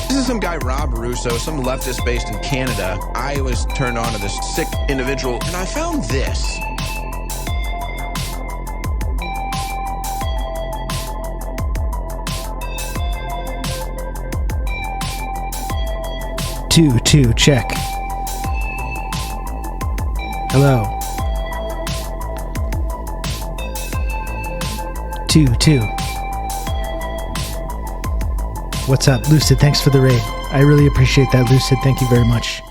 This is some guy, Rob Russo, some leftist based in Canada. I was turned on to this sick individual, and I found this. Two, check. Hello. Two. What's up, Lucid? Thanks for the raid. I really appreciate that, Lucid. Thank you very much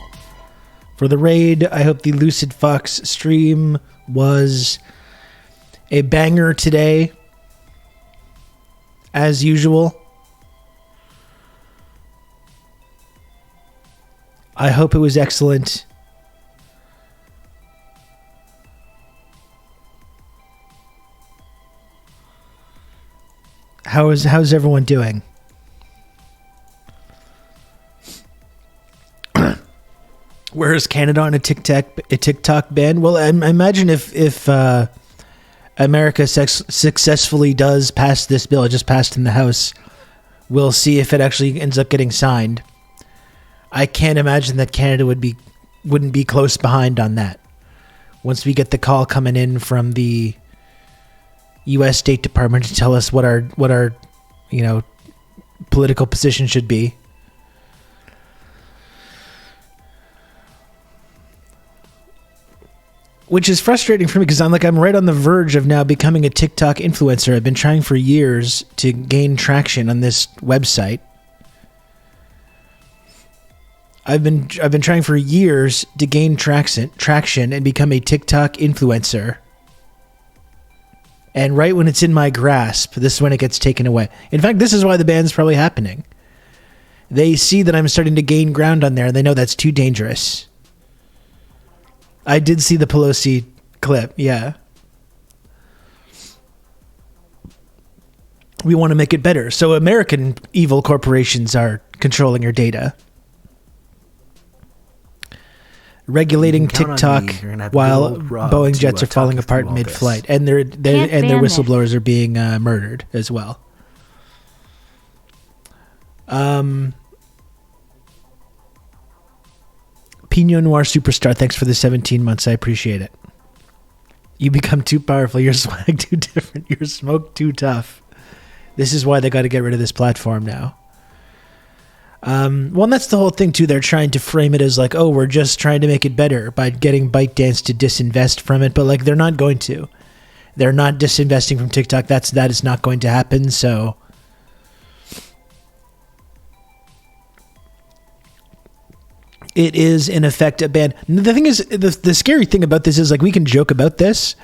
for the raid. I hope the Lucid Fox stream was a banger today, as usual. I hope it was excellent. How's everyone doing? Where is Canada on a TikTok ban? Well, I imagine if America successfully does pass this bill, it just passed in the House, we'll see if it actually ends up getting signed. I can't imagine that Canada wouldn't be close behind on that. Once we get the call coming in from the U.S. State Department to tell us what our political position should be. Which is frustrating for me because I'm right on the verge of now becoming a TikTok influencer. I've been trying for years to gain traction on this website. I've been trying for years to gain traction and become a TikTok influencer. And right when it's in my grasp, this is when it gets taken away. In fact, this is why the ban's probably happening. They see that I'm starting to gain ground on there, and they know that's too dangerous. I did see the Pelosi clip, yeah. We want to make it better. So American evil corporations are controlling your data. Regulating TikTok while Boeing jets are falling apart mid-flight, and their whistleblowers are being murdered as well. Pinot Noir Superstar, thanks for the 17 months. I appreciate it. You become too powerful. Your swag too different. Your smoke too tough. This is why they got to get rid of this platform now. Well, and that's the whole thing, too. They're trying to frame it as like, oh, we're just trying to make it better by getting ByteDance to disinvest from it. But, like, they're not going to. They're not disinvesting from TikTok. That is not going to happen, so... It is, in effect, a ban. The thing is, the scary thing about this is, like, we can joke about this.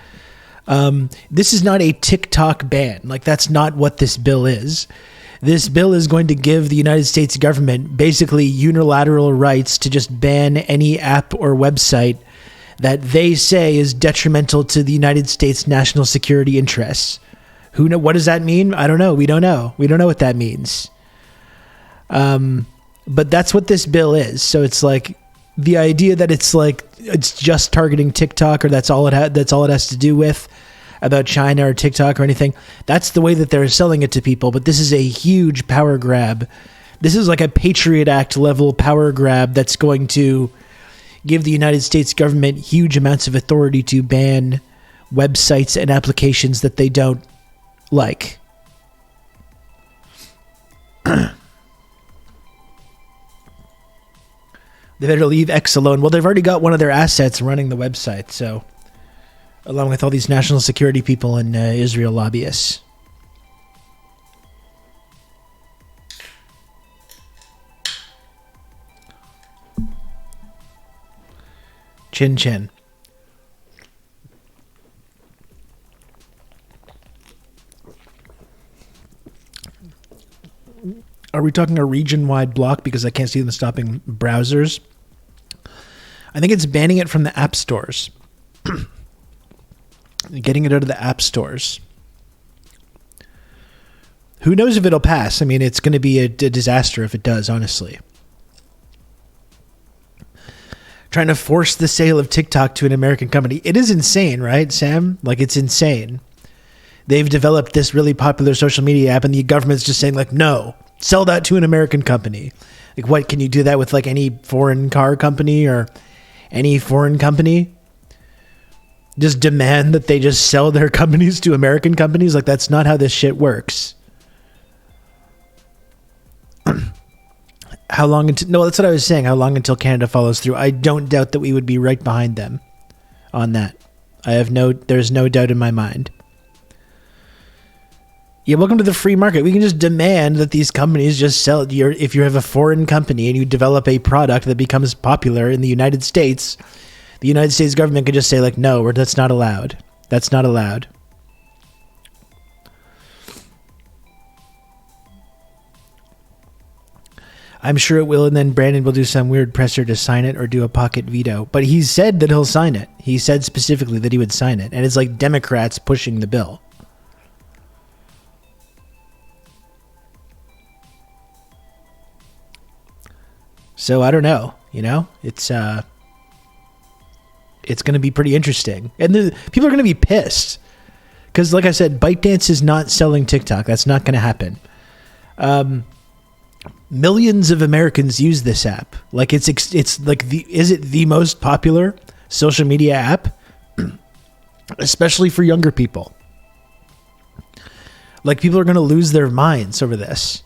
This is not a TikTok ban. Like, that's not what this bill is. This bill is going to give the United States government basically unilateral rights to just ban any app or website that they say is detrimental to the United States national security interests. What does that mean? I don't know. We don't know. We don't know what that means. But that's what this bill is. So it's like the idea that it's just targeting TikTok, or that's all it has to do with, about China or TikTok or anything. That's the way that they're selling it to people. But this is a huge power grab. This is like a Patriot Act level power grab that's going to give the United States government huge amounts of authority to ban websites and applications that they don't like. They better leave X alone. Well, they've already got one of their assets running the website, so along with all these national security people and Israel lobbyists. Chin chin. Are we talking a region-wide block because I can't see them stopping browsers? I think it's banning it from the app stores. Getting it out of the app stores. Who knows if it'll pass? I mean, it's going to be a disaster if it does, honestly. Trying to force the sale of TikTok to an American company. It is insane, right, Sam? Like, it's insane. They've developed this really popular social media app, and the government's just saying, like, no, Sell that to an American company. Like, what, can you do that with like any foreign car company or any foreign company? Just demand that they just sell their companies to American companies? Like, that's not how this shit works. How long until... No, that's what I was saying. How long until Canada follows through? I don't doubt that we would be right behind them on that. There's no doubt in my mind. Yeah, welcome to the free market. We can just demand that these companies just sell... If you have a foreign company and you develop a product that becomes popular in the United States, the United States government could just say, like, no, that's not allowed. That's not allowed. I'm sure it will, and then Brandon will do some weird presser to sign it or do a pocket veto. But he said that he'll sign it. He said specifically that he would sign it. And it's like Democrats pushing the bill. So I don't know, it's going to be pretty interesting. And people are going to be pissed. Because like I said, ByteDance is not selling TikTok. That's not going to happen. Millions of Americans use this app. Like it's like is it the most popular social media app? Especially for younger people. Like, people are going to lose their minds over this.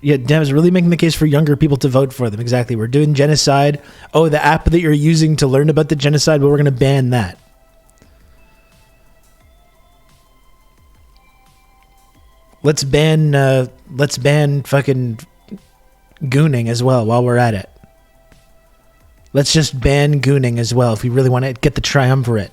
Yeah, Dem's really making the case for younger people to vote for them. Exactly. We're doing genocide. Oh, the app that you're using to learn about the genocide, but we're going to ban that. Let's ban fucking gooning as well while we're at it. Let's just ban gooning as well if we really want to get the triumvirate.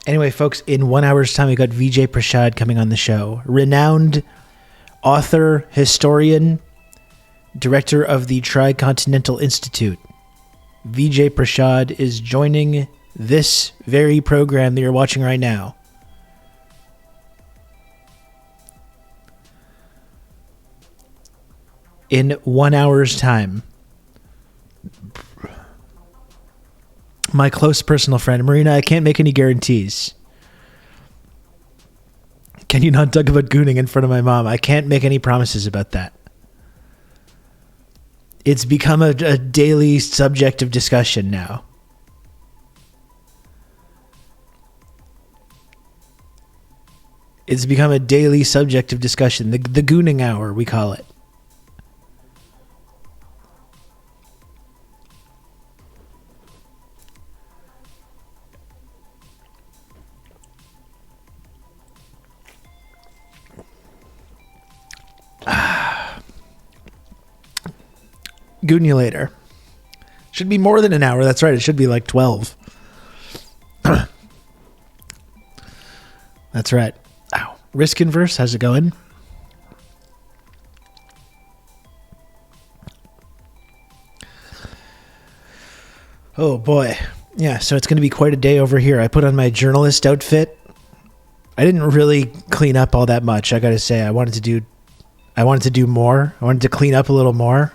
Anyway, folks, in 1 hour's time, we got VIJAY PRASHAD coming on the show. Renowned author, historian, director of the Tricontinental Institute. VIJAY PRASHAD is joining this very program that you're watching right now. In 1 hour's time. My close personal friend, Marina, I can't make any guarantees. Can you not talk about gooning in front of my mom? I can't make any promises about that. It's become a daily subject of discussion now. It's become a daily subject of discussion. The gooning hour, we call it. Goon you later. Should be more than an hour. That's right. It should be like 12. That's right. Ow. Risk Inverse, how's it going? Oh boy. Yeah, so it's going to be quite a day over here. I put on my journalist outfit. I didn't really clean up all that much. I got to say, I wanted to do more. I wanted to clean up a little more.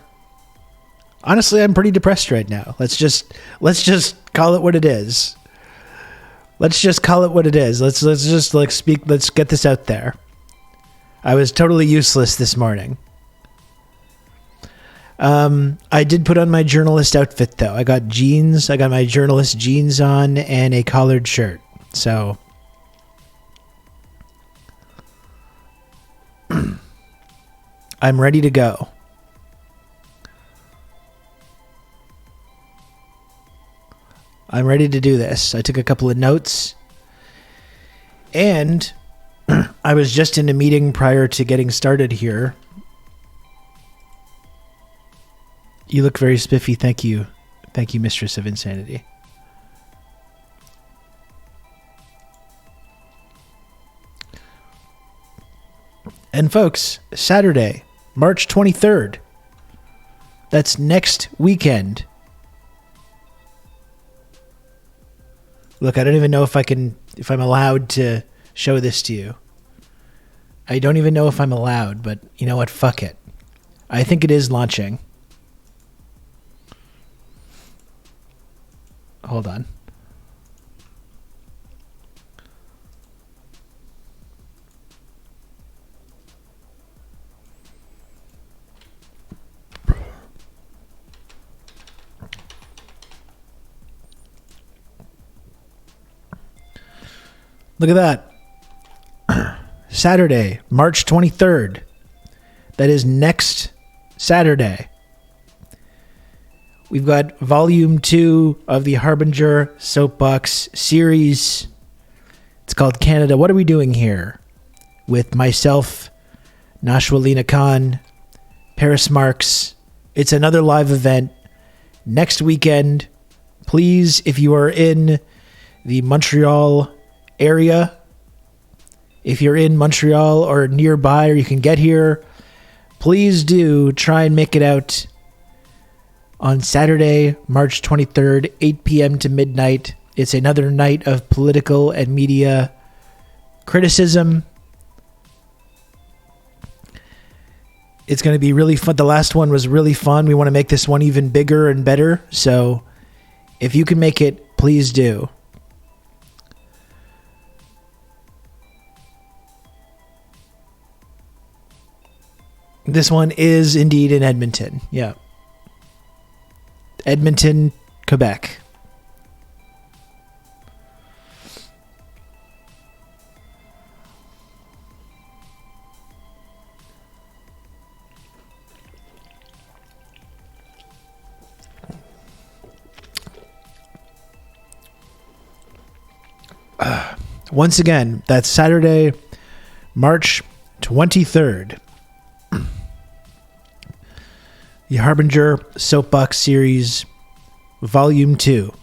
Honestly, I'm pretty depressed right now. Let's just call it what it is. Let's just call it what it is. Let's just like speak. Let's get this out there. I was totally useless this morning. I did put on my journalist outfit though. I got jeans. I got my journalist jeans on and a collared shirt. So I'm ready to go. I'm ready to do this. I took a couple of notes. And I was just in a meeting prior to getting started here. You look very spiffy. Thank you. Thank you, Mistress of Insanity. And folks, Saturday, March 23rd. That's next weekend. Look, I don't even know if I'm allowed to show this to you. I don't even know if I'm allowed, but you know what? Fuck it. I think it is launching. Hold on. Look at that. Saturday, March 23rd. That is next Saturday. We've got volume 2 of the Harbinger Soapbox series. It's called Canada. What are we doing here? With myself, Nashwalina Khan, Paris Marks. It's another live event next weekend. Please, if you are in the Montreal area, if you're in Montreal or nearby, or you can get here, please do try and make it out on Saturday, March 23rd, 8 p.m. to midnight. It's another night of political and media criticism. It's going to be really fun. The last one was really fun. We want to make this one even bigger and better. So if you can make it, please do. This one is indeed in Edmonton. Yeah. Edmonton, Quebec. Once again, that's Saturday, March 23rd. The Harbinger Soapbox Series, Volume 2.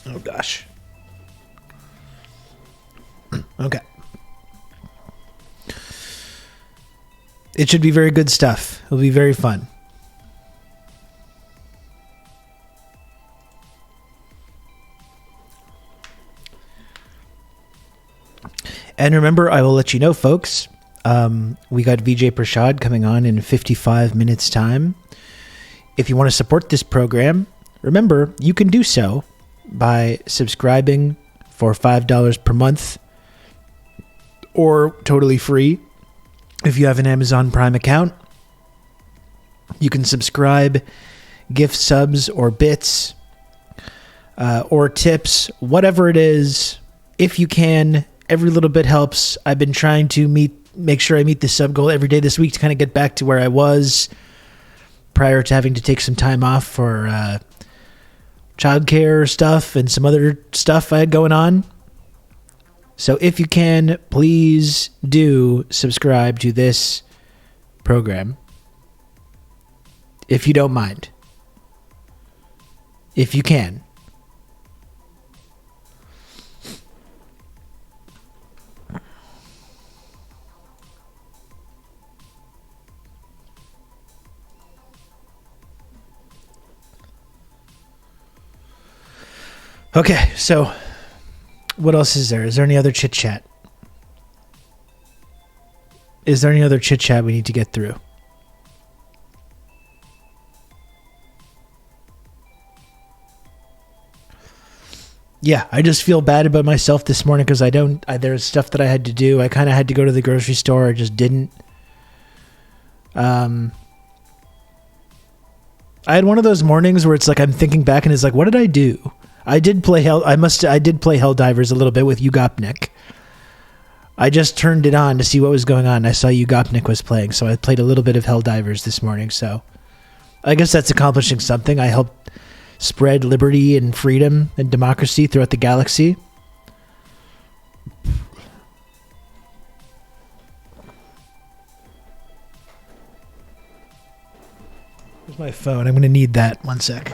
Oh, gosh. Okay. It should be very good stuff. It'll be very fun. And remember, I will let you know, folks, we got VIJAY PRASHAD coming on in 55 minutes' time. If you want to support this program, remember, you can do so by subscribing for $5 per month or totally free. If you have an Amazon Prime account, you can subscribe, gift subs or bits or tips, whatever it is, if you can. Every little bit helps. I've been trying to make sure I meet the sub goal every day this week to kind of get back to where I was prior to having to take some time off for childcare stuff and some other stuff I had going on. So if you can, please do subscribe to this program. If you don't mind. If you can. Okay, so what else is there? Is there any other chit chat? Is there any other chit chat we need to get through? Yeah, I just feel bad about myself this morning because there's stuff that I had to do. I kind of had to go to the grocery store. I just didn't. I had one of those mornings where it's like I'm thinking back and it's like, what did I do? I did play Helldivers a little bit with Ugopnik. I just turned it on to see what was going on. I saw Ugopnik was playing, so I played a little bit of Helldivers this morning. So I guess that's accomplishing something. I helped spread liberty and freedom and democracy throughout the galaxy. Where's my phone? I'm going to need that. One sec.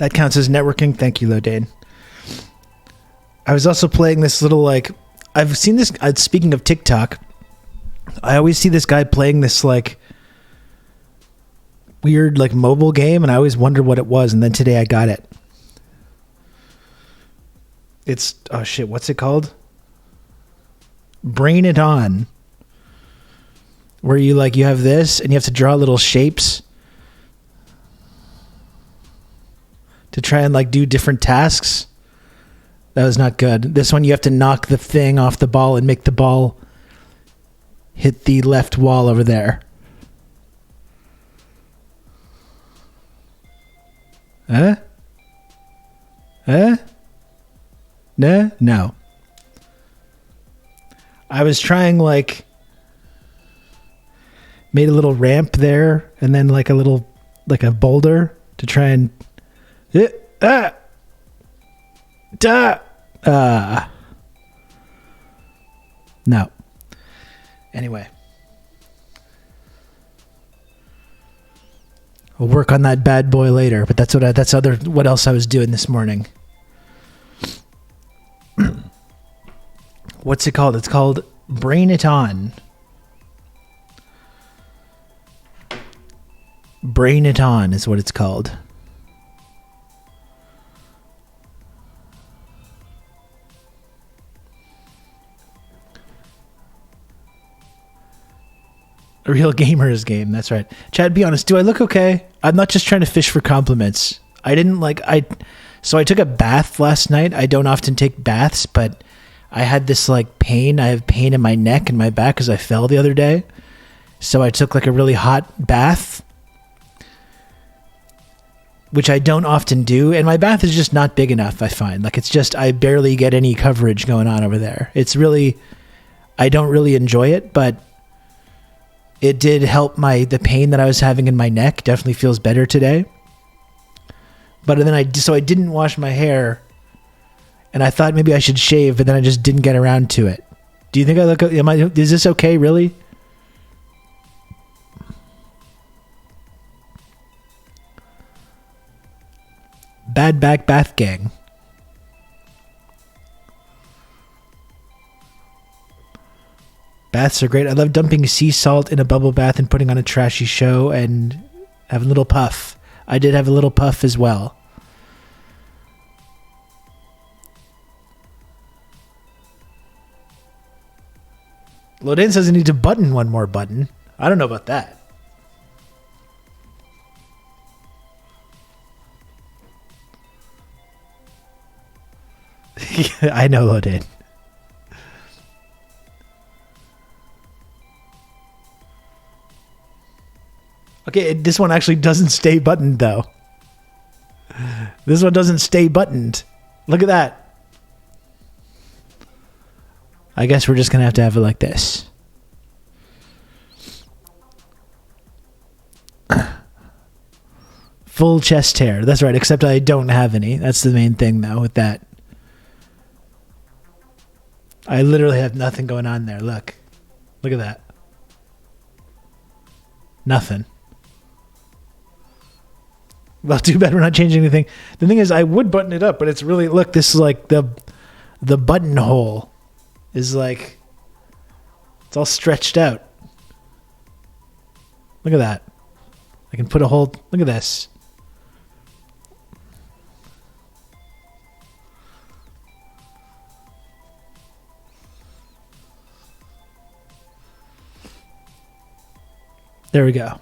That counts as networking. Thank you, Lodane. I was also playing this little, like, I've seen this, speaking of TikTok, I always see this guy playing this, like, weird, like, mobile game, and I always wonder what it was, and then today I got it. It's, oh shit, what's it called? Brain It On. Where you, like, you have this, and you have to draw little shapes to try and, like, do different tasks. That was not good. This one, you have to knock the thing off the ball and make the ball hit the left wall over there. Huh? Huh? Nah? No. I was trying, like, made a little ramp there, and then, like, a little, like, a boulder to try and... No. Anyway. We'll work on that bad boy later, but that's what else I was doing this morning. What's it called? It's called Brain It On. Brain It On is what it's called. A real gamer's game. That's right. Chad, be honest. Do I look okay? I'm not just trying to fish for compliments. So I took a bath last night. I don't often take baths, but I had this, like, pain. I have pain in my neck and my back because I fell the other day. So I took, like, a really hot bath, which I don't often do. And my bath is just not big enough, I find. Like, it's just, I barely get any coverage going on over there. It's really, I don't really enjoy it, but it did help the pain that I was having in my neck. Definitely feels better today. But then I didn't wash my hair, and I thought maybe I should shave, but then I just didn't get around to it. Do you think is this okay, really? Bad Back Bath Gang. Baths are great. I love dumping sea salt in a bubble bath and putting on a trashy show and having a little puff. I did have a little puff as well. Loden says I need to button one more button. I don't know about that. I know, Loden. Okay, this one actually doesn't stay buttoned, though. This one doesn't stay buttoned. Look at that. I guess we're just going to have it like this. Full chest hair. That's right, except I don't have any. That's the main thing, though, with that. I literally have nothing going on there. Look. Look at that. Nothing. Well, too bad we're not changing anything. The thing is, I would button it up, but it's really, look, this is like the buttonhole is like, it's all stretched out. Look at that. I can put a whole, look at this. There we go.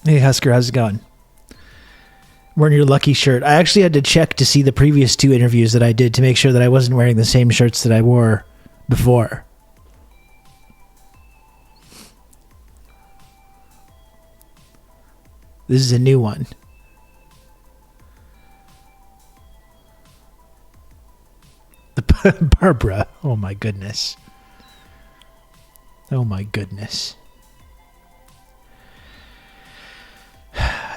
Hey, Husker, how's it going? Wearing your lucky shirt. I actually had to check to see the previous 2 interviews that I did to make sure that I wasn't wearing the same shirts that I wore before. This is a new one. The Barbara. Oh my goodness. Oh my goodness.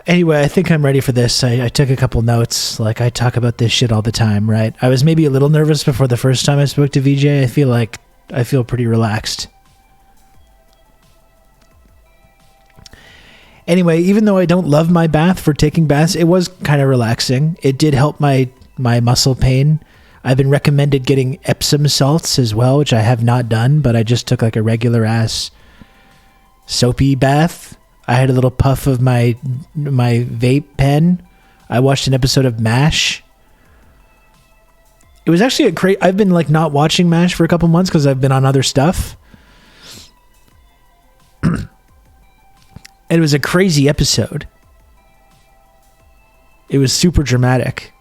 Anyway, I think I'm ready for this. I took a couple notes. Like, I talk about this shit all the time, right? I was maybe a little nervous before the first time I spoke to VIJAY. I feel pretty relaxed. Anyway, even though I don't love my bath for taking baths, it was kind of relaxing. It did help my muscle pain. I've been recommended getting Epsom salts as well, which I have not done, but I just took like a regular ass soapy bath. I had a little puff of my vape pen. I watched an episode of MASH. It was actually I've been like not watching MASH for a couple months because I've been on other stuff. It was a crazy episode. It was super dramatic.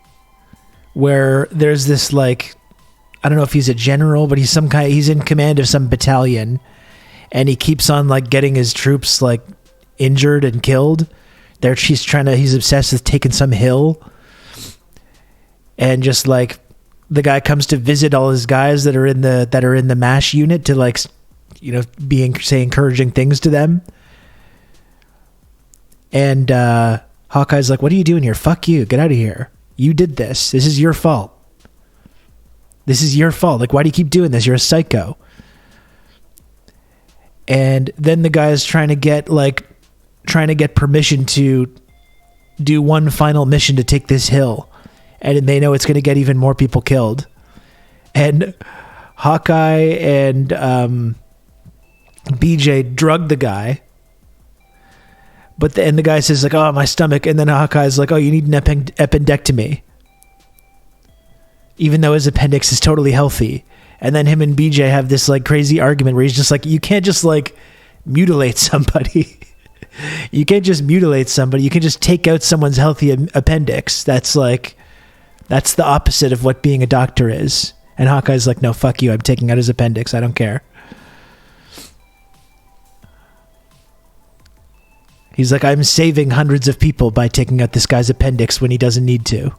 Where there's this like, I don't know if he's a general, but he's in command of some battalion, and he keeps on like getting his troops like injured and killed. He's obsessed with taking some hill, and just like the guy comes to visit all his guys that are in the MASH unit to like, you know, say encouraging things to them. And Hawkeye's like, what are you doing here? Fuck you. Get out of here. You did this. This is your fault. This is your fault. Like, why do you keep doing this? You're a psycho. And then the guy is trying to get permission to do one final mission to take this hill. And they know it's going to get even more people killed. And Hawkeye and BJ drug the guy. But the guy says like, oh, my stomach. And then Hawkeye's like, oh, you need an appendectomy. Even though his appendix is totally healthy. And then him and BJ have this like crazy argument where he's just like, you can't just like mutilate somebody. You can't just mutilate somebody. You can just take out someone's healthy appendix. That's the opposite of what being a doctor is. And Hawkeye's like, no, fuck you. I'm taking out his appendix. I don't care. He's like, I'm saving hundreds of people by taking out this guy's appendix when he doesn't need to.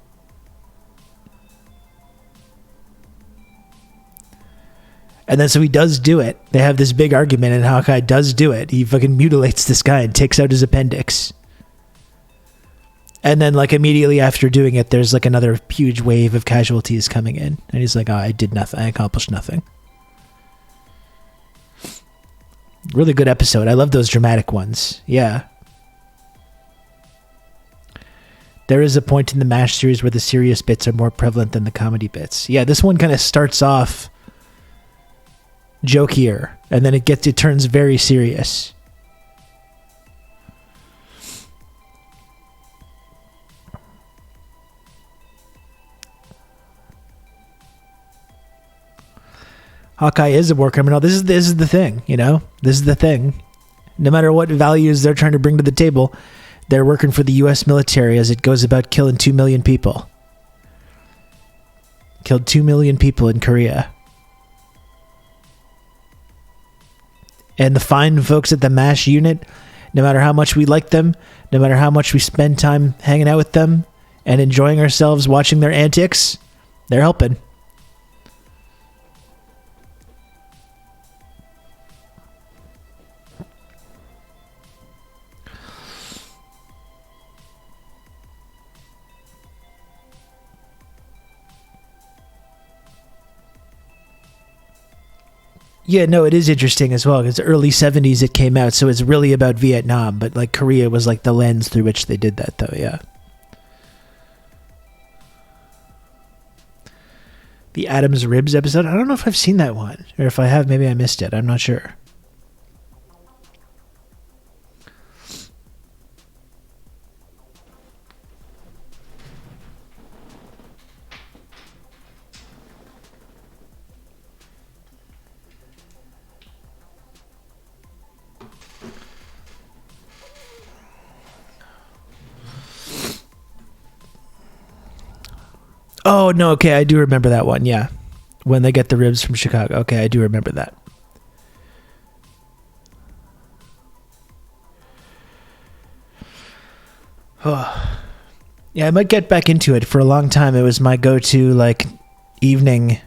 And then so he does do it. They have this big argument and Hawkeye does do it. He fucking mutilates this guy and takes out his appendix. And then like immediately after doing it, there's like another huge wave of casualties coming in. And he's like, oh, I did nothing. I accomplished nothing. Really good episode. I love those dramatic ones. Yeah. There is a point in the MASH series where the serious bits are more prevalent than the comedy bits. Yeah, this one kind of starts off jokier, and then it turns very serious. Hawkeye is a war criminal. This is the thing, you know? This is the thing. No matter what values they're trying to bring to the table, they're working for the U.S. military as it goes about killing 2 million people. Killed 2 million people in Korea. And the fine folks at the MASH unit, no matter how much we like them, no matter how much we spend time hanging out with them and enjoying ourselves watching their antics, they're helping. Yeah, no, it is interesting as well because early 70s it came out, so it's really about Vietnam, but like Korea was like the lens through which they did that though, yeah. The Adam's Ribs episode, I don't know if I've seen that one, or if I have, maybe I missed it, I'm not sure. Oh, no, okay, I do remember that one, yeah. When they get the ribs from Chicago. Okay, I do remember that. Oh. Yeah, I might get back into it. For a long time, it was my go-to, like, evening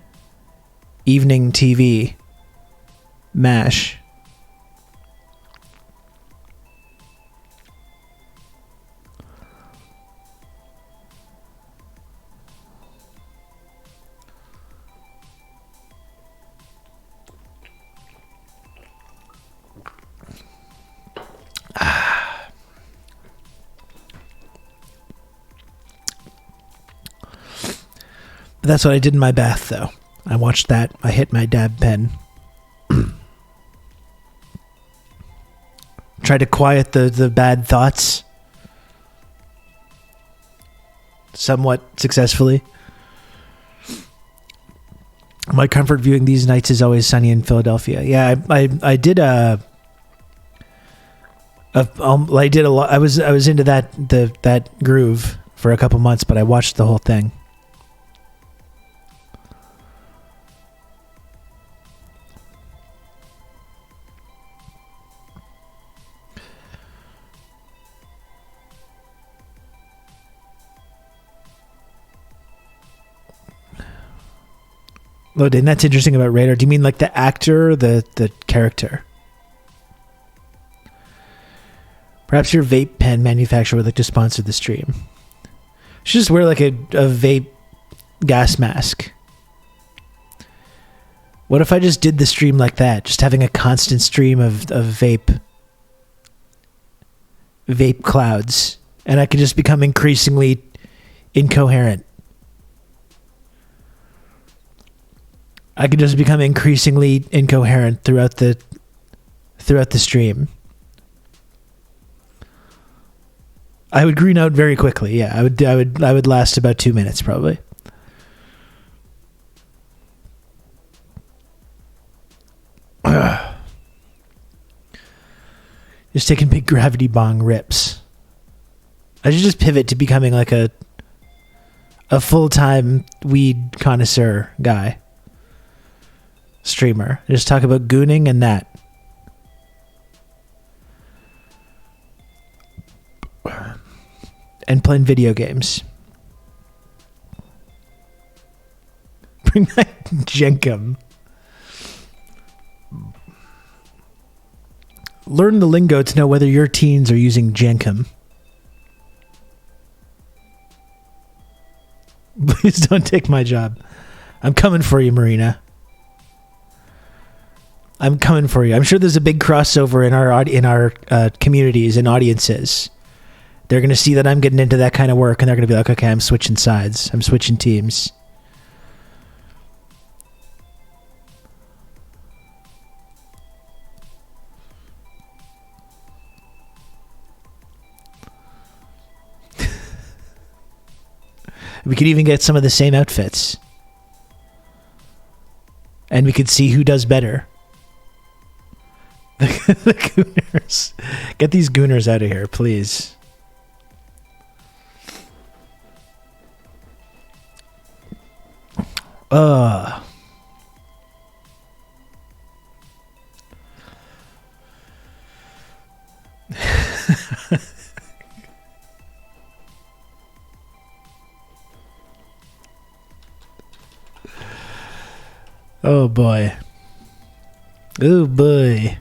TV. MASH. That's what I did in my bath, though. I watched that. I hit my dab pen. Tried to quiet the bad thoughts. Somewhat successfully. My comfort viewing these nights is Always Sunny in Philadelphia. Yeah, I did I did a lot. I was into that groove for a couple months, but I watched the whole thing. Oh, and that's interesting about Radar. Do you mean like the actor or the character? Perhaps your vape pen manufacturer would like to sponsor the stream. You should just wear like a vape gas mask. What if I just did the stream like that? Just having a constant stream of vape clouds. And I could just become increasingly incoherent. I could just become increasingly incoherent throughout the stream. I would green out very quickly. Yeah, I would last about 2 minutes probably. Just taking big gravity bong rips. I should just pivot to becoming like a full-time weed connoisseur guy. Streamer. Just talk about gooning and that. And playing video games. Bring back Jenkum. Learn the lingo to know whether your teens are using Jenkum. Please don't take my job. I'm coming for you, Marina. I'm coming for you. I'm sure there's a big crossover in our communities and audiences. They're going to see that I'm getting into that kind of work, and they're going to be like, okay, I'm switching sides. I'm switching teams. We could even get some of the same outfits. And we could see who does better. The gooners. Get these gooners out of here, please. Oh boy. Oh boy.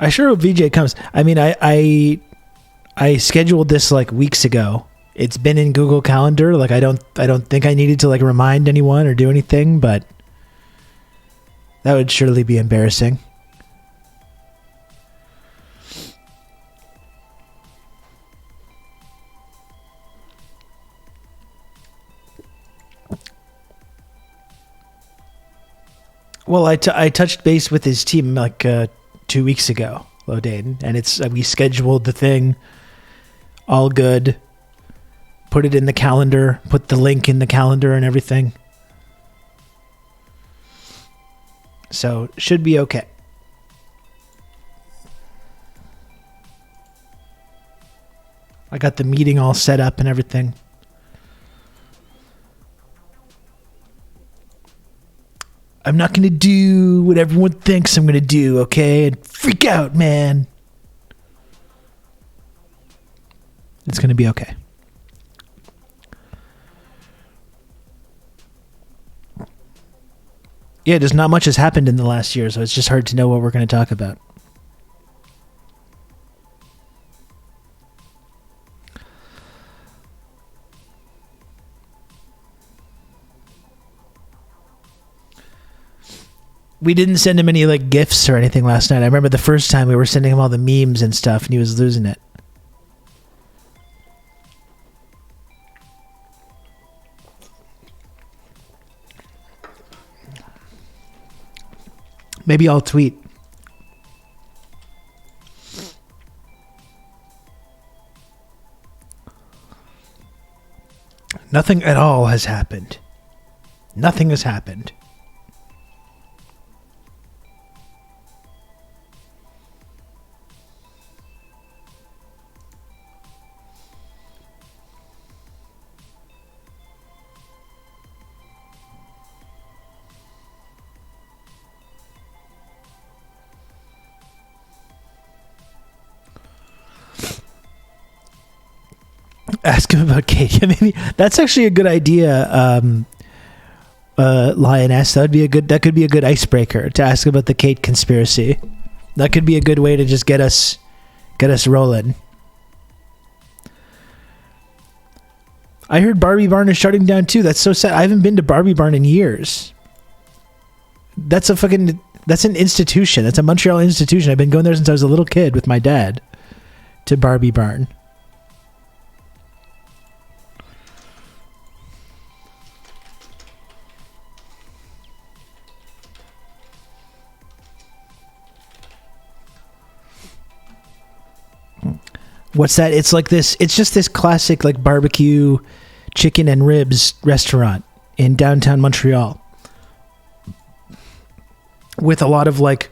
I sure hope VJ comes. I mean, I scheduled this like weeks ago. It's been in Google Calendar. Like I don't think I needed to like remind anyone or do anything, but that would surely be embarrassing. Well, I touched base with his team like 2 weeks ago, Lodane, and we scheduled the thing, all good, put it in the calendar, put the link in the calendar and everything. So, should be okay. I got the meeting all set up and everything. I'm not going to do what everyone thinks I'm going to do, okay? And freak out, man. It's going to be okay. Yeah, just not much has happened in the last year, so it's just hard to know what we're going to talk about. We didn't send him any like gifts or anything last night. I remember the first time we were sending him all the memes and stuff, and he was losing it. Maybe I'll tweet. Nothing at all has happened. Nothing has happened. Ask him about Kate. Yeah, maybe that's actually a good idea. Lioness, that could be a good icebreaker to ask about the Kate conspiracy. That could be a good way to just get us rolling. I heard Barbie Barn is shutting down too. That's so sad. I haven't been to Barbie Barn in years. That's an institution. That's a Montreal institution. I've been going there since I was a little kid with my dad to Barbie Barn. What's that? It's like this. It's just this classic like barbecue chicken and ribs restaurant in downtown Montreal with a lot of like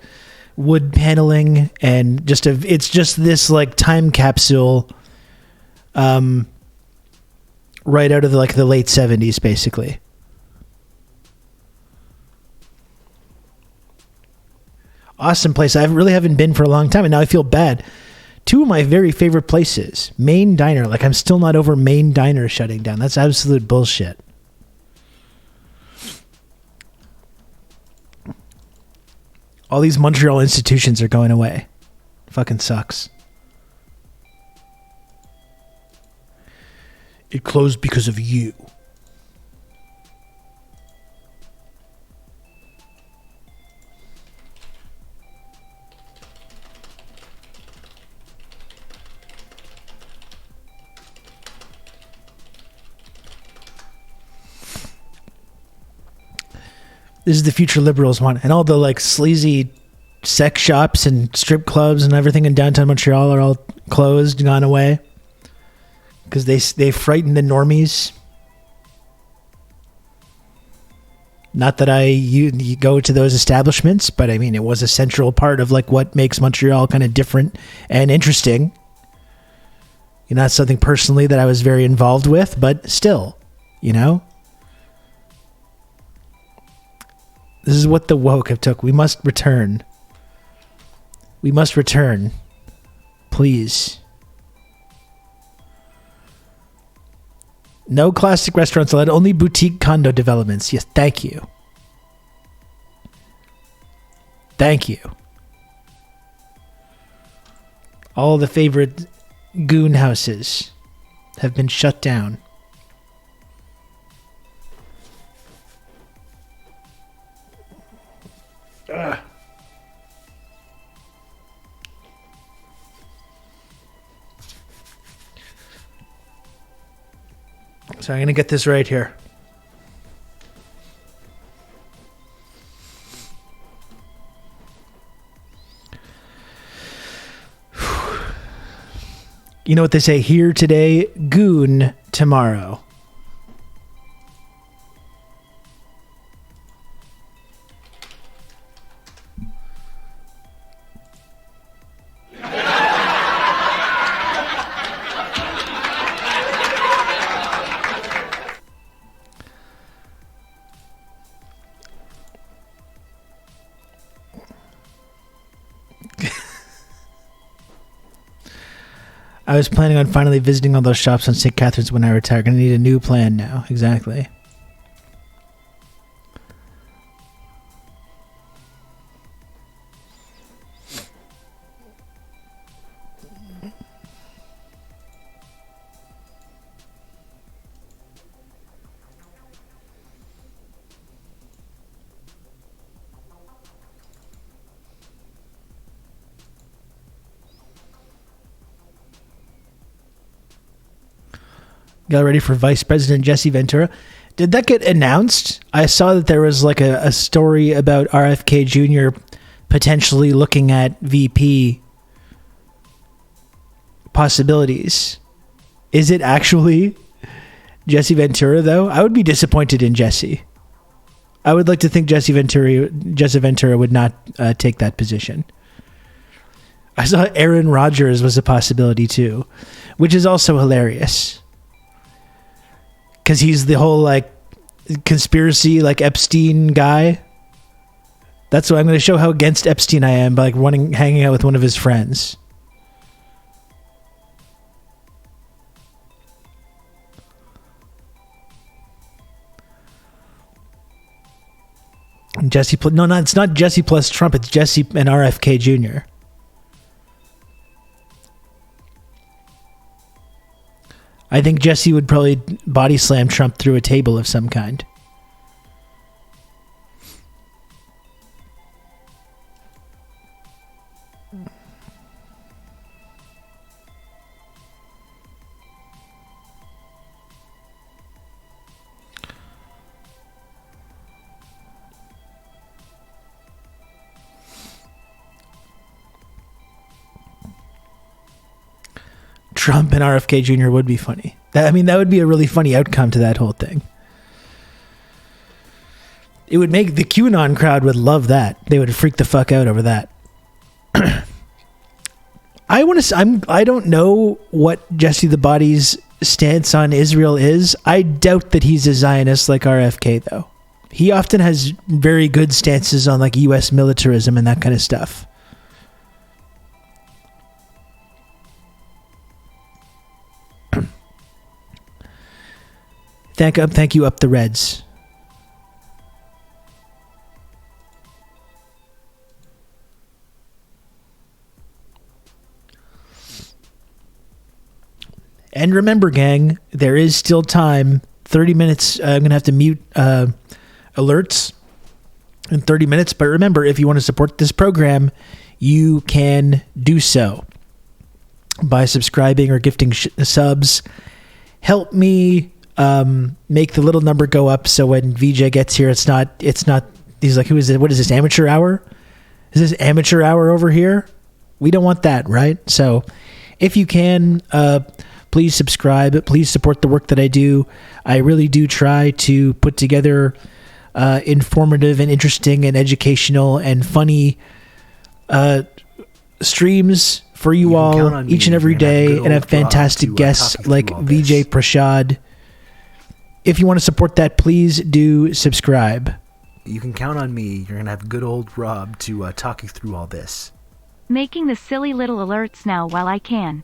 wood paneling and it's just this like time capsule right out of the late 70s basically. Awesome place. I really haven't been for a long time and now I feel bad. Two of my very favorite places, Main Diner. Like, I'm still not over Main Diner shutting down. That's absolute bullshit. All these Montreal institutions are going away. Fucking sucks. It closed because of you. This is the future liberals want. And all the like sleazy sex shops and strip clubs and everything in downtown Montreal are all closed, gone away. Because they frighten the normies. Not that you go to those establishments, but I mean, it was a central part of like what makes Montreal kind of different and interesting. You know, not something personally that I was very involved with, but still, you know? This is what the woke have took. We must return. We must return. Please. No classic restaurants allowed. Only boutique condo developments. Yes, thank you. Thank you. All the favorite goon houses have been shut down. Ugh. So I'm going to get this right here. You know what they say? Here today, goon tomorrow. I was planning on finally visiting all those shops on St. Catharines when I retire. Gonna need a new plan now. Exactly. Got ready for Vice President Jesse Ventura. Did that get announced? I saw that there was like a story about RFK Jr. potentially looking at VP possibilities. Is it actually Jesse Ventura, though? I would be disappointed in Jesse. I would like to think Jesse Ventura would not take that position. I saw Aaron Rodgers was a possibility too, which is also hilarious. Because he's the whole like conspiracy, like Epstein guy. That's why I'm going to show how against Epstein I am by like hanging out with one of his friends. Jesse, no, it's not Jesse plus Trump. It's Jesse and RFK Jr. I think Jesse would probably body slam Trump through a table of some kind. Trump and RFK Jr. would be funny. That would be a really funny outcome to that whole thing. It would make the QAnon crowd would love that. They would freak the fuck out over that. I don't know what Jesse the Body's stance on Israel is. I doubt that he's a Zionist like RFK, though. He often has very good stances on like U.S. militarism and that kind of stuff. Thank you, Up the Reds. And remember, gang, there is still time. 30 minutes. I'm going to have to mute alerts in 30 minutes. But remember, if you want to support this program, you can do so by subscribing or gifting subs. Help me make the little number go up so when VJ gets here, it's not he's like, who is it? What is this, amateur hour? Is this amateur hour over here? We don't want that, right? So if you can, please subscribe. Please support the work that I do. I really do try to put together informative and interesting and educational and funny streams for you all each and every day, and have fantastic guests like VIJAY Prashad. If you want to support that, please do subscribe. You can count on me. You're going to have good old Rob to talk you through all this. Making the silly little alerts now while I can.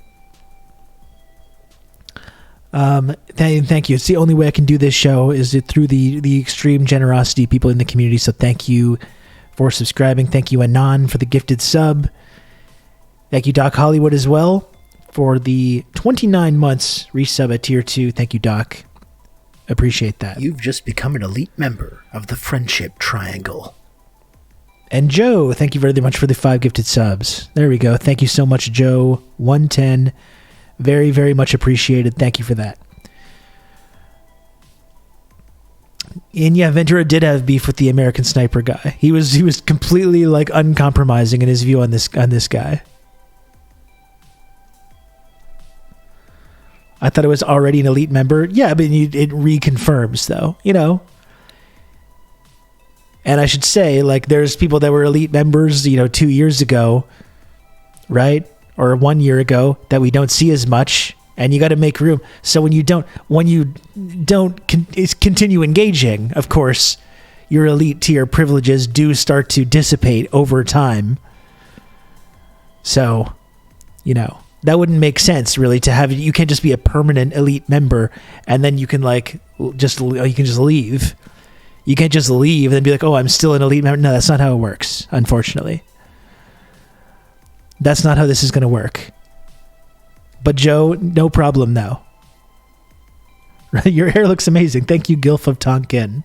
Thank you. It's the only way I can do this show is through the extreme generosity of people in the community. So thank you for subscribing. Thank you, Anon, for the gifted sub. Thank you, Doc Hollywood, as well, for the 29 months resub at Tier 2. Thank you, Doc. Appreciate that. You've just become an elite member of the Friendship Triangle. And Joe, thank you very much for the 5 gifted subs. There we go. Thank you so much, Joe. 110. Very, very much appreciated. Thank you for that. And yeah, Ventura did have beef with the American Sniper guy. He was completely like uncompromising in his view on this guy. I thought it was already an elite member. Yeah, but it reconfirms, though, you know. And I should say, like, there's people that were elite members, 2 years ago, right? Or 1 year ago that we don't see as much, and you got to make room. So when you don't continue engaging, of course, your elite tier privileges do start to dissipate over time. So, that wouldn't make sense really to have. You can't just be a permanent elite member and then you can just leave. You can't just leave and then be like, oh, I'm still an elite member. No, that's not how it works, unfortunately. That's not how this is going to work. But Joe, no problem now. Your hair looks amazing. Thank you, Gilf of Tonkin.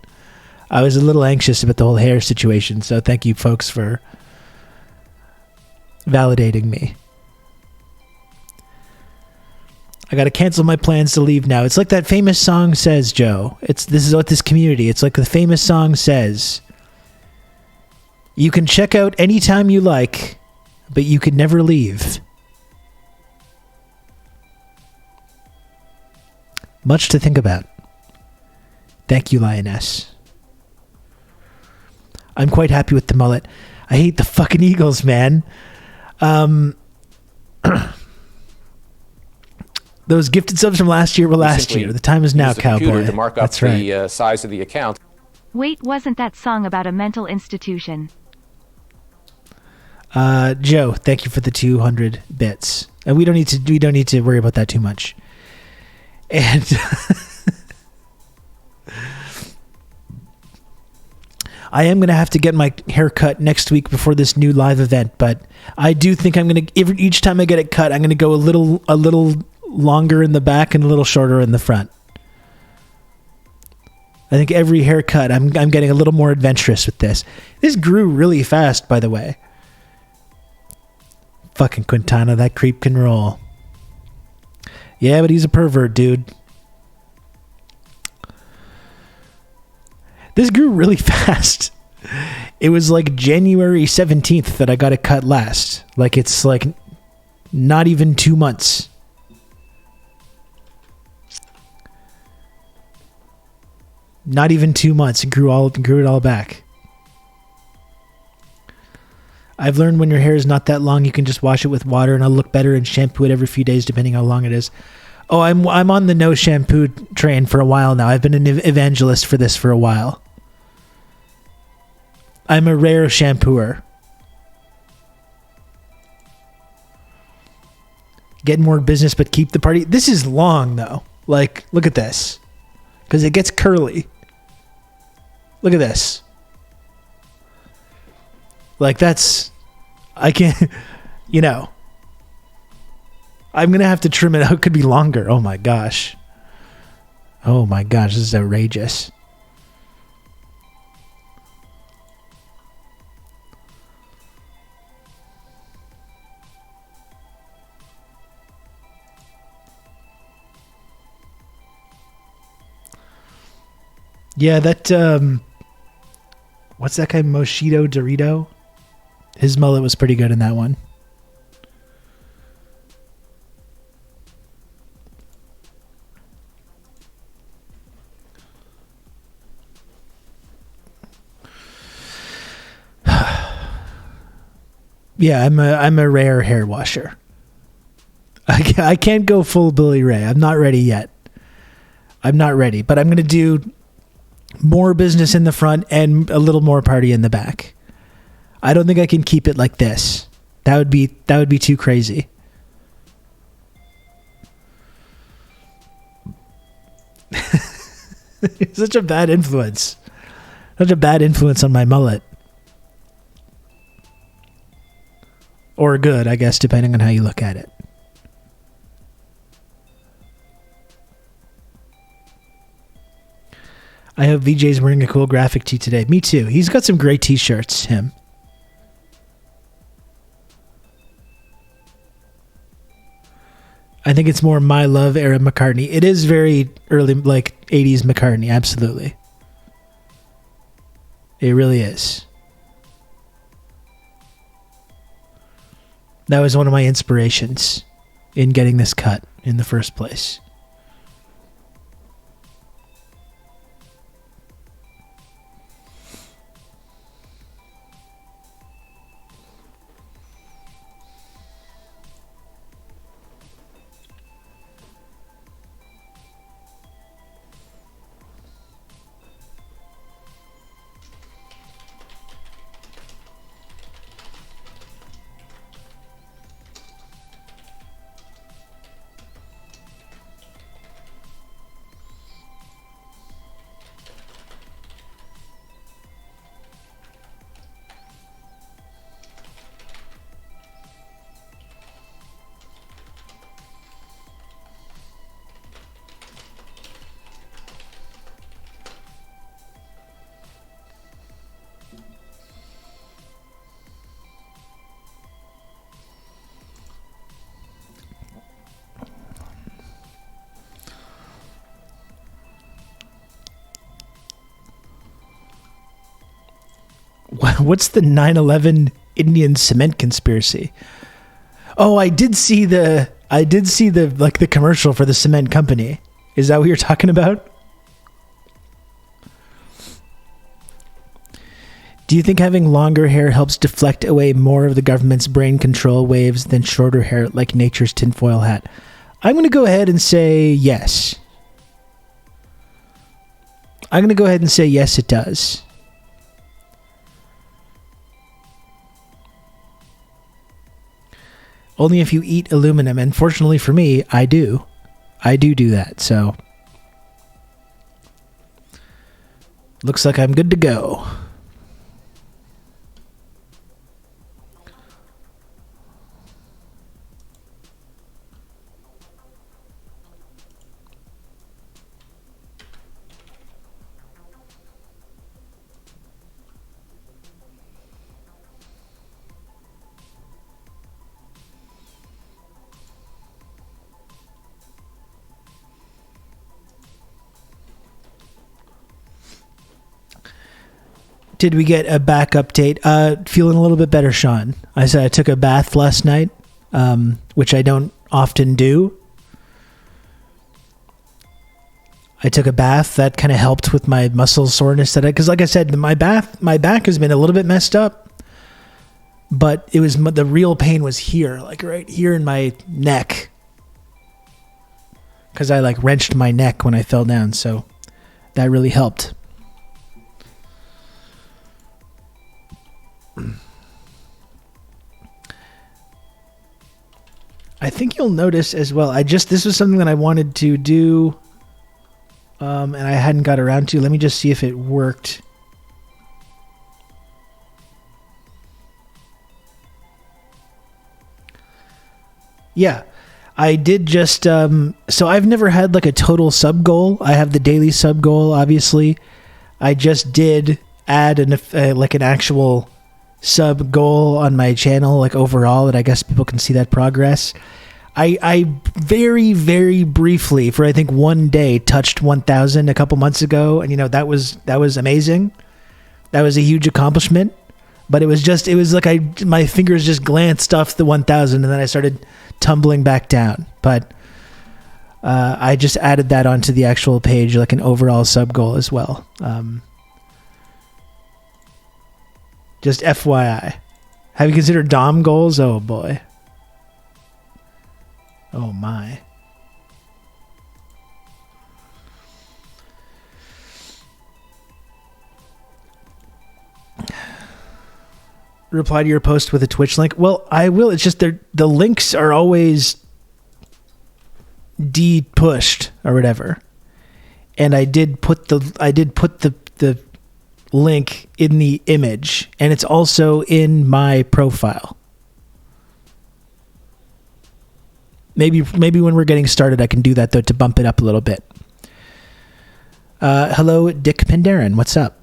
I was a little anxious about the whole hair situation, so thank you folks for validating me. I got to cancel my plans to leave now. It's like that famous song says, Joe. This is what this community. It's like the famous song says. You can check out anytime you like, but you could never leave. Much to think about. Thank you, Lioness. I'm quite happy with the mullet. I hate the fucking Eagles, man. Those gifted subs from last year were last year. The time is now, cowboy. To mark up That's right. the size of the account. Wait, wasn't that song about a mental institution? Joe, thank you for the 200 bits. And we don't need to worry about that too much. And I am going to have to get my hair cut next week before this new live event, but I do think I'm going to, each time I get it cut, I'm going to go a little longer in the back and a little shorter in the front. I think every haircut, I'm getting a little more adventurous with this. This grew really fast, by the way. Fucking Quintana, that creep can roll. Yeah, but he's a pervert, dude. This grew really fast. It was like January 17th that I got it cut last. Like, it's like not even 2 months. Not even 2 months. It grew it all back. I've learned when your hair is not that long, you can just wash it with water and it'll look better, and shampoo it every few days depending how long it is. Oh, I'm on the no shampoo train for a while now. I've been an evangelist for this for a while. I'm a rare shampooer. Get more business, but keep the party. This is long, though. Like, look at this. Because it gets curly. Look at this. Like, that's... I can't... You know. I'm going to have to trim it out. It could be longer. Oh, my gosh. Oh, my gosh. This is outrageous. Yeah, that, what's that guy, Moshito Dorito? His mullet was pretty good in that one. Yeah, I'm a rare hair washer. I can't go full Billy Ray. I'm not ready yet. I'm not ready, but I'm going to do more business in the front and a little more party in the back. I don't think I can keep it like this. That would be too crazy. Such a bad influence. Such a bad influence on my mullet. Or good, I guess, depending on how you look at it. I hope VJ's wearing a cool graphic tee today. Me too. He's got some great t-shirts, him. I think it's more My Love era McCartney. It is very early, like 80s McCartney, absolutely. It really is. That was one of my inspirations in getting this cut in the first place. What's the 9/11 Indian cement conspiracy? Oh, I did see the like the commercial for the cement company. Is that what you're talking about? Do you think having longer hair helps deflect away more of the government's brain control waves than shorter hair like nature's tinfoil hat? I'm going to go ahead and say yes. I'm going to go ahead and say yes, it does. Only if you eat aluminum, and fortunately for me, I do. I do that, so looks like I'm good to go. Did we get a back update? Feeling a little bit better, Sean. I said I took a bath last night, which I don't often do. I took a bath. That kind of helped with my muscle soreness. Because like I said, my back has been a little bit messed up, but it was the real pain was here, like right here in my neck. Because I like wrenched my neck when I fell down, so that really helped. I think you'll notice as well. This was something that I wanted to do, and I hadn't got around to. Let me just see if it worked. Yeah, I did just. So I've never had like a total sub goal. I have the daily sub goal, obviously. I just did add an actual sub goal on my channel, like overall, that I guess people can see that progress. I very, very briefly, for I think one day, touched 1,000 a couple months ago, and that was amazing. That was a huge accomplishment. But it was like my fingers just glanced off the 1,000, and then I started tumbling back down. But I just added that onto the actual page, like an overall sub goal as well. Just FYI. Have you considered Dom goals? Oh boy. Oh my. Reply to your post with a Twitch link. Well, I will. It's just the links are always de-pushed or whatever. And I did put the link in the image, and it's also in my profile. Maybe when we're getting started, I can do that though to bump it up a little bit. Hello, Dick Penderin. What's up?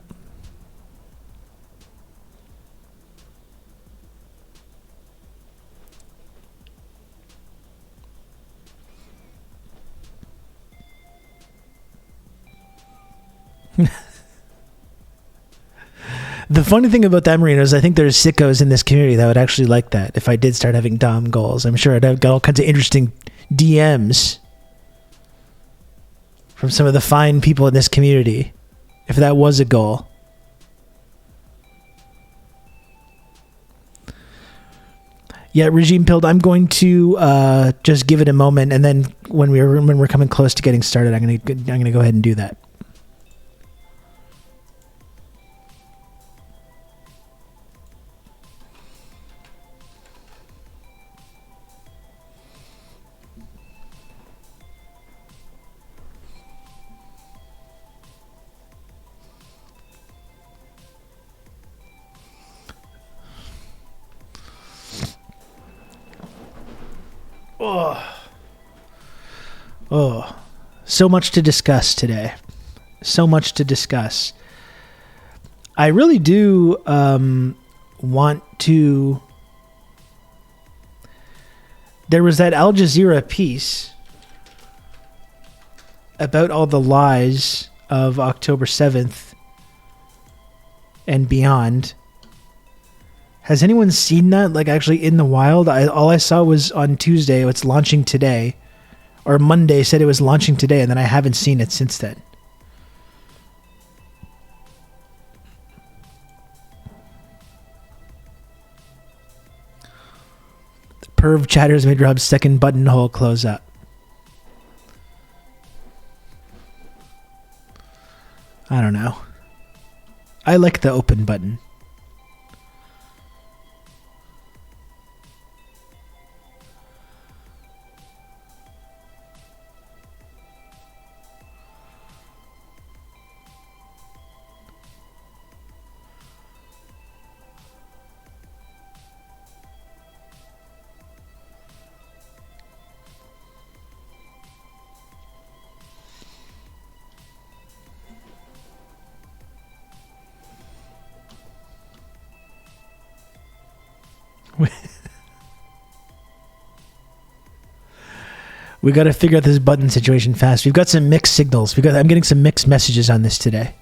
The funny thing about that, Marino, is I think there's sickos in this community that would actually like that if I did start having Dom goals. I'm sure I'd have got all kinds of interesting DMs from some of the fine people in this community if that was a goal. Yeah, Regime Pilled, I'm going to just give it a moment, and then when we're coming close to getting started, I'm gonna go ahead and do that. Oh, so much to discuss today. So much to discuss. I really do want to... There was that Al Jazeera piece about all the lies of October 7th and beyond Has anyone seen that, like, actually in the wild? All I saw was on Tuesday, it's launching today. Or Monday said it was launching today, and then I haven't seen it since then. Perv chatters made Rob's second buttonhole close up. I don't know. I like the open button. We got to figure out this button situation fast. We've got some mixed signals. I'm getting some mixed messages on this today.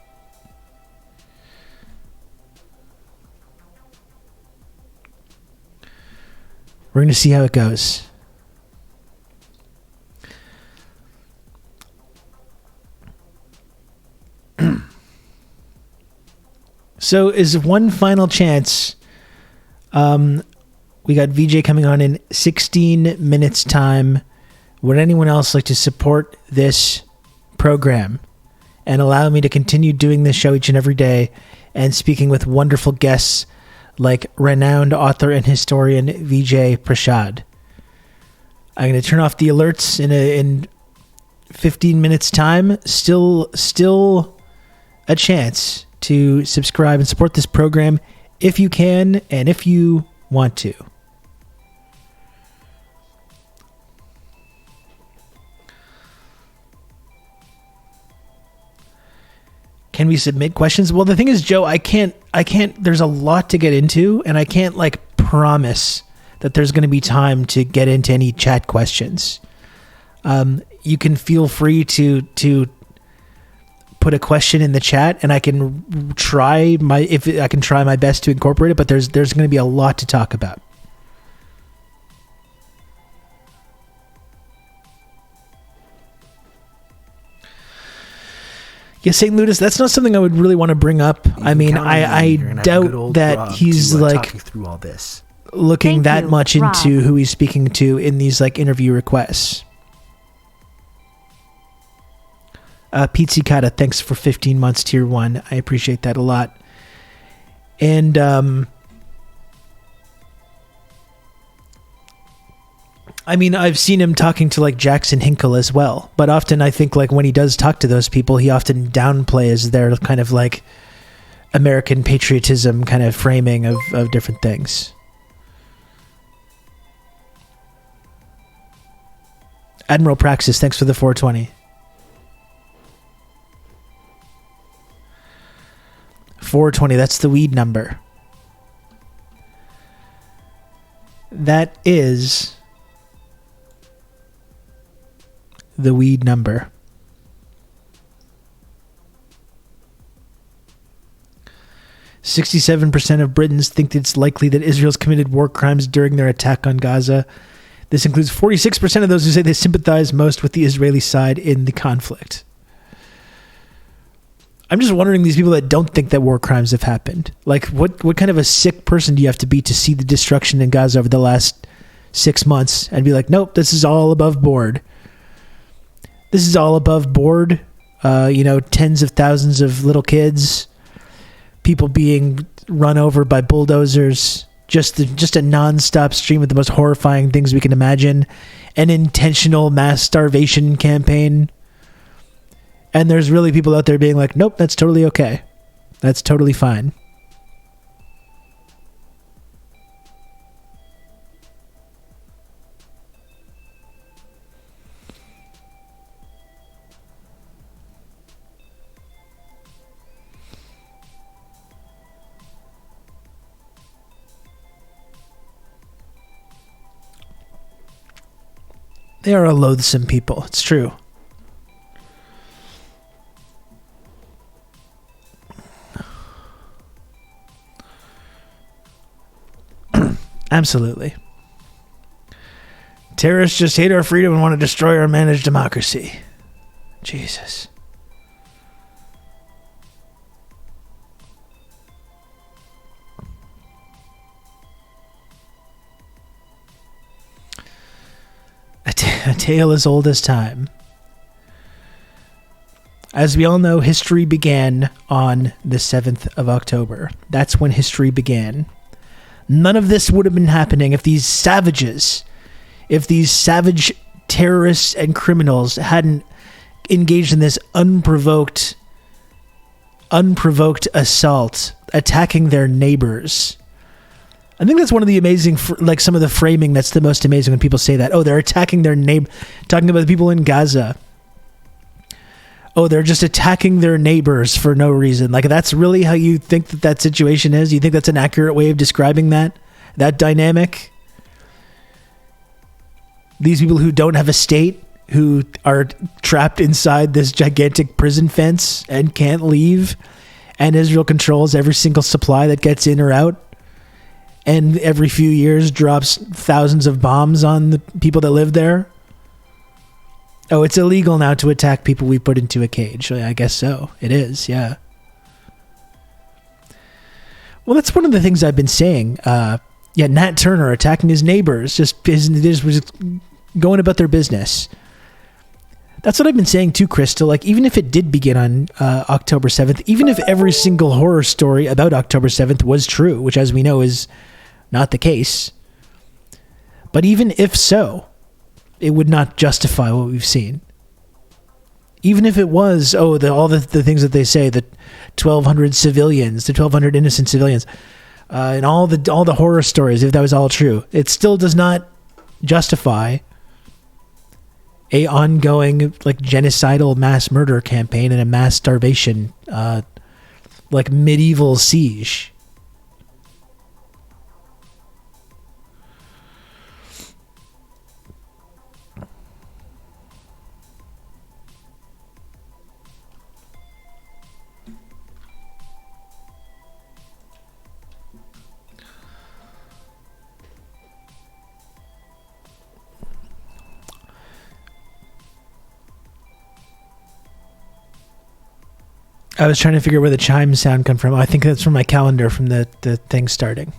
We're going to see how it goes. So is one final chance. We got VJ coming on in 16 minutes time. Would anyone else like to support this program and allow me to continue doing this show each and every day and speaking with wonderful guests like renowned author and historian VIJAY Prashad? I'm going to turn off the alerts in 15 minutes time. Still a chance to subscribe and support this program if you can and if you want to. Can we submit questions? Well, the thing is, Joe, I can't, there's a lot to get into, and I can't, like, promise that there's going to be time to get into any chat questions. You can feel free to put a question in the chat, and I can try my best to incorporate it, but there's going to be a lot to talk about. Yeah, St. Ludus, that's not something I would really want to bring up. I mean, I doubt that he's like through all this. looking that much into who he's speaking to in these like interview requests. Pete Cicada, thanks for 15 months tier 1. I appreciate that a lot. And I mean, I've seen him talking to like Jackson Hinkle as well, but often I think like when he does talk to those people, he often downplays their kind of like American patriotism kind of framing of different things. Admiral Praxis, thanks for the 420. 420, that's the weed number. That is the weed number. "67% of Britons think it's likely that Israel's committed war crimes during their attack on Gaza. This includes 46% of those who say they sympathize most with the Israeli side in the conflict." I'm just wondering, these people that don't think that war crimes have happened, like what kind of a sick person do you have to be to see the destruction in Gaza over the last 6 months and be like, nope, this is all above board. This is all above board. Tens of thousands of little kids, people being run over by bulldozers, just a non-stop stream of the most horrifying things we can imagine, an intentional mass starvation campaign. And there's really people out there being like, nope, that's totally okay. That's totally fine. They are a loathsome people. It's true. Absolutely. Terrorists just hate our freedom and want to destroy our managed democracy. Jesus. A tale as old as time. As we all know, history began on the 7th of October. That's when history began. None of this would have been happening if these savage terrorists and criminals hadn't engaged in this unprovoked assault, attacking their neighbors. I think that's one of the amazing, like some of the framing that's the most amazing when people say that. Oh, they're attacking their neighbor, talking about the people in Gaza. Oh, they're just attacking their neighbors for no reason. Like, that's really how you think that situation is? You think that's an accurate way of describing that dynamic? These people who don't have a state, who are trapped inside this gigantic prison fence and can't leave, and Israel controls every single supply that gets in or out, and every few years drops thousands of bombs on the people that live there. Oh, it's illegal now to attack people we put into a cage. I guess so. It is, yeah. Well, that's one of the things I've been saying. Nat Turner attacking his neighbors, just was going about their business. That's what I've been saying too, Crystal. Like, even if it did begin on October 7th, even if every single horror story about October 7th was true, which as we know is not the case, but even if so, it would not justify what we've seen. Even if it was, all the things that they say, the 1,200 civilians, the 1,200 innocent civilians, and all the horror stories, if that was all true, it still does not justify a ongoing, like, genocidal mass murder campaign and a mass starvation, like medieval siege. I was trying to figure out where the chime sound come from. I think that's from my calendar, from the thing starting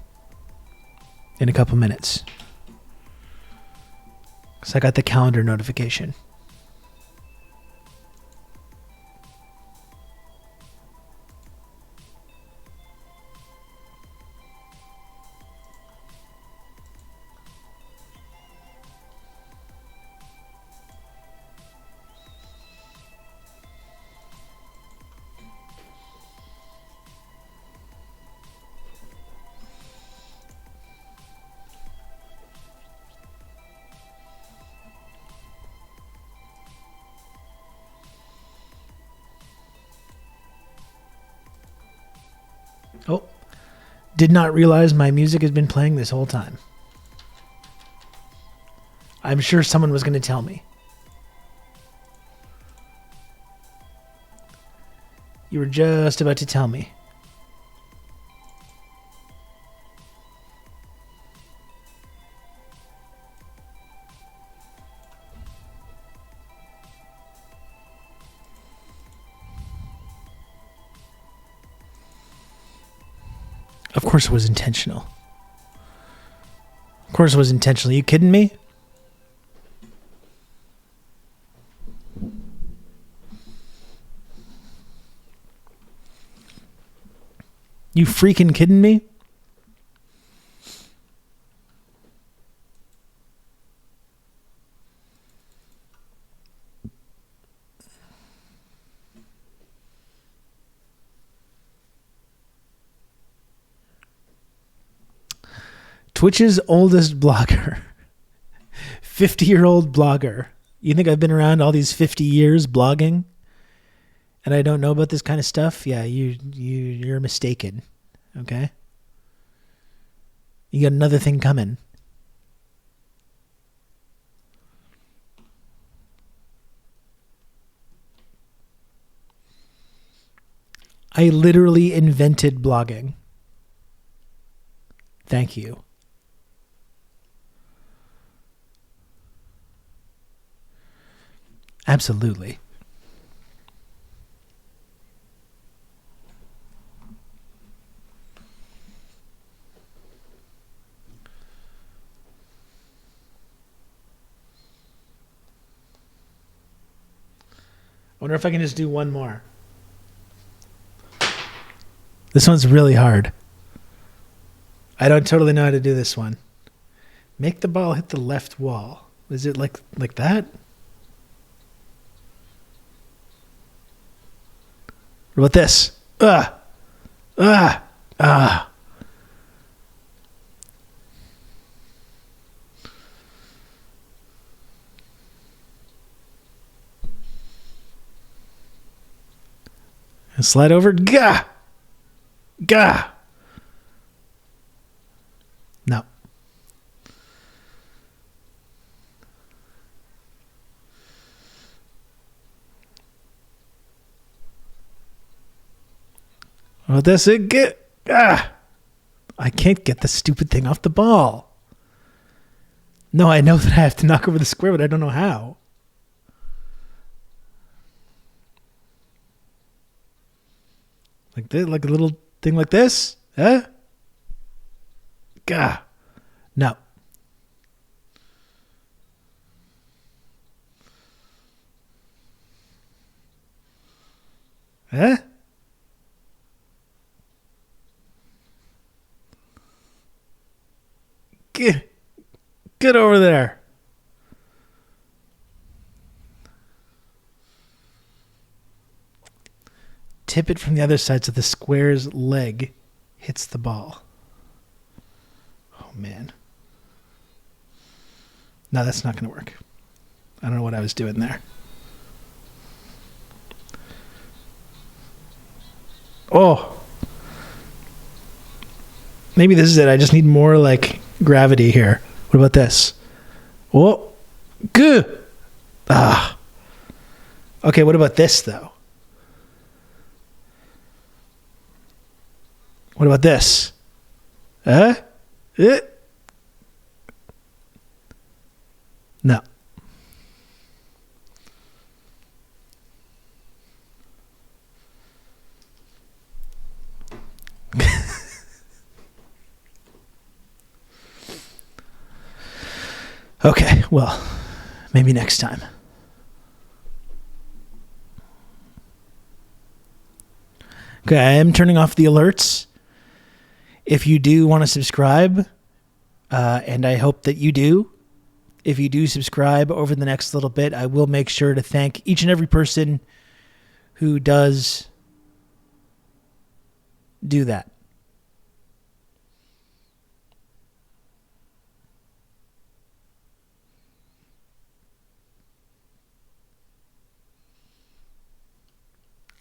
in a couple minutes. So I got the calendar notification. Oh, did not realize my music has been playing this whole time. I'm sure someone was going to tell me. You were just about to tell me. Of course it was intentional. Of course it was intentional. Are you kidding me? You freaking kidding me? Twitch's oldest blogger. 50-year-old blogger. You think I've been around all these 50 years blogging and I don't know about this kind of stuff? Yeah, you're mistaken. Okay? You got another thing coming. I literally invented blogging. Thank you. Absolutely. I wonder if I can just do one more. This one's really hard. I don't totally know how to do this one. Make the ball hit the left wall. Is it like that? What about this? And slide over. Gah! Gah! No. Oh, that's it. Get. I can't get the stupid thing off the ball. No, I know that I have to knock over the square, but I don't know how. Like this, like a little thing like this? Huh? Gah. No. Huh? Get over there. Tip it from the other side so the square's leg hits the ball. Oh, man. No, that's not going to work. I don't know what I was doing there. Oh. Maybe this is it. I just need more, like, gravity here. What about this? Oh. Good. Ah. Okay, what about this, though? What about this? Huh? No. Okay, well, maybe next time. Okay, I am turning off the alerts. If you do want to subscribe, and I hope that you do, if you do subscribe over the next little bit, I will make sure to thank each and every person who does do that.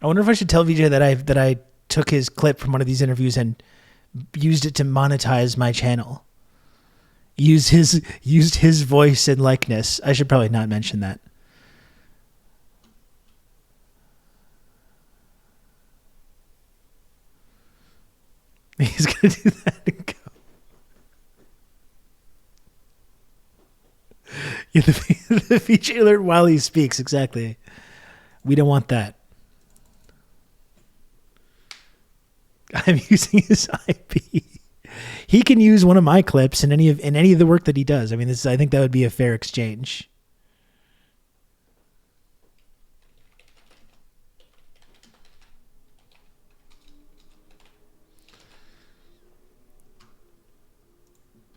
I wonder if I should tell VJ that I took his clip from one of these interviews and used it to monetize my channel. Used his voice and likeness. I should probably not mention that. He's gonna do that and go. Yeah, the VJ alert while he speaks, exactly. We don't want that. I'm using his IP. He can use one of my clips in any of the work that he does. I mean, I think that would be a fair exchange.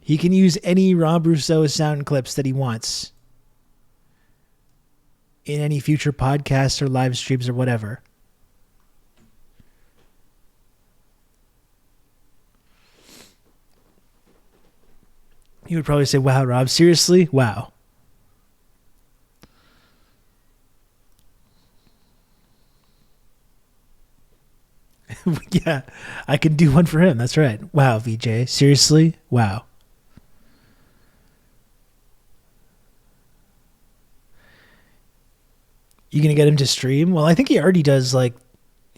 He can use any Rob Rousseau sound clips that he wants in any future podcasts or live streams or whatever. He would probably say, wow, Rob, seriously? Wow. Yeah, I can do one for him. That's right. Wow, VJ. Seriously? Wow. You gonna get him to stream? Well, I think he already does like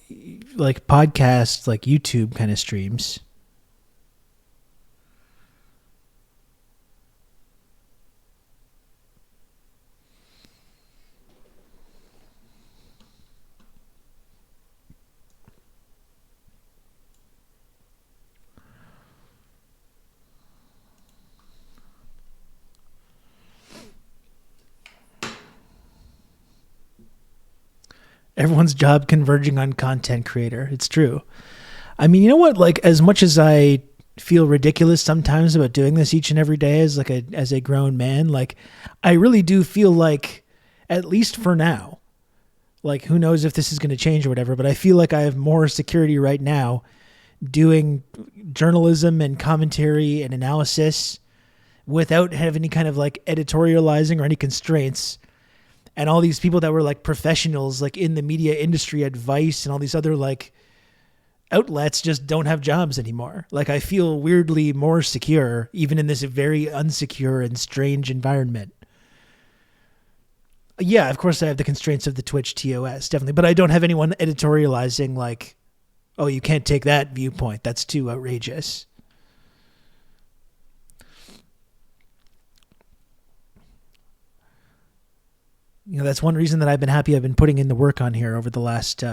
podcasts, like YouTube kind of streams. Everyone's job converging on content creator. It's true. I mean, you know what? Like, as much as I feel ridiculous sometimes about doing this each and every day as as a grown man, like, I really do feel like, at least for now, like, who knows if this is going to change or whatever, but I feel like I have more security right now doing journalism and commentary and analysis without having any kind of like editorializing or any constraints. And all these people that were like professionals, like in the media industry at Vice and all these other like outlets just don't have jobs anymore. Like, I feel weirdly more secure, even in this very unsecure and strange environment. Yeah, of course I have the constraints of the Twitch TOS, definitely, but I don't have anyone editorializing like, oh, you can't take that viewpoint. That's too outrageous. You know, that's one reason that I've been happy I've been putting in the work on here over the last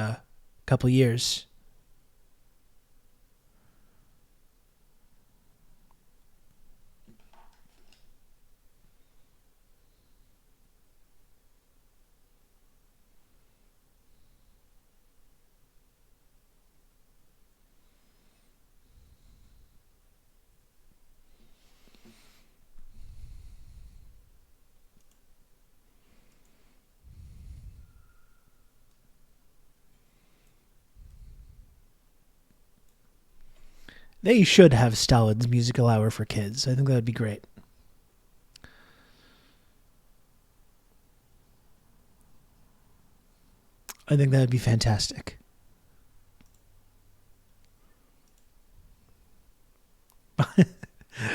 couple years. They should have Stalin's musical hour for kids. I think that would be great. I think that would be fantastic.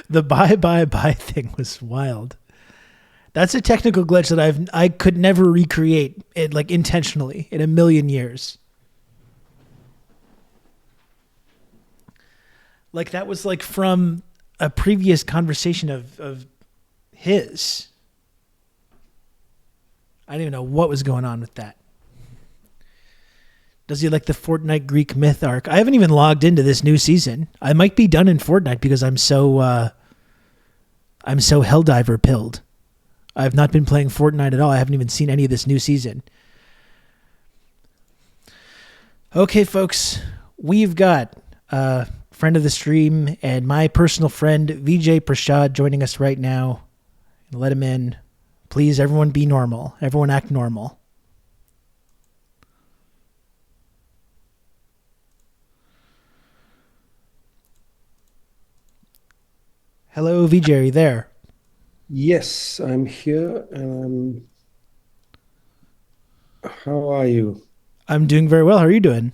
The bye thing was wild. That's a technical glitch that I could never recreate it like intentionally in a million years. Like, that was like from a previous conversation of his. I don't even know what was going on with that. Does he like the Fortnite Greek myth arc? I haven't even logged into this new season. I might be done in Fortnite because I'm so Helldiver pilled. I've not been playing Fortnite at all. I haven't even seen any of this new season. Okay, folks, we've got friend of the stream and my personal friend VIJAY PRASHAD joining us right now. Let him in. Please, everyone be normal. Everyone act normal. Hello, VIJAY, are you there? Yes, I'm here and How are you? I'm doing very well. How are you doing?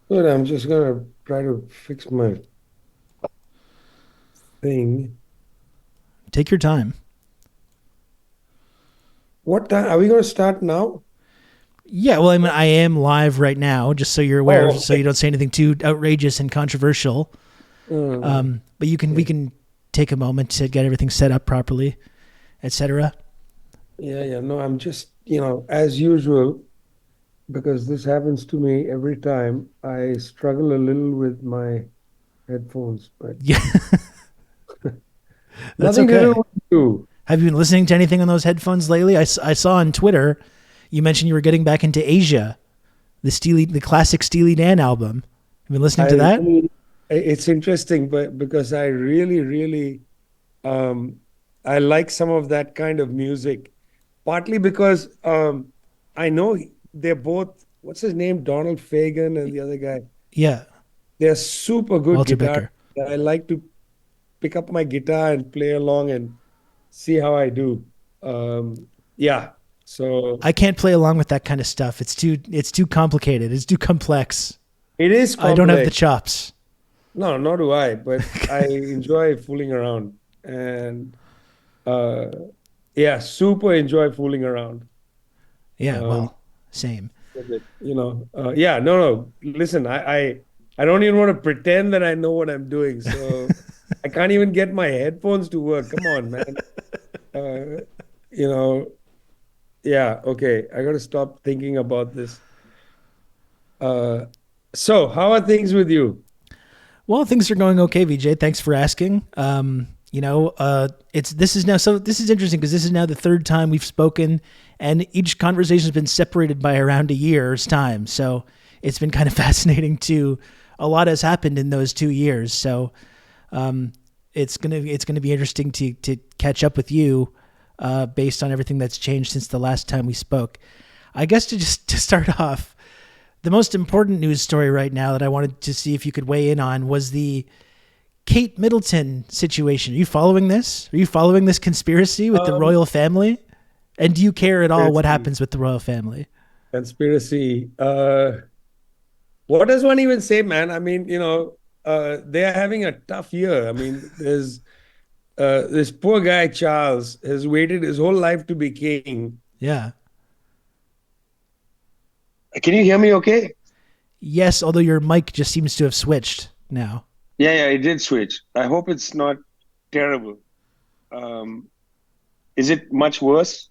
Good. I'm just gonna try to fix my thing. Take your time. What time are we gonna start now? Yeah, well, I mean, I am live right now, just so you're aware, Oh, so you don't say anything too outrageous and controversial. But we can take a moment to get everything set up properly, etc. Yeah. No, I'm just, as usual, because this happens to me every time. I struggle a little with my headphones, but Yeah, that's nothing to okay. do with you. Have you been listening to anything on those headphones lately? I saw on Twitter you mentioned you were getting back into Asia, the classic Steely Dan album. Have you been listening to that? It's interesting, but because I really, I like some of that kind of music, partly because I know they're both, what's his name, Donald Fagen and the other guy. Yeah, They're super good Walter guitar. Becker. I like to pick up my guitar and play along and see how I do. Yeah. So I can't play along with that kind of stuff. It's too complicated. It's too complex. it is I don't have the complex. chops. No, nor do I, but I enjoy fooling around. And yeah, super enjoy fooling around. Yeah, Um, well, same. with it, yeah, no. Listen, I don't even want to pretend that I know what I'm doing. So I can't even get my headphones to work. Come on, man. Uh, you know, yeah, okay. I got to stop thinking about this. So how are things with you? Well, things are going okay, VJ. Thanks for asking. this is interesting because this is now the third time we've spoken, and each conversation has been separated by around a year's time. So it's been kind of fascinating too. A lot has happened in those 2 years. So it's gonna be interesting to catch up with you based on everything that's changed since the last time we spoke. I guess to start off, the most important news story right now that I wanted to see if you could weigh in on was the Kate Middleton situation. Are you following this? Are you following this conspiracy with the royal family? And do you care at all what happens with the royal family? Conspiracy. What does one even say, man? I mean, they are having a tough year. I mean, there's this poor guy, Charles, has waited his whole life to be king. Yeah. Can you hear me okay? Yes, although your mic just seems to have switched now. Yeah, it did switch. I hope it's not terrible. Is it much worse?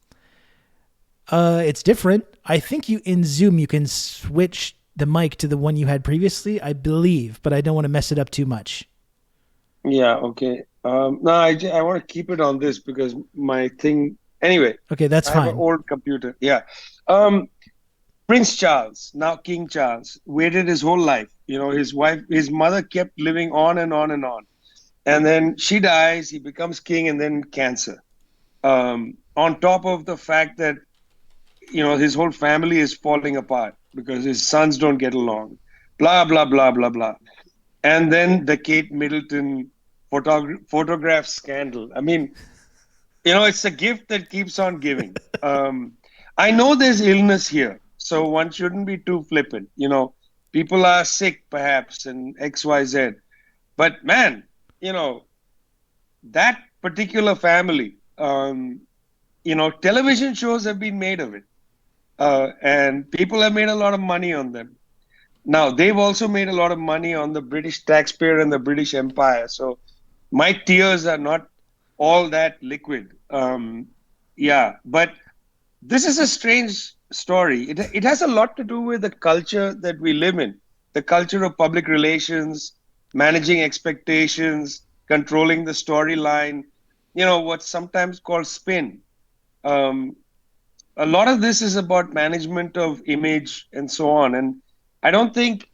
It's different. I think in Zoom you can switch the mic to the one you had previously, I believe, but I don't want to mess it up too much. Yeah, okay. No, I want to keep it on this because my thing... Anyway. Okay, that's fine. I have an old computer. Yeah. Prince Charles, now King Charles, waited his whole life. His mother kept living on and on and on. And then she dies, he becomes king, and then cancer. On top of the fact that, his whole family is falling apart because his sons don't get along. Blah, blah, blah, blah, blah. And then the Kate Middleton photograph scandal. I mean, it's a gift that keeps on giving. I know there's illness here. So one shouldn't be too flippant. People are sick perhaps and XYZ. But man, that particular family, television shows have been made of it. And people have made a lot of money on them. Now, they've also made a lot of money on the British taxpayer and the British Empire. So my tears are not all that liquid. But this is a strange story. It has a lot to do with the culture that we live in, the culture of public relations, managing expectations, controlling the storyline, what's sometimes called spin. A lot of this is about management of image and so on. And I don't think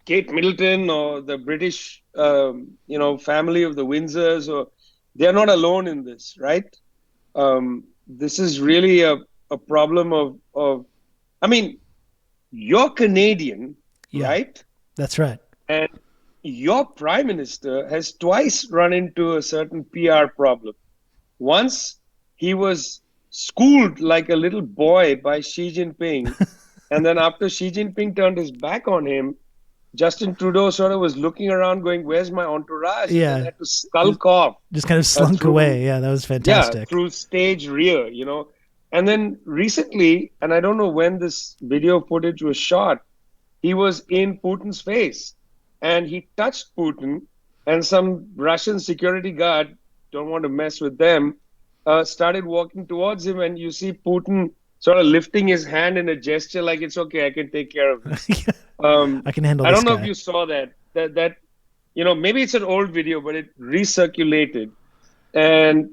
Kate Middleton or the British, family of the Windsors, they're not alone in this, right? This is really a problem of you're Canadian, right? That's right. And your prime minister has twice run into a certain PR problem. Once he was schooled like a little boy by Xi Jinping. And then after Xi Jinping turned his back on him, Justin Trudeau sort of was looking around going, where's my entourage? Yeah. And had to skulk off. Just kind of slunk away. Yeah, that was fantastic. Yeah, through stage rear, And then recently, and I don't know when this video footage was shot, he was in Putin's face and he touched Putin, and some Russian security guard, don't want to mess with them, started walking towards him, and you see Putin sort of lifting his hand in a gesture like, it's okay, I can take care of this. I can handle this I don't know guy. if you saw that, maybe it's an old video, but it recirculated. And,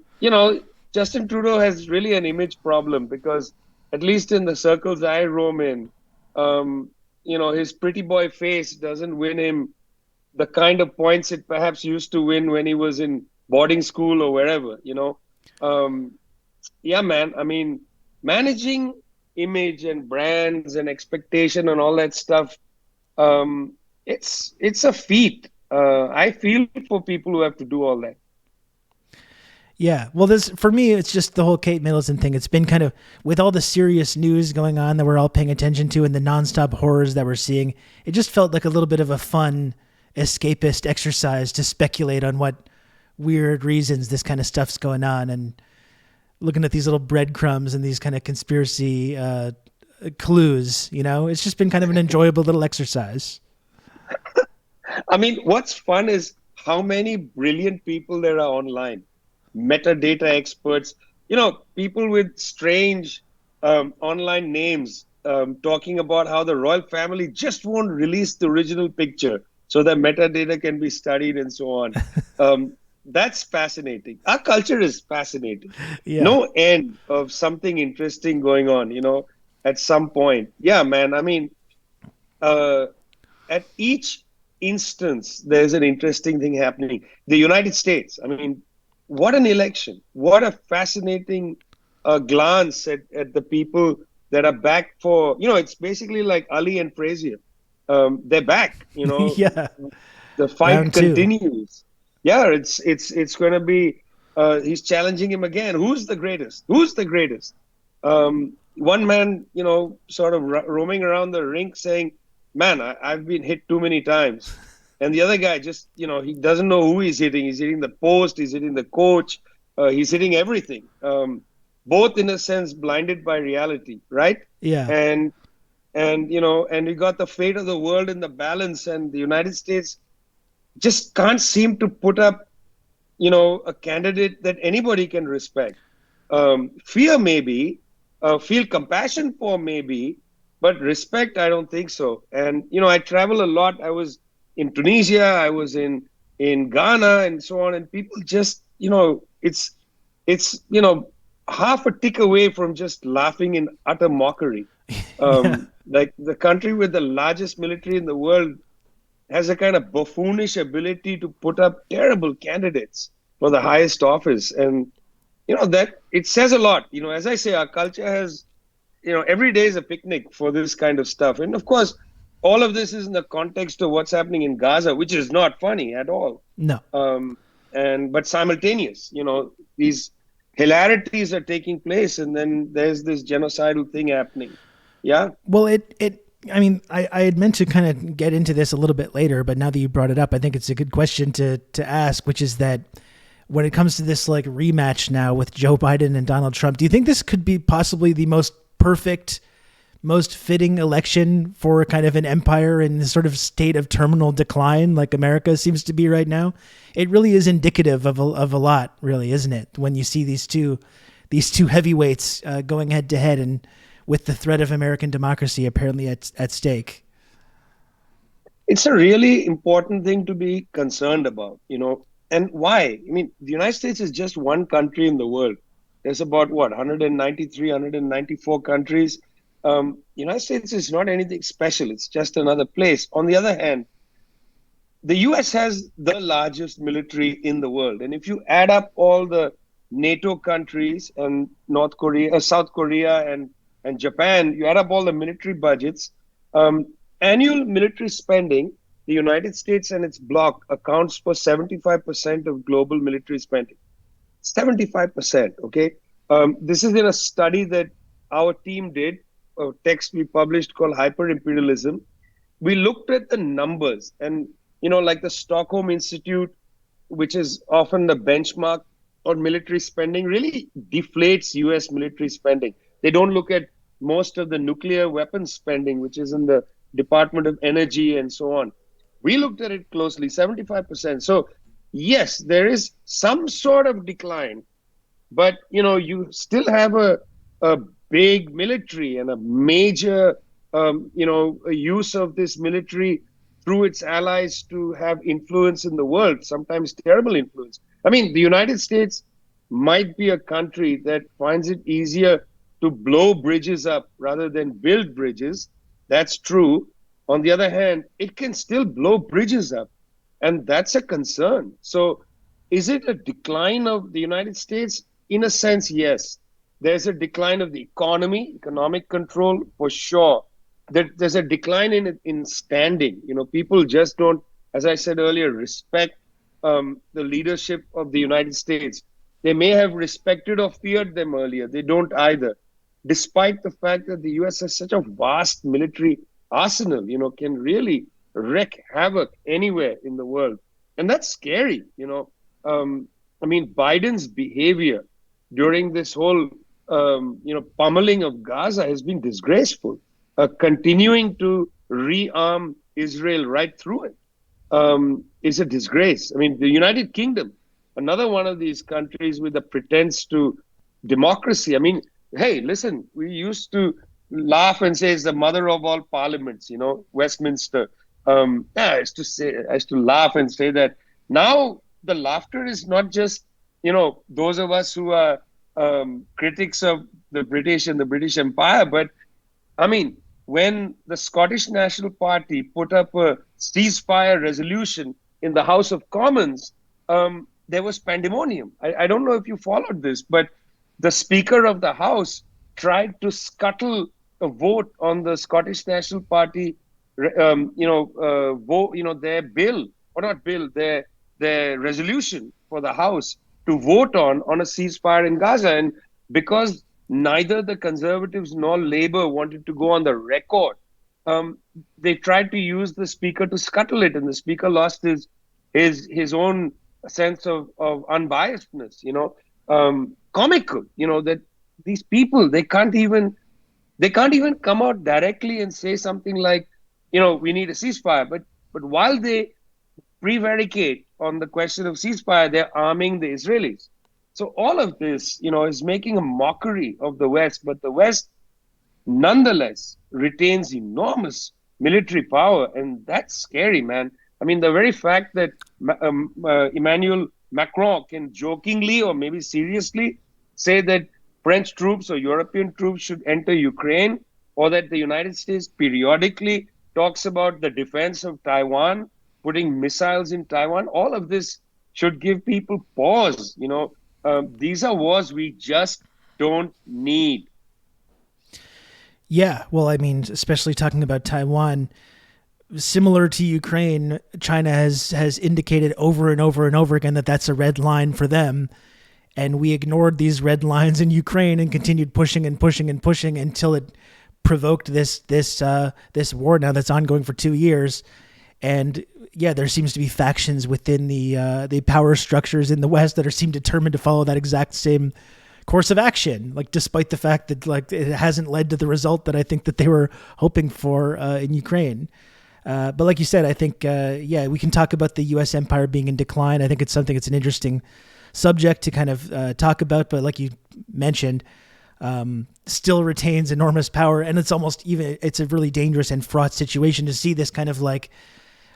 Justin Trudeau has really an image problem because, at least in the circles I roam in, his pretty boy face doesn't win him the kind of points it perhaps used to win when he was in boarding school or wherever, Yeah, man. I mean, managing image and brands and expectation and all that stuff, it's a feat. I feel for people who have to do all that. Yeah. Well, for me, it's just the whole Kate Middleton thing. It's been kind of, with all the serious news going on that we're all paying attention to and the nonstop horrors that we're seeing, it just felt like a little bit of a fun escapist exercise to speculate on what weird reasons this kind of stuff's going on, and looking at these little breadcrumbs and these kind of conspiracy clues, it's just been kind of an enjoyable little exercise. I mean, what's fun is how many brilliant people there are online. Metadata experts, people with strange online names talking about how the royal family just won't release the original picture so that metadata can be studied and so on. that's fascinating. Our culture is fascinating. Yeah. No end of something interesting going on, at some point. Yeah, man. I mean, uh, at each instance, there's an interesting thing happening. The United States, I mean, what an election. What a fascinating glance at the people that are back for, it's basically like Ali and Frazier. They're back, Yeah. the fight Round two. continues. Yeah, it's going to be, he's challenging him again. Who's the greatest? Who's the greatest? One man, sort of roaming around the rink saying, man, I've been hit too many times. And the other guy just, he doesn't know who he's hitting. He's hitting the post, he's hitting the coach, he's hitting everything. Both in a sense blinded by reality, right? Yeah. And we got the fate of the world in the balance, and the United States just can't seem to put up, a candidate that anybody can respect. Fear maybe, feel compassion for maybe, but respect, I don't think so. And I travel a lot. I was in Tunisia, I was in Ghana, and so on. And people just, it's half a tick away from just laughing in utter mockery. Like the country with the largest military in the world has a kind of buffoonish ability to put up terrible candidates for the highest office. And that it says a lot. As I say, our culture has, every day is a picnic for this kind of stuff. And of course, all of this is in the context of what's happening in Gaza, which is not funny at all. No. But simultaneous, these hilarities are taking place, and then there's this genocidal thing happening. Yeah. Well, I mean, I had meant to kind of get into this a little bit later, but now that you brought it up, I think it's a good question to ask, which is that when it comes to this like rematch now with Joe Biden and Donald Trump, do you think this could be possibly the most perfect, most fitting election for kind of an empire in this sort of state of terminal decline like America seems to be right now? It really is indicative of a lot, really, isn't it? When you see these two heavyweights going head to head, and with the threat of American democracy apparently at stake. It's a really important thing to be concerned about, And why? I mean, the United States is just one country in the world. There's about, 193, 194 countries. United States is not anything special. It's just another place. On the other hand, the US has the largest military in the world. And if you add up all the NATO countries and South Korea and Japan, you add up all the military budgets, annual military spending, the United States and its bloc accounts for 75% of global military spending. 75%, okay? This is in a study that our team did, a text we published called Hyperimperialism. We looked at the numbers, and, like the Stockholm Institute, which is often the benchmark on military spending, really deflates US military spending. They don't look at most of the nuclear weapons spending, which is in the Department of Energy and so on. We looked at it closely, 75%. So, yes, there is some sort of decline, but, you still have a big military and a major, use of this military through its allies to have influence in the world, sometimes terrible influence. I mean, the United States might be a country that finds it easier to blow bridges up rather than build bridges. That's true. On the other hand, it can still blow bridges up, and that's a concern. So is it a decline of the United States? In a sense, yes. There's a decline of the economic control, for sure. There's a decline in standing. People just don't, as I said earlier, respect the leadership of the United States. They may have respected or feared them earlier. They don't either, despite the fact that the US has such a vast military arsenal, can really wreak havoc anywhere in the world. And that's scary, I mean, Biden's behavior during this whole, pummeling of Gaza has been disgraceful. Continuing to rearm Israel right through it is a disgrace. I mean, the United Kingdom, another one of these countries with a pretense to democracy. I mean, hey, listen, we used to laugh and say it's the mother of all parliaments, Westminster. I used to laugh and say that. Now the laughter is not just, those of us who are critics of the British and the British Empire, but I mean, when the Scottish National Party put up a ceasefire resolution in the House of Commons, there was pandemonium. I don't know if you followed this, but the Speaker of the House tried to scuttle a vote on the Scottish National Party, vote, their bill, or not bill, their resolution for the House to vote on a ceasefire in Gaza. And because neither the Conservatives nor Labour wanted to go on the record, they tried to use the Speaker to scuttle it, and the Speaker lost his own sense of unbiasedness. Comical. That these people, they can't even come out directly and say something like, we need a ceasefire. But while they prevaricate on the question of ceasefire, they're arming the Israelis. So all of this, is making a mockery of the West, but the West nonetheless retains enormous military power, and that's scary, man. I mean, the very fact that Emmanuel Macron can jokingly or maybe seriously say that French troops or European troops should enter Ukraine, or that the United States periodically talks about the defense of Taiwan, putting missiles in Taiwan, all of this should give people pause. These are wars we just don't need. Yeah, well, I mean, especially talking about Taiwan, similar to Ukraine, China has indicated over and over and over again that that's a red line for them. And we ignored these red lines in Ukraine and continued pushing and pushing and pushing until it provoked this war now that's ongoing for 2 years. And yeah, there seems to be factions within the power structures in the West that seem determined to follow that exact same course of action, like despite the fact that like it hasn't led to the result that I think that they were hoping for in Ukraine. But like you said, I think we can talk about the U.S. empire being in decline. I think it's an interesting subject to kind of talk about. But like you mentioned, still retains enormous power, and it's a really dangerous and fraught situation to see this kind of like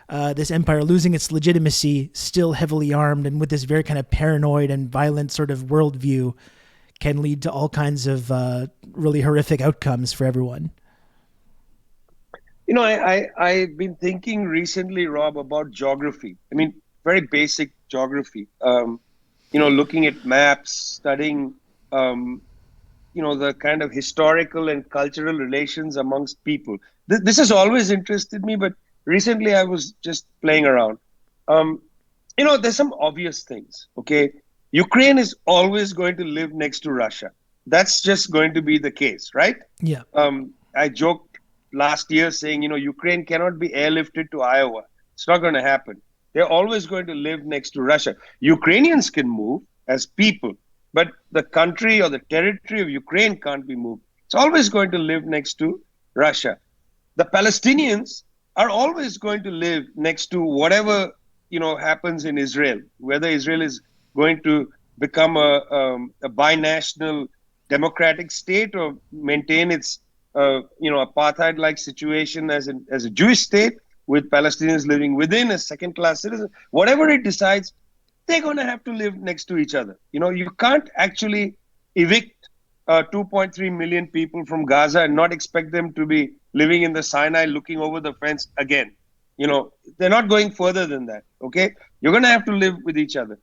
this empire losing its legitimacy, still heavily armed, and with this very kind of paranoid and violent sort of worldview, can lead to all kinds of really horrific outcomes for everyone. I've been thinking recently, Rob, about geography. I mean, very basic geography. Looking at maps, studying, the kind of historical and cultural relations amongst people. This has always interested me, but recently I was just playing around. There's some obvious things, okay? Ukraine is always going to live next to Russia. That's just going to be the case, right? Yeah. I joked last year saying, Ukraine cannot be airlifted to Iowa. It's not going to happen. They're always going to live next to Russia. Ukrainians can move as people, but the country or the territory of Ukraine can't be moved. It's always going to live next to Russia. The Palestinians are always going to live next to whatever, happens in Israel, whether Israel is going to become a binational democratic state or maintain its apartheid-like situation as a Jewish state with Palestinians living within a second-class citizen. Whatever it decides, they're going to have to live next to each other. You can't actually evict 2.3 million people from Gaza and not expect them to be living in the Sinai looking over the fence again. They're not going further than that, okay? You're going to have to live with each other.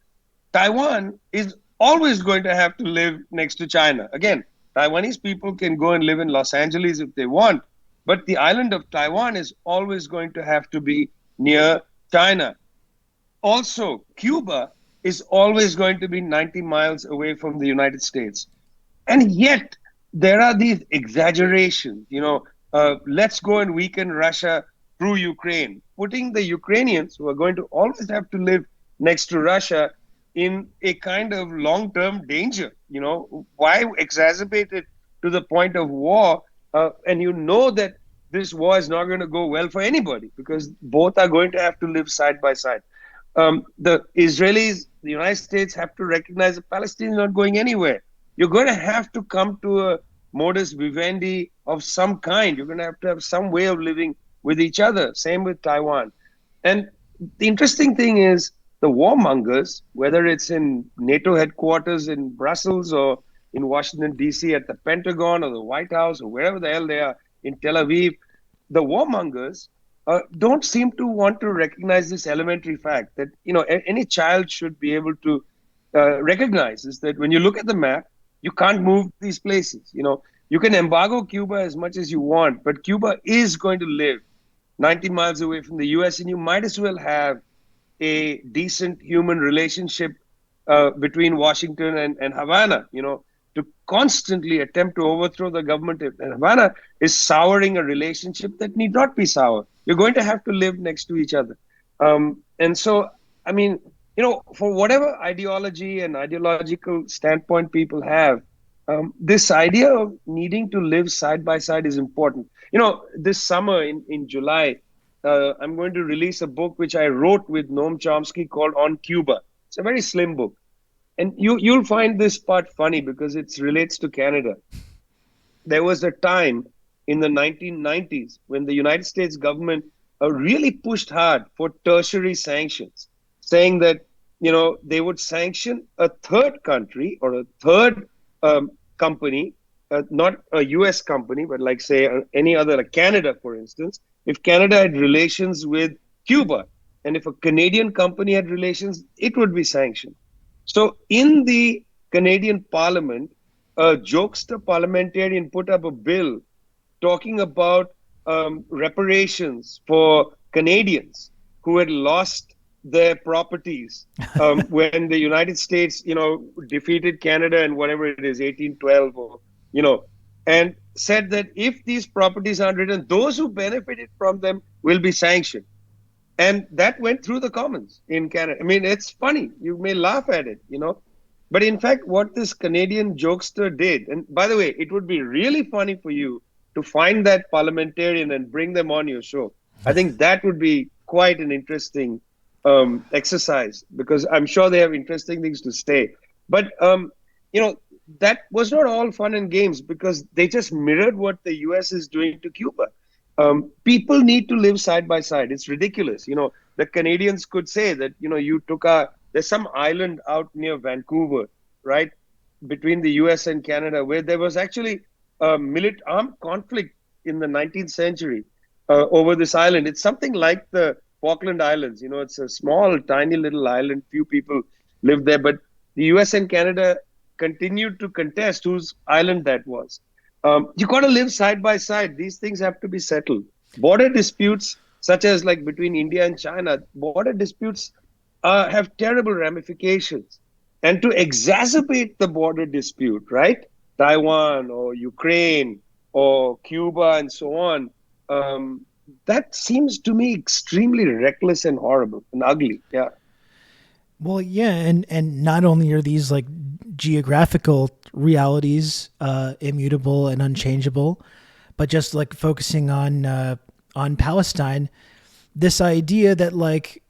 Taiwan is always going to have to live next to China. Again, Taiwanese people can go and live in Los Angeles if they want, but the island of Taiwan is always going to have to be near China. Also, Cuba is always going to be 90 miles away from the United States. And yet, there are these exaggerations, let's go and weaken Russia through Ukraine, putting the Ukrainians, who are going to always have to live next to Russia, in a kind of long-term danger. Why exacerbate it to the point of war? And that this war is not going to go well for anybody because both are going to have to live side by side. The Israelis, the United States have to recognize that Palestine is not going anywhere. You're going to have to come to a modus vivendi of some kind. You're going to have some way of living with each other. Same with Taiwan. And the interesting thing is, the warmongers, whether it's in NATO headquarters in Brussels or in Washington, D.C. at the Pentagon or the White House or wherever the hell they are in Tel Aviv, the warmongers don't seem to want to recognize this elementary fact that, any child should be able to recognize is that when you look at the map, you can't move these places. You can embargo Cuba as much as you want, but Cuba is going to live 90 miles away from the US, and you might as well have a decent human relationship between Washington and Havana, to constantly attempt to overthrow the government. And Havana is souring a relationship that need not be sour. You're going to have to live next to each other. And so, I mean, for whatever ideology and ideological standpoint people have, this idea of needing to live side by side is important. This summer in July, I'm going to release a book which I wrote with Noam Chomsky called On Cuba. It's a very slim book. And you'll find this part funny because it relates to Canada. There was a time in the 1990s when the United States government really pushed hard for tertiary sanctions, saying that, they would sanction a third country or a third company, not a US company, but like say any other, like Canada, for instance, if Canada had relations with Cuba, and if a Canadian company had relations, it would be sanctioned. So in the Canadian Parliament, a jokester parliamentarian put up a bill talking about reparations for Canadians who had lost their properties when the United States, defeated Canada in whatever it is, 1812, or, and said that if these properties aren't returned, those who benefited from them will be sanctioned. And that went through the Commons in Canada. I mean, it's funny. You may laugh at it, But in fact, what this Canadian jokester did, and by the way, it would be really funny for you to find that parliamentarian and bring them on your show. I think that would be quite an interesting exercise, because I'm sure they have interesting things to say. But, that was not all fun and games, because they just mirrored what the US is doing to Cuba. People need to live side by side. It's ridiculous. The Canadians could say that, you took there's some island out near Vancouver, right, between the US and Canada, where there was actually armed conflict in the 19th century over this island. It's something like the Falkland Islands. It's a small, tiny little island. Few people live there, but the US and Canada continued to contest whose island that was. You got to live side by side. These things have to be settled. Border disputes, such as like between India and China, border disputes have terrible ramifications. And to exacerbate the border dispute, right? Taiwan or Ukraine or Cuba and so on, that seems to me extremely reckless and horrible and ugly. Yeah. Well, yeah, and not only are these like geographical realities immutable and unchangeable, but just like focusing on Palestine, this idea that like,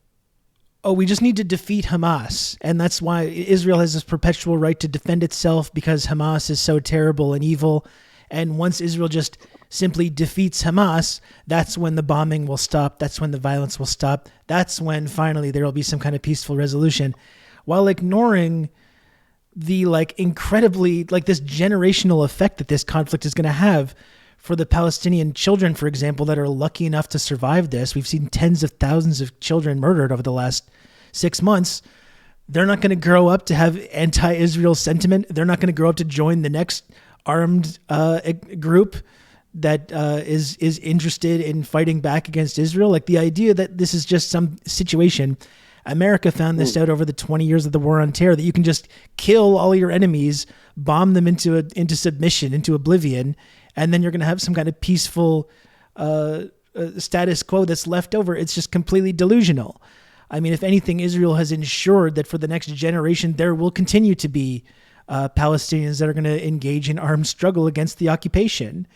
oh, we just need to defeat Hamas, and that's why Israel has this perpetual right to defend itself because Hamas is so terrible and evil, and once Israel just simply defeats Hamas, that's when the bombing will stop, that's when the violence will stop, that's when finally there will be some kind of peaceful resolution, while ignoring the like incredibly like this generational effect that this conflict is going to have for the Palestinian children, for example, that are lucky enough to survive this. We've seen tens of thousands of children murdered over the last 6 months. They're not going to grow up to have anti-Israel sentiment. They're not going to grow up to join the next armed group that is interested in fighting back against Israel. Like the idea that this is just some situation. America found this out over the 20 years of the War on Terror, that you can just kill all your enemies, bomb them into submission, into oblivion, and then you're going to have some kind of peaceful status quo that's left over. It's just completely delusional. I mean, if anything, Israel has ensured that for the next generation, there will continue to be Palestinians that are going to engage in armed struggle against the occupation.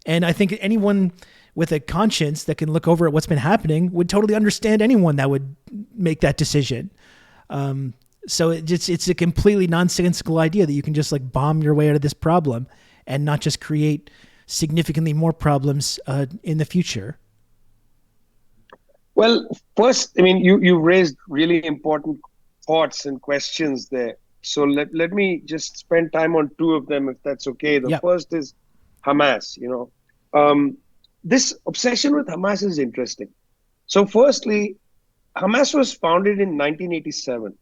And I think anyone with a conscience that can look over at what's been happening would totally understand anyone that would make that decision. So it's a completely nonsensical idea that you can just like bomb your way out of this problem and not just create significantly more problems in the future. Well, first, I mean, you raised really important thoughts and questions there. So let me just spend time on two of them, if that's okay. The Yep. first is Hamas. This obsession with Hamas is interesting. So, firstly, Hamas was founded in 1987.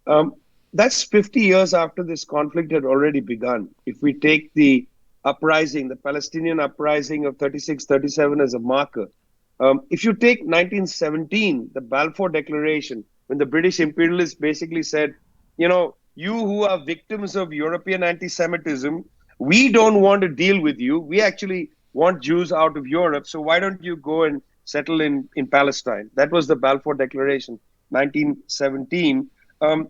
Um, that's 50 years after this conflict had already begun. If we take the uprising, the Palestinian uprising of 36, 37 as a marker, if you take 1917, the Balfour Declaration, when the British imperialists basically said, you who are victims of European anti Semitism, we don't want to deal with you. We actually want Jews out of Europe. So why don't you go and settle in Palestine? That was the Balfour Declaration, 1917.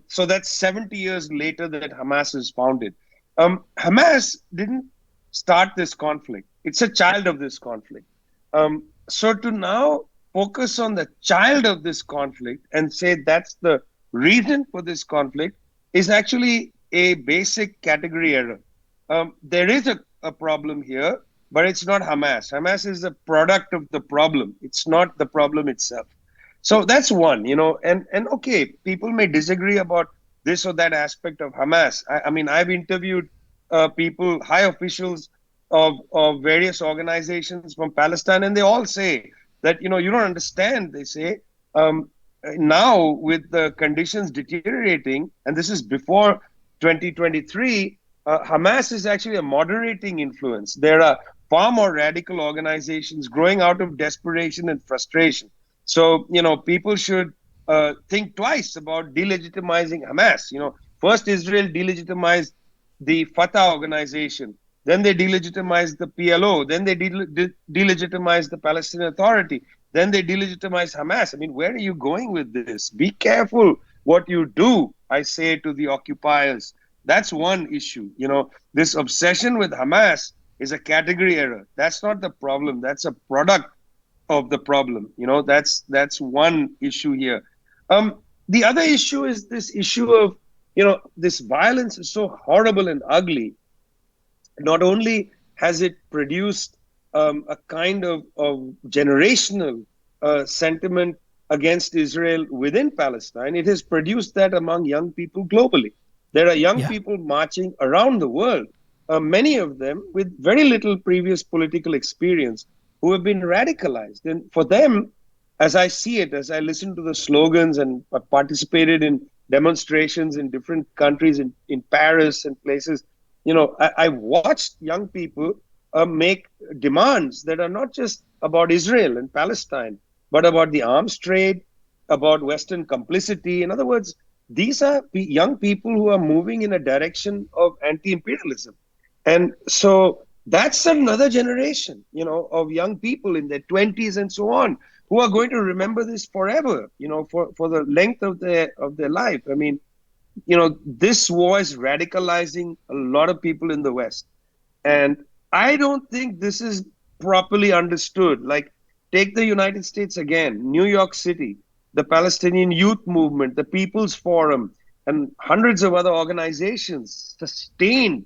So that's 70 years later that Hamas is founded. Hamas didn't start this conflict, it's a child of this conflict. So to now focus on the child of this conflict and say that's the reason for this conflict is actually a basic category error. There is a problem here, but it's not Hamas. Hamas is a product of the problem. It's not the problem itself. So that's one, and okay, people may disagree about this or that aspect of Hamas. I mean, I've interviewed people, high officials of various organizations from Palestine, and they all say that, you don't understand. They say, now with the conditions deteriorating, and this is before 2023, Hamas is actually a moderating influence. There are far more radical organizations growing out of desperation and frustration. So, people should think twice about delegitimizing Hamas. First Israel delegitimized the Fatah organization. Then they delegitimized the PLO. Then they delegitimized the Palestinian Authority. Then they delegitimized Hamas. I mean, where are you going with this? Be careful what you do, I say to the occupiers. That's one issue. This obsession with Hamas is a category error. That's not the problem. That's a product of the problem. That's one issue here. The other issue is this issue of, this violence is so horrible and ugly. Not only has it produced a kind of generational sentiment against Israel within Palestine, it has produced that among young people globally. There are young people marching around the world, many of them with very little previous political experience, who have been radicalized. And for them, as I see it, as I listen to the slogans and participated in demonstrations in different countries, in Paris and places, I watched young people make demands that are not just about Israel and Palestine, but about the arms trade, about Western complicity. In other words, these are young people who are moving in a direction of anti-imperialism. And so that's another generation, of young people in their 20s and so on, who are going to remember this forever, for the length of their life. I mean, this war is radicalizing a lot of people in the West. And I don't think this is properly understood. Like, take the United States again, New York City, the Palestinian Youth Movement, the People's Forum, and hundreds of other organizations sustained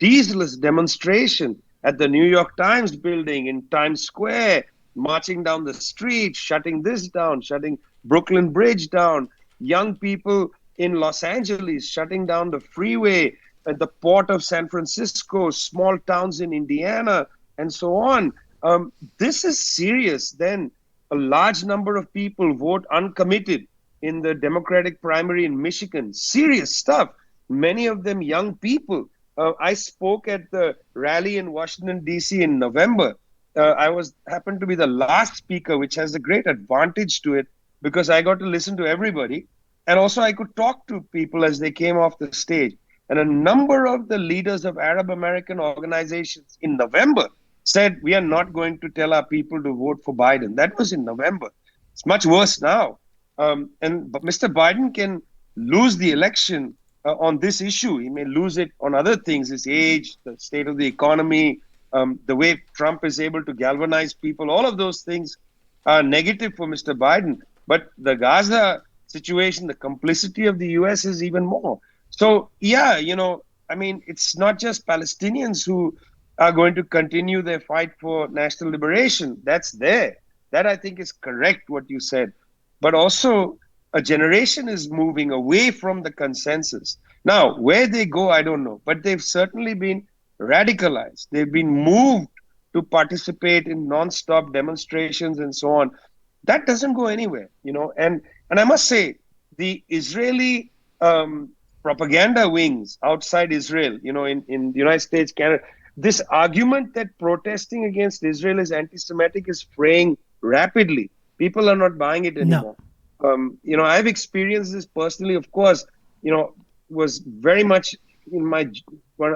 ceaseless demonstration at the New York Times building, in Times Square, marching down the street, shutting this down, shutting Brooklyn Bridge down, young people in Los Angeles shutting down the freeway at the port of San Francisco, small towns in Indiana, and so on. This is serious. Then a large number of people vote uncommitted in the Democratic primary in Michigan. Serious stuff. Many of them young people. I spoke at the rally in Washington, D.C. in November. I happened to be the last speaker, which has a great advantage to it because I got to listen to everybody. And also I could talk to people as they came off the stage. And a number of the leaders of Arab American organizations in November said, we are not going to tell our people to vote for Biden. That was in November. It's much worse now. But Mr. Biden can lose the election on this issue. He may lose it on other things, his age, the state of the economy, the way Trump is able to galvanize people. All of those things are negative for Mr. Biden. But the Gaza situation, the complicity of the US is even more. So, yeah, I mean, it's not just Palestinians who are going to continue their fight for national liberation. That's there. That I think is correct what you said. But also, a generation is moving away from the consensus. Now, where they go, I don't know. But they've certainly been radicalized. They've been moved to participate in non-stop demonstrations and so on. That doesn't go anywhere, you know. And I must say, the Israeli propaganda wings outside Israel, you know, in the United States, Canada, this argument that protesting against Israel is anti-Semitic is fraying rapidly. People are not buying it anymore. You know, I've experienced this personally, of course, you know, was very much in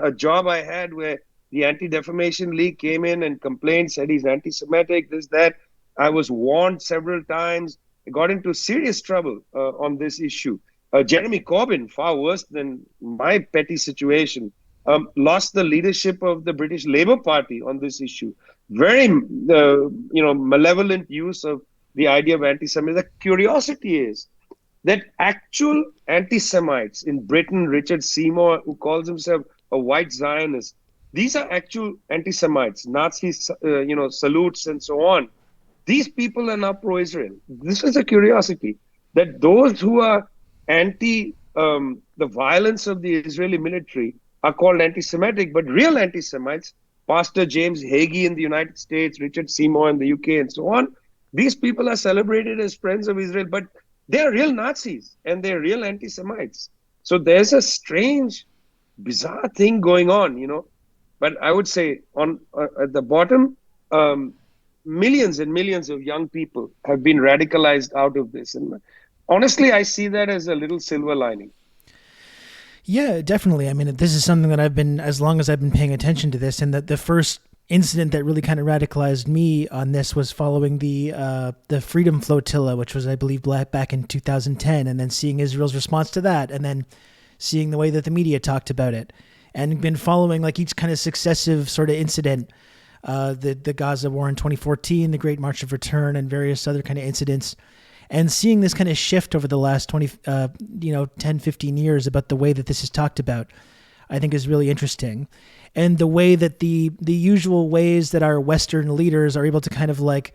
a job I had where the Anti-Defamation League came in and complained, said he's anti-Semitic, this, that. I was warned several times. I got into serious trouble on this issue. Jeremy Corbyn, far worse than my petty situation, lost the leadership of the British Labour Party on this issue. Very, you know, malevolent use of the idea of anti-Semitism. The curiosity is that actual anti-Semites in Britain, Richard Seymour, who calls himself a white Zionist, these are actual anti-Semites, Nazi, you know, salutes and so on. These people are now pro-Israel. This is a curiosity that those who are anti the violence of the Israeli military are called anti-Semitic, but real anti-Semites, Pastor James Hagee in the United States, Richard Seymour in the UK, and so on, these people are celebrated as friends of Israel, but they're real Nazis and they're real anti-Semites. So there's a strange, bizarre thing going on, you know. But I would say on at the bottom, millions and millions of young people have been radicalized out of this. And honestly, I see that as a little silver lining. Yeah, definitely. I mean, this is something that I've been, as long as I've been paying attention to this, and that the first incident that really kind of radicalized me on this was following the Freedom Flotilla, which was, I believe, back in 2010, and then seeing Israel's response to that, and then seeing the way that the media talked about it, and been following like each kind of successive sort of incident, the Gaza war in 2014, the Great March of Return, and various other kind of incidents, and seeing this kind of shift over the last 10, 15 years about the way that this is talked about, I think is really interesting. And the way that the usual ways that our Western leaders are able to kind of like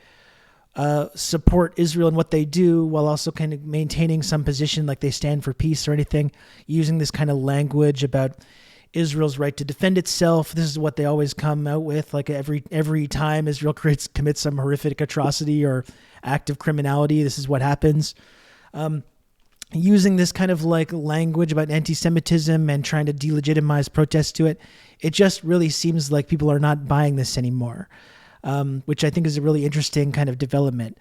support Israel and what they do, while also kind of maintaining some position like they stand for peace or anything, using this kind of language about Israel's right to defend itself. This is what they always come out with, like every time Israel commits some horrific atrocity or act of criminality, this is what happens. Using this kind of like language about anti-Semitism and trying to delegitimize protests to it, it just really seems like people are not buying this anymore, which I think is a really interesting kind of development.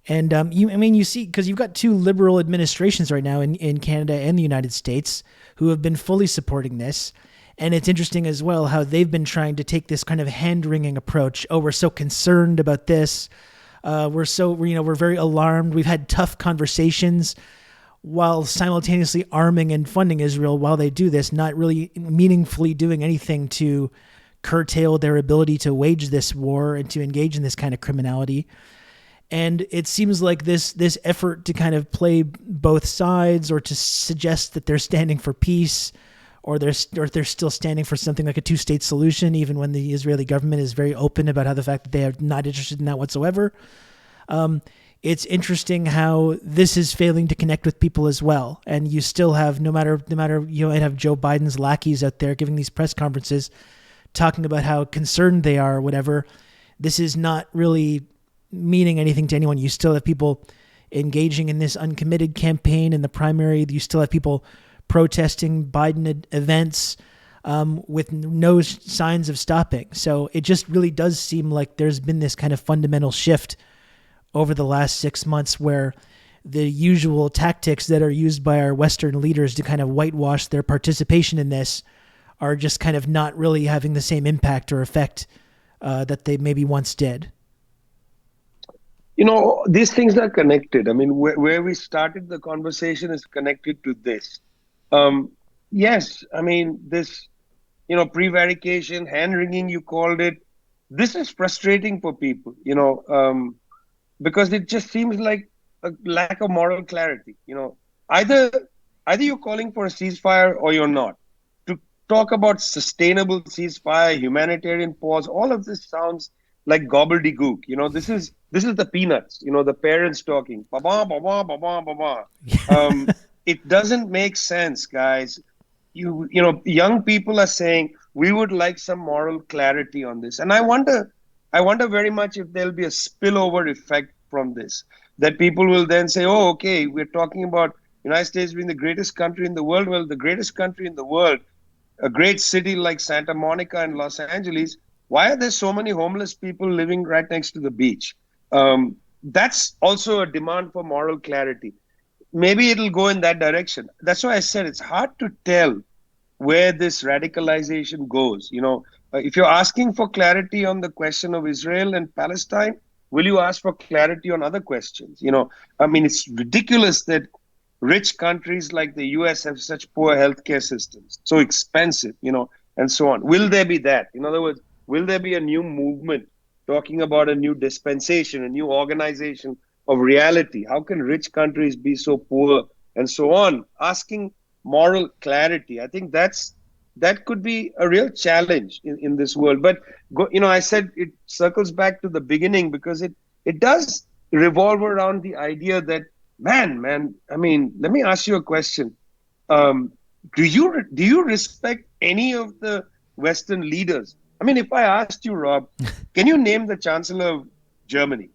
And you see, because you've got two liberal administrations right now in Canada and the United States who have been fully supporting this. And it's interesting as well how they've been trying to take this kind of hand-wringing approach. Oh, we're so concerned about this. We're very alarmed. We've had tough conversations while simultaneously arming and funding Israel while they do this, not really meaningfully doing anything to curtail their ability to wage this war and to engage in this kind of criminality. And it seems like this effort to kind of play both sides, or to suggest that they're standing for peace, or they're still standing for something like a two-state solution, even when the Israeli government is very open about how the fact that they are not interested in that whatsoever. It's interesting how this is failing to connect with people as well. And you still have, no matter you might have Joe Biden's lackeys out there giving these press conferences, talking about how concerned they are or whatever. This is not really meaning anything to anyone. You still have people engaging in this uncommitted campaign in the primary. You still have people protesting Biden events with no signs of stopping. So it just really does seem like there's been this kind of fundamental shift over the last 6 months, where the usual tactics that are used by our Western leaders to kind of whitewash their participation in this are just kind of not really having the same impact or effect that they maybe once did. You know, these things are connected. I mean, where we started the conversation is connected to this. Yes, I mean, this, prevarication, hand-wringing, you called it. This is frustrating for people, because it just seems like a lack of moral clarity. Either you're calling for a ceasefire or you're not. To talk about sustainable ceasefire, humanitarian pause, all of this sounds like gobbledygook. This is the peanuts. The parents talking. Ba ba ba ba ba ba ba ba. It doesn't make sense, guys. Young people are saying we would like some moral clarity on this, and I wonder very much if there'll be a spillover effect from this, that people will then say, oh, okay, we're talking about United States being the greatest country in the world. Well, the greatest country in the world, a great city like Santa Monica and Los Angeles, why are there so many homeless people living right next to the beach? That's also a demand for moral clarity. Maybe it'll go in that direction. That's why I said it's hard to tell where this radicalization goes. If you're asking for clarity on the question of Israel and Palestine, will you ask for clarity on other questions? It's ridiculous that rich countries like the US have such poor healthcare systems, so expensive, and so on. Will there be that? In other words, will there be a new movement talking about a new dispensation, a new organization of reality? How can rich countries be so poor and so on? Asking moral clarity. I think that could be a real challenge in this world. But I said it circles back to the beginning because it does revolve around the idea that man. I mean, let me ask you a question. Do you respect any of the Western leaders? I mean, if I asked you, Rob, can you name the Chancellor of Germany?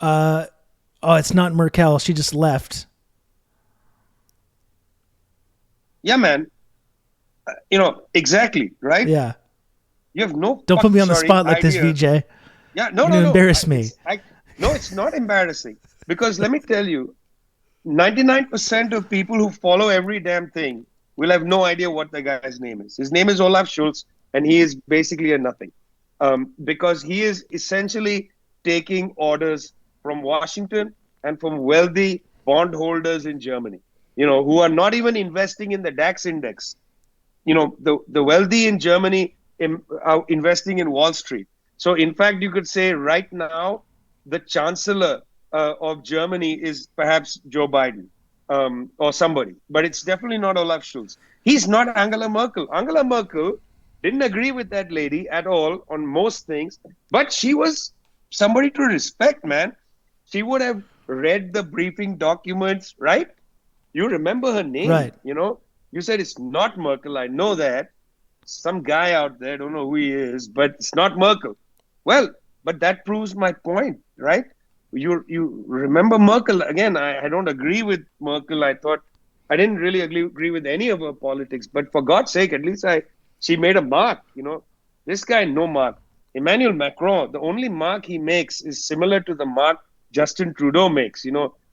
It's not Merkel. She just left. Yeah, man. Exactly, right? Yeah. You have no. Don't put me on the spot like this, idea. VJ. Yeah, no, You're no, gonna no. embarrass me. No, it's not embarrassing because let me tell you, 99% of people who follow every damn thing will have no idea what the guy's name is. His name is Olaf Schulz, and he is basically a nothing, because he is essentially taking orders from Washington and from wealthy bondholders in Germany, who are not even investing in the DAX index. The wealthy in Germany are investing in Wall Street. So, in fact, you could say right now, the Chancellor of Germany is perhaps Joe Biden or somebody, but it's definitely not Olaf Scholz. He's not Angela Merkel. Angela Merkel didn't agree with that lady at all on most things, but she was somebody to respect, man. She would have read the briefing documents, right? You remember her name, Right. You said it's not Merkel. I know that. Some guy out there, don't know who he is, but it's not Merkel. Well, but that proves my point, right? You remember Merkel. Again, I don't agree with Merkel. I didn't really agree with any of her politics, but for God's sake, at least she made a mark, This guy, no mark. Emmanuel Macron, the only mark he makes is similar to the mark Justin Trudeau makes.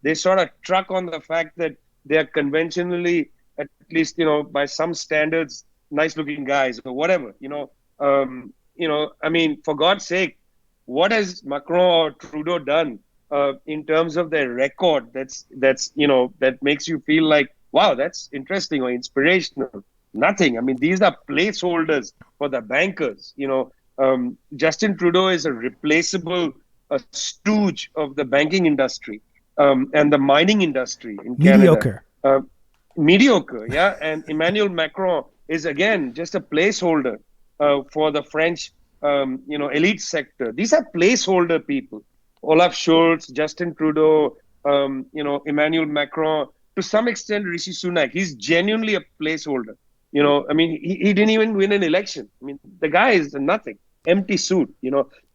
They sort of truck on the fact that they are conventionally, at least, by some standards, nice looking guys or whatever, I mean, for God's sake, what has Macron or Trudeau done in terms of their record that makes you feel like, wow, that's interesting or inspirational? Nothing. I mean, these are placeholders for the bankers. Justin Trudeau is a replaceable stooge of the banking industry and the mining industry in Mediocre. Canada. Mediocre, yeah. And Emmanuel Macron is, again, just a placeholder for the French, elite sector. These are placeholder people. Olaf Scholz, Justin Trudeau, Emmanuel Macron, to some extent, Rishi Sunak. He's genuinely a placeholder. I mean, he didn't even win an election. I mean, the guy is nothing, empty suit,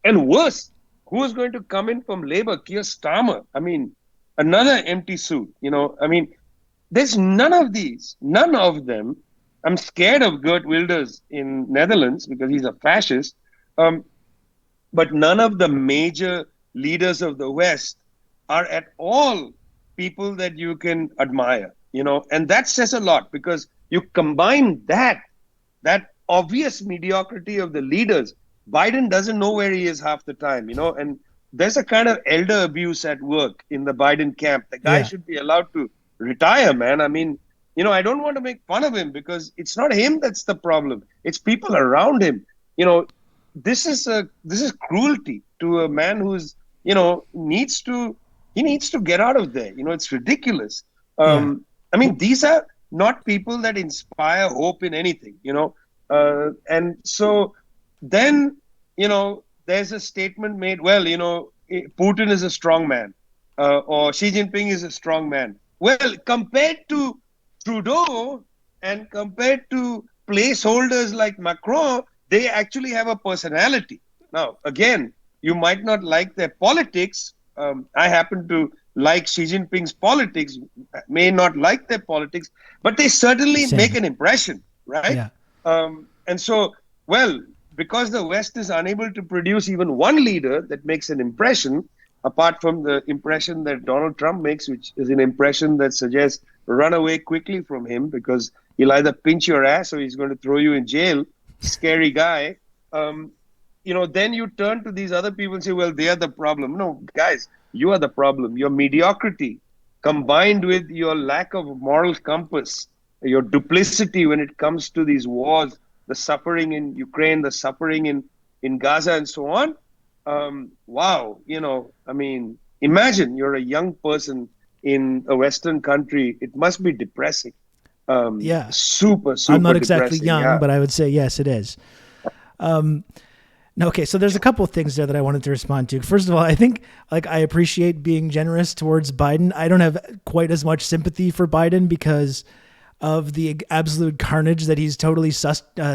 And worse, who is going to come in from Labour? Keir Starmer. I mean, another empty suit, I mean, there's none of them. I'm scared of Geert Wilders in Netherlands because he's a fascist. But none of the major leaders of the West are at all people that you can admire, and that says a lot because you combine that obvious mediocrity of the leaders. Biden doesn't know where he is half the time, and there's a kind of elder abuse at work in the Biden camp. The guy should be allowed to retire, man. I mean, I don't want to make fun of him because it's not him that's the problem. It's people around him. This is cruelty to a man who's, needs to get out of there. It's ridiculous. I mean, these are not people that inspire hope in anything, and so then, there's a statement made, well, Putin is a strong man, or Xi Jinping is a strong man. Well, compared to Trudeau and compared to placeholders like Macron, they actually have a personality. Now, again, you might not like their politics. I happen to like Xi Jinping's politics, may not like their politics, but they certainly Same. make an impression, right? Yeah. And so, well, because the West is unable to produce even one leader that makes an impression, apart from the impression that Donald Trump makes, which is an impression that suggests run away quickly from him because he'll either pinch your ass or he's going to throw you in jail. Scary guy. Then you turn to these other people and say, well, they are the problem. No, guys, you are the problem. Your mediocrity combined with your lack of moral compass, your duplicity when it comes to these wars, the suffering in Ukraine, the suffering in Gaza and so on. Wow. Imagine you're a young person in a Western country. It must be depressing. Yeah. Super I'm not exactly depressing, young, yeah. but I would say yes, it is. Okay, so there's a couple of things there that I wanted to respond to. First of all, I think I appreciate being generous towards Biden. I don't have quite as much sympathy for Biden because of the absolute carnage that he's totally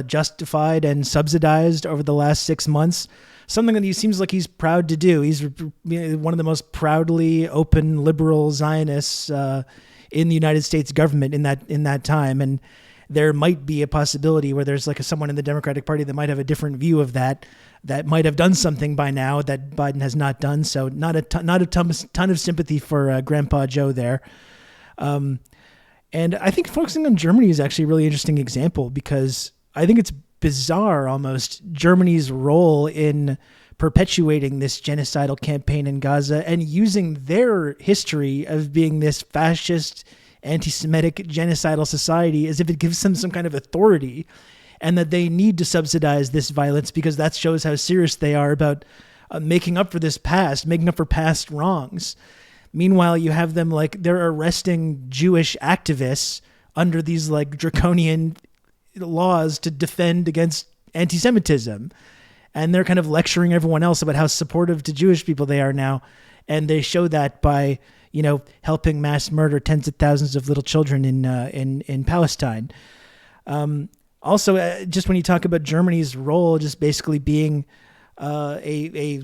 justified and subsidized over the last 6 months. Something that he seems like he's proud to do. He's one of the most proudly open liberal Zionists in the United States government in that time, and there might be a possibility where there's someone in the Democratic Party that might have a different view of that might have done something by now that Biden has not done. So not a ton of sympathy for Grandpa Joe there. And I think focusing on Germany is actually a really interesting example because I think it's bizarre almost Germany's role in perpetuating this genocidal campaign in Gaza and using their history of being this fascist, anti-Semitic, genocidal society as if it gives them some kind of authority and that they need to subsidize this violence because that shows how serious they are about making up for past wrongs. Meanwhile, you have them they're arresting Jewish activists under these draconian laws to defend against anti-Semitism. And they're kind of lecturing everyone else about how supportive to Jewish people they are now. And they show that by, helping mass murder tens of thousands of little children in Palestine. Also, just when you talk about Germany's role, just basically being a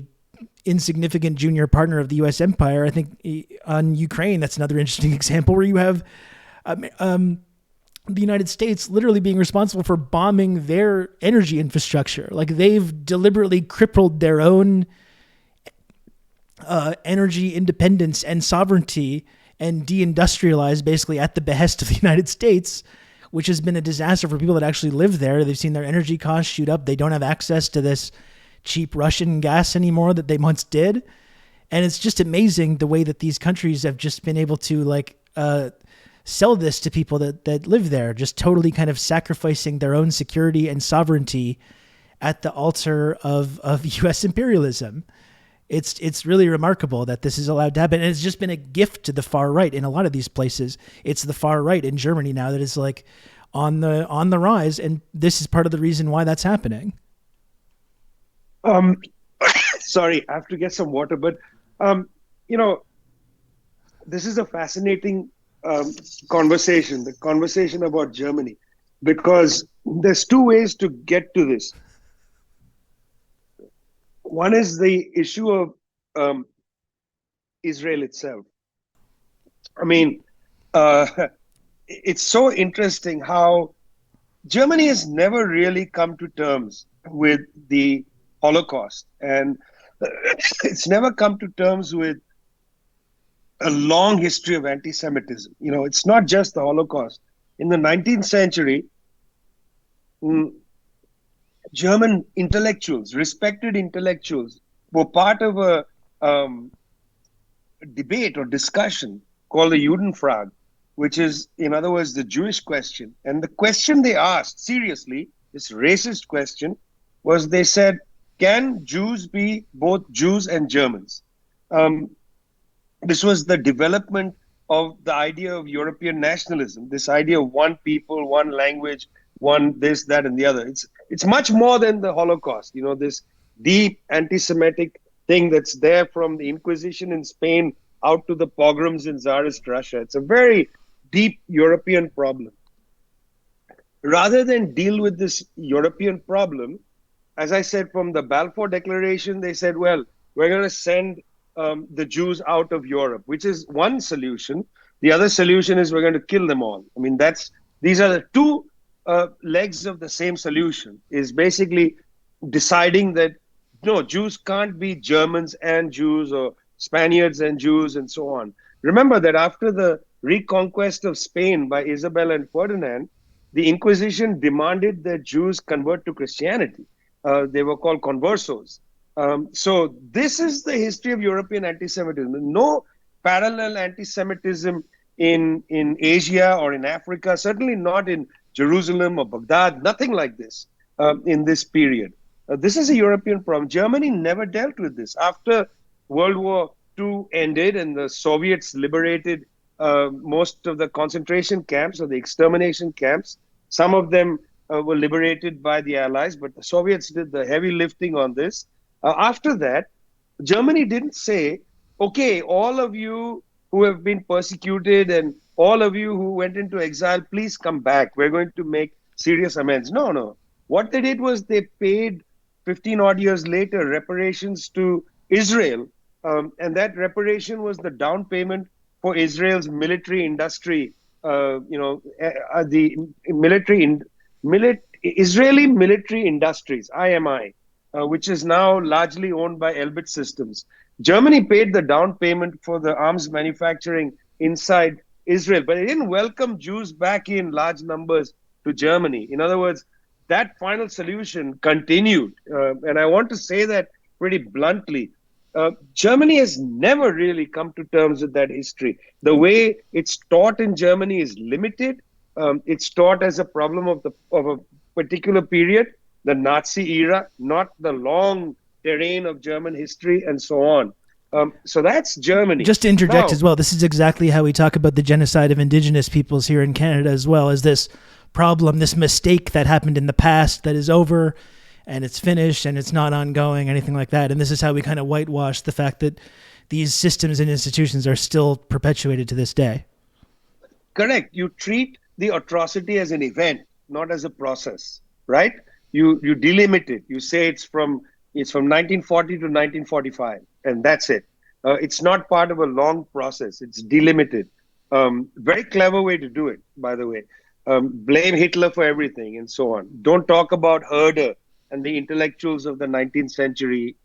insignificant junior partner of the U.S. empire, I think on Ukraine, that's another interesting example where you have the United States literally being responsible for bombing their energy infrastructure. They've deliberately crippled their own energy independence and sovereignty and deindustrialized basically at the behest of the United States, which has been a disaster for people that actually live there. They've seen their energy costs shoot up. They don't have access to this cheap Russian gas anymore that they once did. And it's just amazing the way that these countries have just been able to sell this to people that live there, just totally kind of sacrificing their own security and sovereignty at the altar of U.S. imperialism. It's really remarkable that this is allowed to happen. And it's just been a gift to the far right in a lot of these places. It's the far right in Germany now that is on the rise. And this is part of the reason why that's happening. Sorry, I have to get some water, but this is a fascinating conversation, the conversation about Germany, because there's two ways to get to this. One is the issue of Israel itself. It's so interesting how Germany has never really come to terms with the Holocaust, and it's never come to terms with a long history of anti-Semitism. It's not just the Holocaust. In the 19th century, German intellectuals, respected intellectuals, were part of a debate or discussion called the Judenfrage, which is, in other words, the Jewish question. And the question they asked, seriously, this racist question, was they said, can Jews be both Jews and Germans? This was the development of the idea of European nationalism, this idea of one people, one language, one this, that, and the other. It's much more than the Holocaust. deep anti-Semitic thing that's there from the Inquisition in Spain out to the pogroms in Tsarist Russia. It's a very deep European problem. Rather than deal with this European problem, as I said, from the Balfour Declaration, they said, well, we're going to send the Jews out of Europe, which is one solution. The other solution is we're going to kill them all. I mean, these are the two legs of the same solution, is basically deciding that, no, Jews can't be Germans and Jews or Spaniards and Jews and so on. Remember that after the reconquest of Spain by Isabella and Ferdinand, the Inquisition demanded that Jews convert to Christianity. They were called conversos. So this is the history of European anti-Semitism. No parallel anti-Semitism in Asia or in Africa, certainly not in Jerusalem or Baghdad, nothing like this in this period. This is a European problem. Germany never dealt with this. After World War II ended and the Soviets liberated most of the concentration camps or the extermination camps, some of them were liberated by the Allies, but the Soviets did the heavy lifting on this. After that, Germany didn't say, okay, all of you who have been persecuted and all of you who went into exile, please come back. We're going to make serious amends. No, no. What they did was they paid 15 odd years later reparations to Israel. And that reparation was the down payment for Israel's military industry, the Israeli Military Industries, IMI, which is now largely owned by Elbit Systems. Germany paid the down payment for the arms manufacturing inside Israel, but it didn't welcome Jews back in large numbers to Germany. In other words, that final solution continued. And I want to say that pretty bluntly. Germany has never really come to terms with that history. The way it's taught in Germany is limited. It's taught as a problem of a particular period, the Nazi era, not the long terrain of German history and so on. So that's Germany. Just to interject Now, as well, this is exactly how we talk about the genocide of indigenous peoples here in Canada as well, as this problem, this mistake that happened in the past that is over and it's finished and it's not ongoing, anything like that. And this is how we kind of whitewash the fact that these systems and institutions are still perpetuated to this day. Correct. You treat the atrocity as an event, not as a process, right? You delimit it. You say it's from 1940 to 1945, and that's it. It's not part of a long process. It's delimited. Very clever way to do it, by the way. Blame Hitler for everything and so on. Don't talk about Herder and the intellectuals of the 19th century,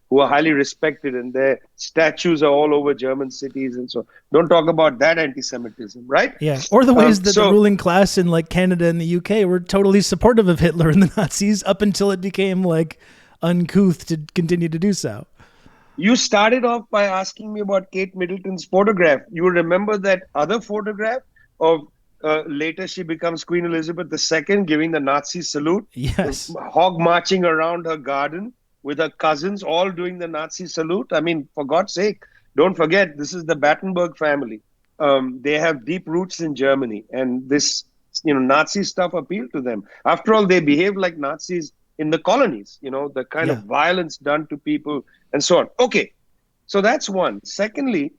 who are highly respected and their statues are all over German cities and so on. Don't talk about that anti-Semitism, right? Yeah, or the ways that the ruling class in like Canada and the UK were totally supportive of Hitler and the Nazis up until it became like uncouth to continue to do so. You started off by asking me about Kate Middleton's photograph. You remember that other photograph of later she becomes Queen Elizabeth II giving the Nazi salute? Yes. Hog marching around her garden with her cousins, all doing the Nazi salute. I mean, for God's sake, don't forget, this is the Battenberg family. They have deep roots in Germany, and this, Nazi stuff appealed to them. After all, they behaved like Nazis in the colonies, the kind of violence done to people and so on. Okay, so that's one. Secondly,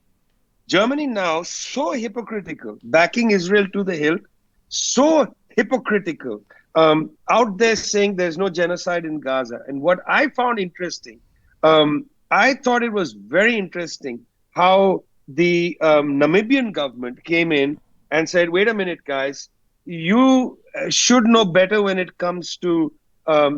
Germany now so hypocritical, backing Israel to the hilt, so hypocritical, out there saying there's no genocide in Gaza. And what I found interesting, I thought it was very interesting how the Namibian government came in and said, wait a minute, guys, you should know better when it comes to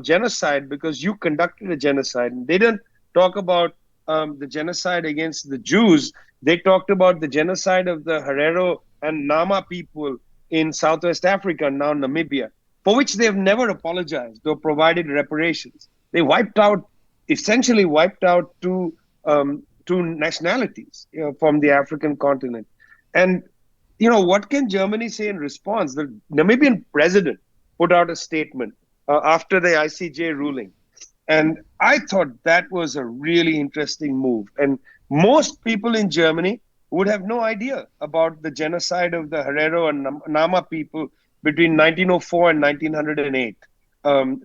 genocide because you conducted a genocide. And they didn't talk about the genocide against the Jews. They talked about the genocide of the Herero and Nama people in Southwest Africa, now Namibia, for which they have never apologized or provided reparations. They essentially wiped out two nationalities from the African continent. And, what can Germany say in response? The Namibian president put out a statement after the ICJ ruling. And I thought that was a really interesting move. And most people in Germany would have no idea about the genocide of the Herero and Nama people between 1904 and 1908,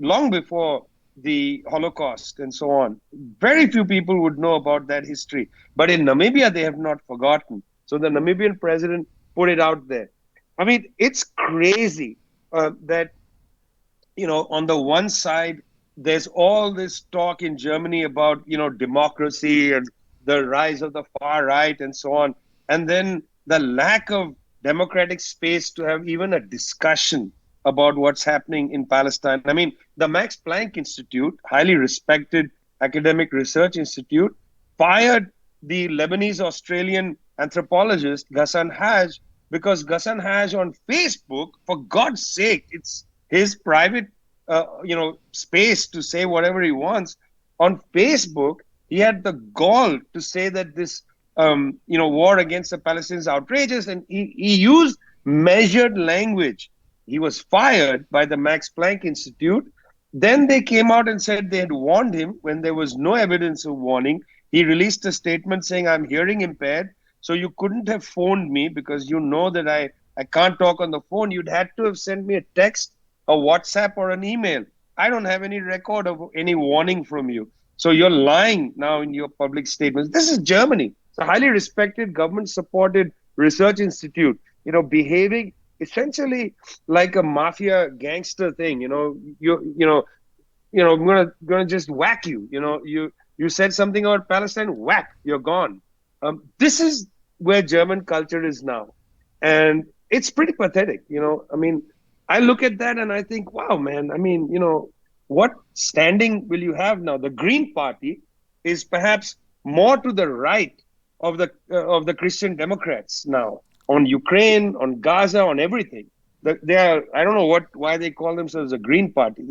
long before the Holocaust and so on. Very few people would know about that history. But in Namibia, they have not forgotten. So the Namibian president put it out there. I mean, it's crazy that, on the one side, there's all this talk in Germany about, democracy and the rise of the far right and so on. And then the lack of democratic space to have even a discussion about what's happening in Palestine. I mean, the Max Planck Institute, highly respected academic research institute, fired the Lebanese Australian anthropologist Ghassan Haj because Ghassan Haj on Facebook, for God's sake, it's his private space to say whatever he wants. On Facebook, he had the gall to say that this war against the Palestinians is outrageous, and he used measured language. He was fired by the Max Planck Institute. Then they came out and said they had warned him when there was no evidence of warning. He released a statement saying, I'm hearing impaired, so you couldn't have phoned me because you know that I can't talk on the phone. You'd had to have sent me a text, a WhatsApp, or an email. I don't have any record of any warning from you. So you're lying now in your public statements. This is Germany. It's a highly respected, government-supported research institute, behaving essentially like a mafia gangster thing. I'm gonna just whack you. You said something about Palestine, whack, you're gone. This is where German culture is now, and it's pretty pathetic. I mean, I look at that and I think, wow, man. I mean, what standing will you have now? The Green Party is perhaps more to the right of the Christian Democrats now on Ukraine, on Gaza, on everything. They are, I don't know why they call themselves a Green Party.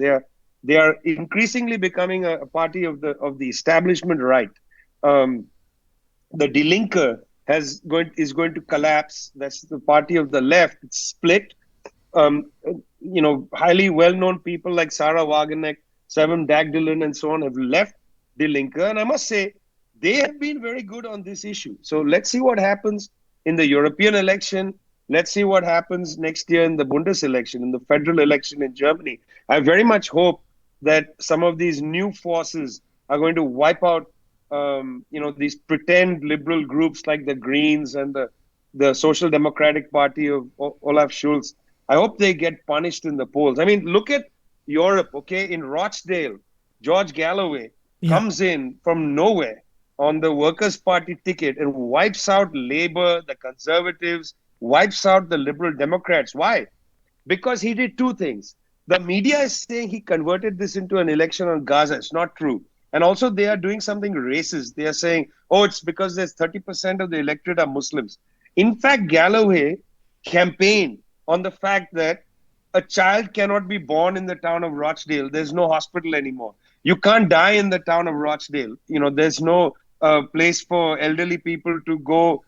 They are increasingly becoming a party of the establishment right. The Die Linke is going to collapse. That's the party of the left. It's split. Highly well-known people like Sarah Wagenknecht, Seven Dagdalen, and so on have left Die Linke. And I must say, they have been very good on this issue. So let's see what happens in the European election. Let's see what happens next year in the Bundes election, in the federal election in Germany. I very much hope that some of these new forces are going to wipe out, these pretend liberal groups like the Greens and the Social Democratic Party of Olaf Scholz. I hope they get punished in the polls. I mean, look at Europe, okay? In Rochdale, George Galloway comes in from nowhere on the Workers' Party ticket and wipes out Labour, the Conservatives, wipes out the Liberal Democrats. Why? Because he did two things. The media is saying he converted this into an election on Gaza. It's not true. And also they are doing something racist. They are saying, oh, it's because there's 30% of the electorate are Muslims. In fact, Galloway campaigned on the fact that a child cannot be born in the town of Rochdale. There's no hospital anymore. You can't die in the town of Rochdale. There's no place for elderly people to go,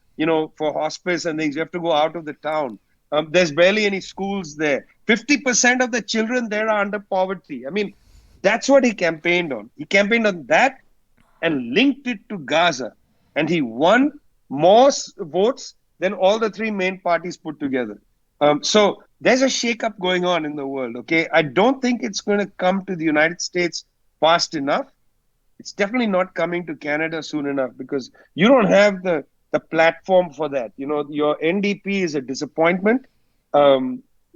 for hospice and things. You have to go out of the town. There's barely any schools there. 50% of the children there are under poverty. I mean, that's what he campaigned on. He campaigned on that and linked it to Gaza. And he won more votes than all the three main parties put together. So there's a shakeup going on in the world, okay? I don't think it's going to come to the United States fast enough. It's definitely not coming to Canada soon enough because you don't have the platform for that. Your NDP is a disappointment,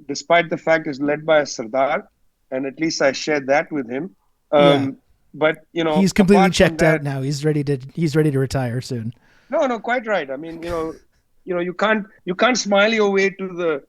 despite the fact it's led by a Sardar, and at least I shared that with him. But he's completely checked out now. He's ready to retire soon. No, quite right. I mean, you can't smile your way to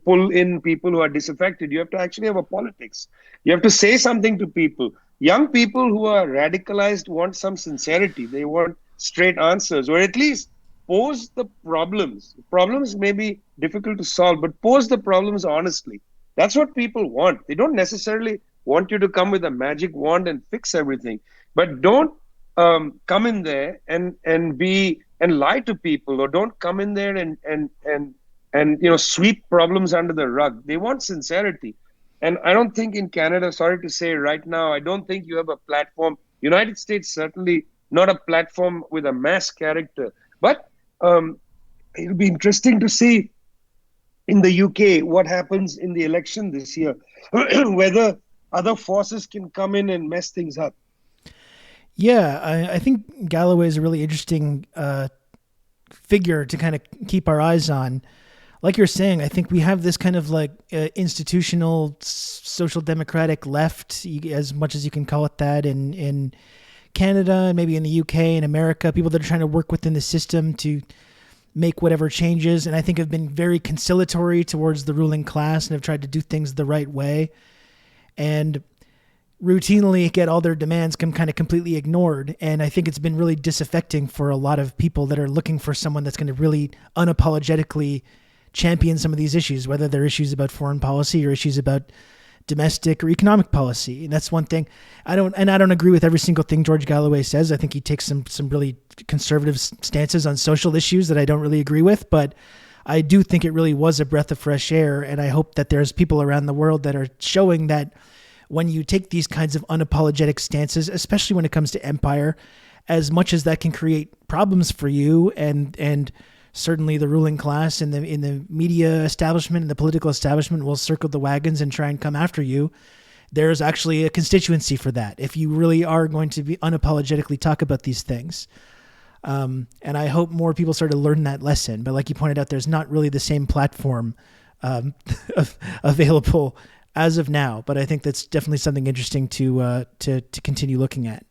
pull in people who are disaffected. You have to actually have a politics. You have to say something to people. Young people who are radicalized want some sincerity. They want straight answers, or at least pose the problems. Problems may be difficult to solve, but pose the problems honestly. That's what people want. They don't necessarily want you to come with a magic wand and fix everything, but don't come in there and lie to people, or don't come in there and sweep problems under the rug. They want sincerity. And I don't think in Canada, sorry to say right now, I don't think you have a platform. United States, certainly not a platform with a mass character. But it'll be interesting to see in the UK what happens in the election this year. Whether other forces can come in and mess things up. Yeah, I think Galloway is a really interesting figure to kind of keep our eyes on. Like you're saying, I think we have this kind of like institutional social democratic left, as much as you can call it that, in Canada and maybe in the UK and America, people that are trying to work within the system to make whatever changes, and I think have been very conciliatory towards the ruling class and have tried to do things the right way, and routinely get all their demands kind of completely ignored. And I think it's been really disaffecting for a lot of people that are looking for someone that's going to really unapologetically champion some of these issues, whether they're issues about foreign policy or issues about domestic or economic policy. And that's one thing I don't agree with every single thing George Galloway says. I think he takes some really conservative stances on social issues that I don't really agree with, but I do think it really was a breath of fresh air. And I hope that there's people around the world that are showing that when you take these kinds of unapologetic stances, especially when it comes to empire, as much as that can create problems for you and certainly the ruling class in the media establishment and the political establishment will circle the wagons and try and come after you, there's actually a constituency for that if you really are going to be unapologetically talk about these things. And I hope more people start to learn that lesson. But like you pointed out, there's not really the same platform available as of now. But I think that's definitely something interesting to continue looking at.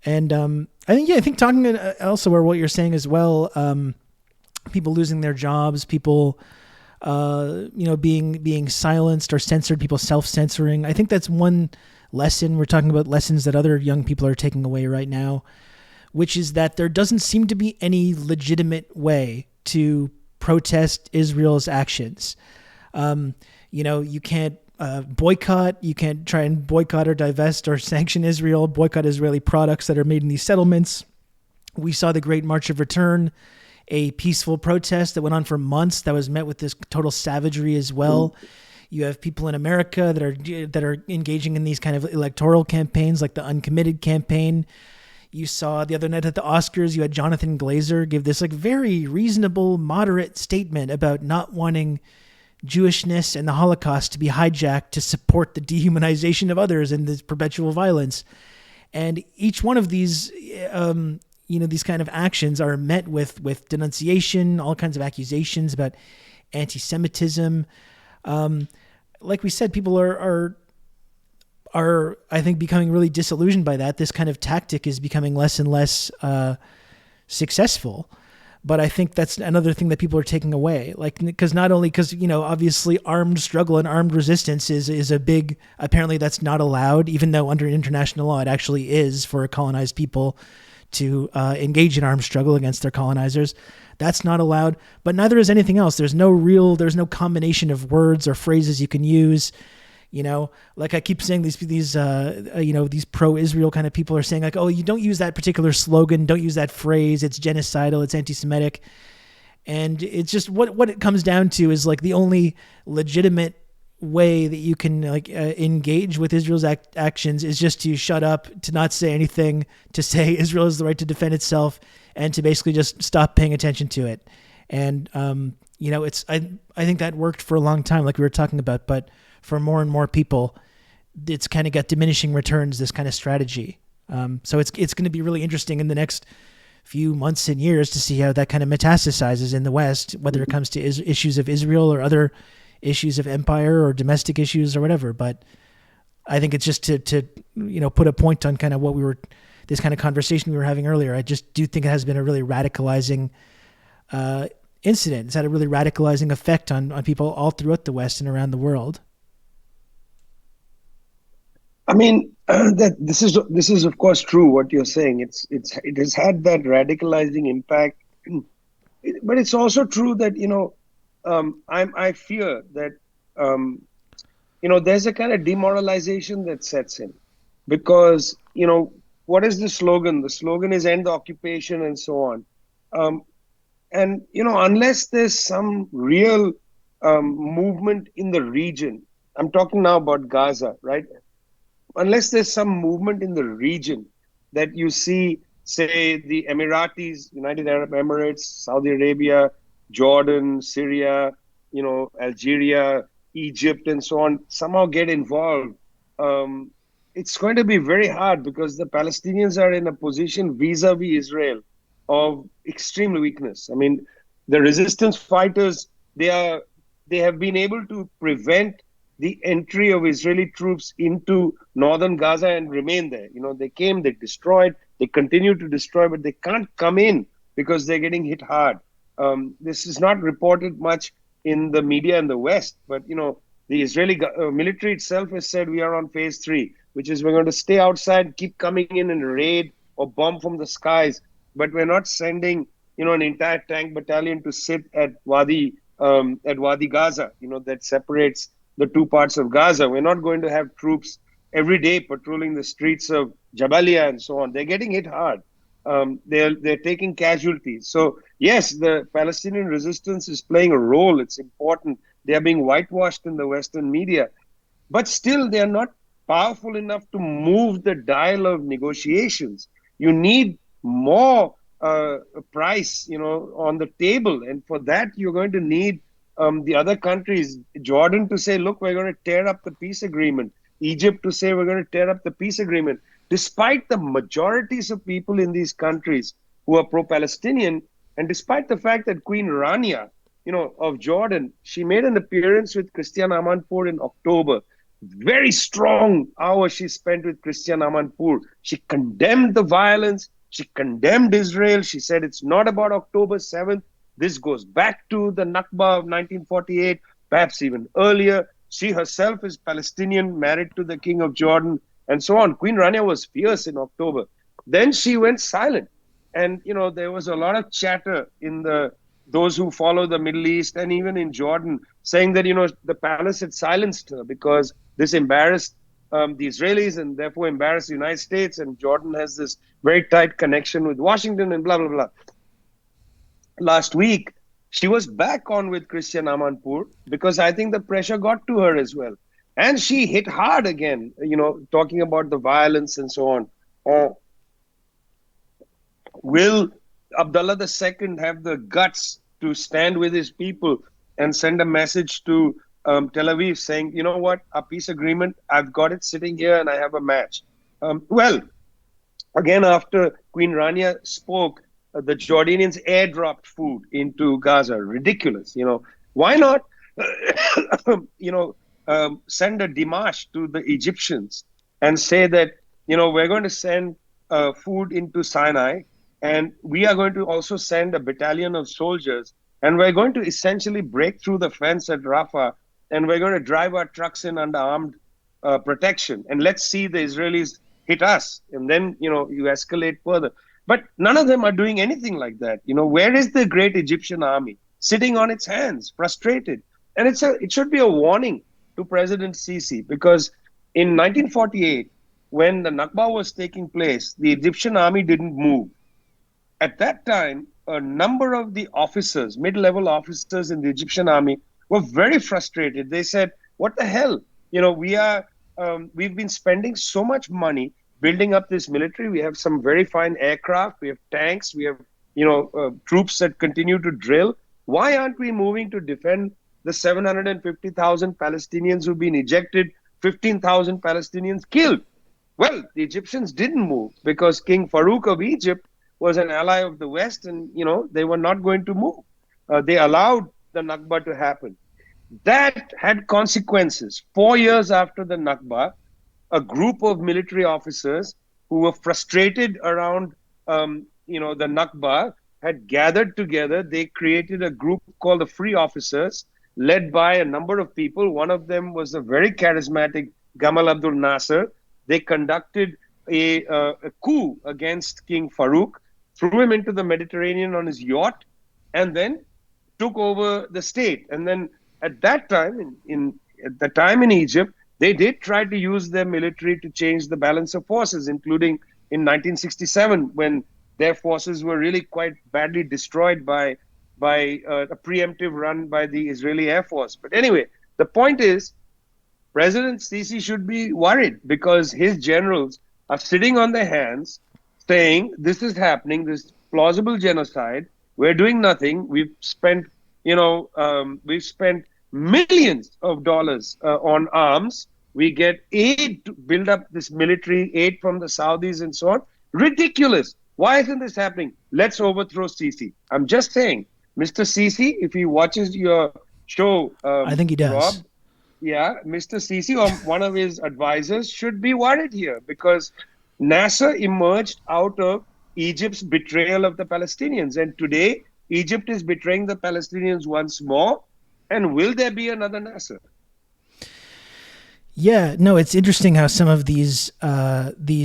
And I think talking also about what you're saying as well, people losing their jobs, people being silenced or censored, people self-censoring. I think that's one lesson. We're talking about lessons that other young people are taking away right now, which is that there doesn't seem to be any legitimate way to protest Israel's actions. You can't boycott. You can't try and boycott or divest or sanction Israel, boycott Israeli products that are made in these settlements. We saw the Great March of Return, a peaceful protest that went on for months that was met with this total savagery as well. You have people in America that are engaging in these kind of electoral campaigns like the Uncommitted campaign. You saw the other night at the Oscars, you had Jonathan Glazer give this like very reasonable, moderate statement about not wanting Jewishness and the Holocaust to be hijacked to support the dehumanization of others and this perpetual violence. And each one of these, these kind of actions are met with denunciation, all kinds of accusations about anti-Semitism. Like we said, people are I think becoming really disillusioned by that. This kind of tactic is becoming less and less successful. But I think that's another thing that people are taking away. Like, because obviously armed struggle and armed resistance is a big, apparently that's not allowed, even though under international law, it actually is for colonized people to engage in armed struggle against their colonizers. That's not allowed, but neither is anything else. There's no combination of words or phrases you can use. Like I keep saying, these pro-Israel kind of people are saying like, oh, you don't use that particular slogan, don't use that phrase, it's genocidal, it's anti-Semitic. And it's just what it comes down to is like the only legitimate way that you can engage with Israel's actions is just to shut up, to not say anything, to say Israel has the right to defend itself, and to basically just stop paying attention to it. And I think that worked for a long time, like we were talking about, but for more and more people, it's kind of got diminishing returns, this kind of strategy. So it's going to be really interesting in the next few months and years to see how that kind of metastasizes in the West, whether it comes to issues of Israel or other issues of empire or domestic issues or whatever. But I think it's just to put a point on kind of this kind of conversation we were having earlier. I just do think it has been a really radicalizing incident. It's had a really radicalizing effect on people all throughout the West and around the world. I mean, this is of course true what you're saying. It has had that radicalizing impact, but it's also true that I fear that there's a kind of demoralization that sets in, because what is the slogan? The slogan is end the occupation and so on. And unless there's some real movement in the region, I'm talking now about Gaza, right? Unless there's some movement in the region that you see, say, the Emiratis, United Arab Emirates, Saudi Arabia, Jordan, Syria, Algeria, Egypt, and so on, somehow get involved it's going to be very hard because the Palestinians are in a position vis-a-vis Israel of extreme weakness. I mean, the resistance fighters, they are they have been able to prevent the entry of Israeli troops into northern Gaza and remain there. You know, they came, they destroyed, they continue to destroy, but they can't come in because they're getting hit hard. This is not reported much in the media in the West, but the Israeli military itself has said we are on phase 3, which is we're going to stay outside, keep coming in and raid or bomb from the skies, but we're not sending an entire tank battalion to sit at Wadi Gaza, that separates the two parts of Gaza. We're not going to have troops every day patrolling the streets of Jabalia and so on. They're getting hit hard. They're taking casualties. So yes, the Palestinian resistance is playing a role. It's important. They are being whitewashed in the Western media, but still they are not powerful enough to move the dial of negotiations. You need more price, on the table, and for that you're going to need the other countries, Jordan to say, look, we're going to tear up the peace agreement. Egypt to say we're going to tear up the peace agreement. Despite the majorities of people in these countries who are pro-Palestinian, and despite the fact that Queen Rania, of Jordan, she made an appearance with Christian Amanpour in October. Very strong hour she spent with Christian Amanpour. She condemned the violence. She condemned Israel. She said it's not about October 7th. This goes back to the Nakba of 1948, perhaps even earlier. She herself is Palestinian, married to the King of Jordan, and so on. Queen Rania was fierce in October. Then she went silent. And, there was a lot of chatter in those who follow the Middle East and even in Jordan saying that, the palace had silenced her because this embarrassed the Israelis and therefore embarrassed the United States. And Jordan has this very tight connection with Washington and blah, blah, blah. Last week, she was back on with Christian Amanpour because I think the pressure got to her as well. And she hit hard again, talking about the violence and so on. Will Abdullah II have the guts to stand with his people and send a message to Tel Aviv saying, you know what, our peace agreement, I've got it sitting here and I have a match. Well, again, after Queen Rania spoke, the Jordanians airdropped food into Gaza. Ridiculous. Why not, send a démarche to the Egyptians and say that, we're going to send food into Sinai, and we are going to also send a battalion of soldiers, and we're going to essentially break through the fence at Rafah, and we're going to drive our trucks in under armed protection. And let's see the Israelis hit us. And then, you escalate further. But none of them are doing anything like that. Where is the great Egyptian army? Sitting on its hands, frustrated. And it should be a warning to President Sisi, because in 1948, when the Nakba was taking place, the Egyptian army didn't move. At that time, a number of the officers, mid-level officers in the Egyptian army, were very frustrated. They said, what the hell? We've been spending so much money building up this military. We have some very fine aircraft. We have tanks. We have, troops that continue to drill. Why aren't we moving to defend the 750,000 Palestinians who've been ejected, 15,000 Palestinians killed? Well, the Egyptians didn't move because King Farouk of Egypt was an ally of the West, and, they were not going to move. They allowed the Nakba to happen. That had consequences. 4 years after the Nakba, a group of military officers who were frustrated around, the Nakba had gathered together. They created a group called the Free Officers, led by a number of people. One of them was a very charismatic Gamal Abdul Nasser. They conducted a coup against King Farouk, threw him into the Mediterranean on his yacht, and then took over the state. And then at that time, in Egypt, they did try to use their military to change the balance of forces, including in 1967, when their forces were really quite badly destroyed by a preemptive run by the Israeli Air Force. But anyway, the point is, President Sisi should be worried because his generals are sitting on their hands saying, this is happening, this plausible genocide, we're doing nothing. We've spent millions of dollars on arms. We get aid to build up this military, aid from the Saudis and so on. Ridiculous. Why isn't this happening? Let's overthrow Sisi. I'm just saying, Mr. Sisi, if he watches your show, I think he does. Rob, yeah, Mr. Sisi or one of his advisors should be worried here, because Nasser emerged out of Egypt's betrayal of the Palestinians. And today, Egypt is betraying the Palestinians once more. And will there be another Nasser? Yeah, no, it's interesting how some of these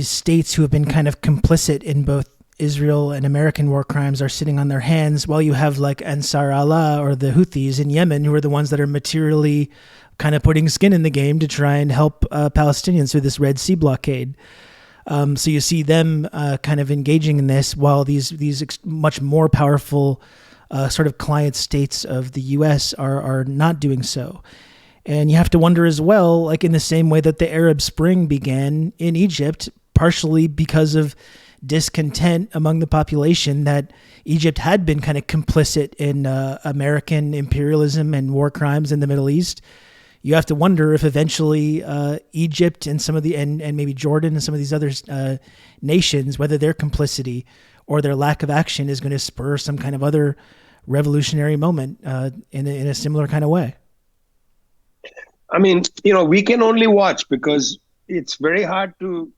states who have been kind of complicit in both Israel and American war crimes are sitting on their hands, while you have like Ansar Allah or the Houthis in Yemen, who are the ones that are materially kind of putting skin in the game to try and help Palestinians through this Red Sea blockade. So you see them kind of engaging in this, while these much more powerful sort of client states of the U.S. are not doing so. And you have to wonder as well, like in the same way that the Arab Spring began in Egypt, partially because of discontent among the population that Egypt had been kind of complicit in American imperialism and war crimes in the Middle East. You have to wonder if eventually Egypt and some of the and maybe Jordan and some of these other nations, whether their complicity or their lack of action is going to spur some kind of other revolutionary moment in a similar kind of way. I mean, we can only watch, because it's very hard to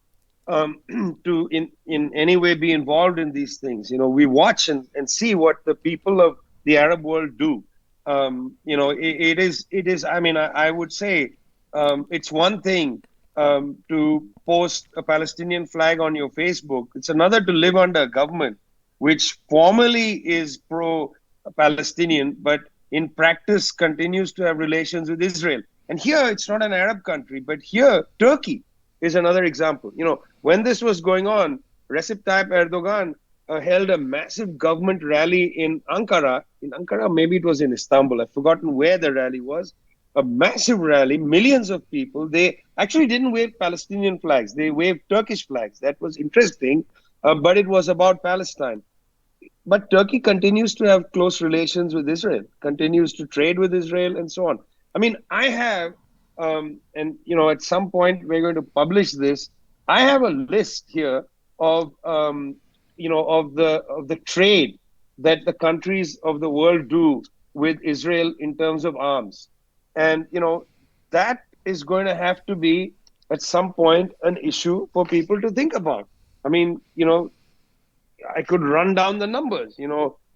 in any way be involved in these things. We watch and see what the people of the Arab world do. It is. I mean, I would say it's one thing to post a Palestinian flag on your Facebook. It's another to live under a government which formally is pro-Palestinian, but in practice continues to have relations with Israel. And here, it's not an Arab country, but here, Turkey is another example. When this was going on, Recep Tayyip Erdogan held a massive government rally in Ankara. In Ankara, maybe it was in Istanbul. I've forgotten where the rally was. A massive rally, millions of people. They actually didn't wave Palestinian flags. They waved Turkish flags. That was interesting, but it was about Palestine. But Turkey continues to have close relations with Israel, continues to trade with Israel, and so on. I mean, I have, at some point we're going to publish this. I have a list here of, of the trade that the countries of the world do with Israel in terms of arms. And, that is going to have to be at some point an issue for people to think about. I mean, I could run down the numbers,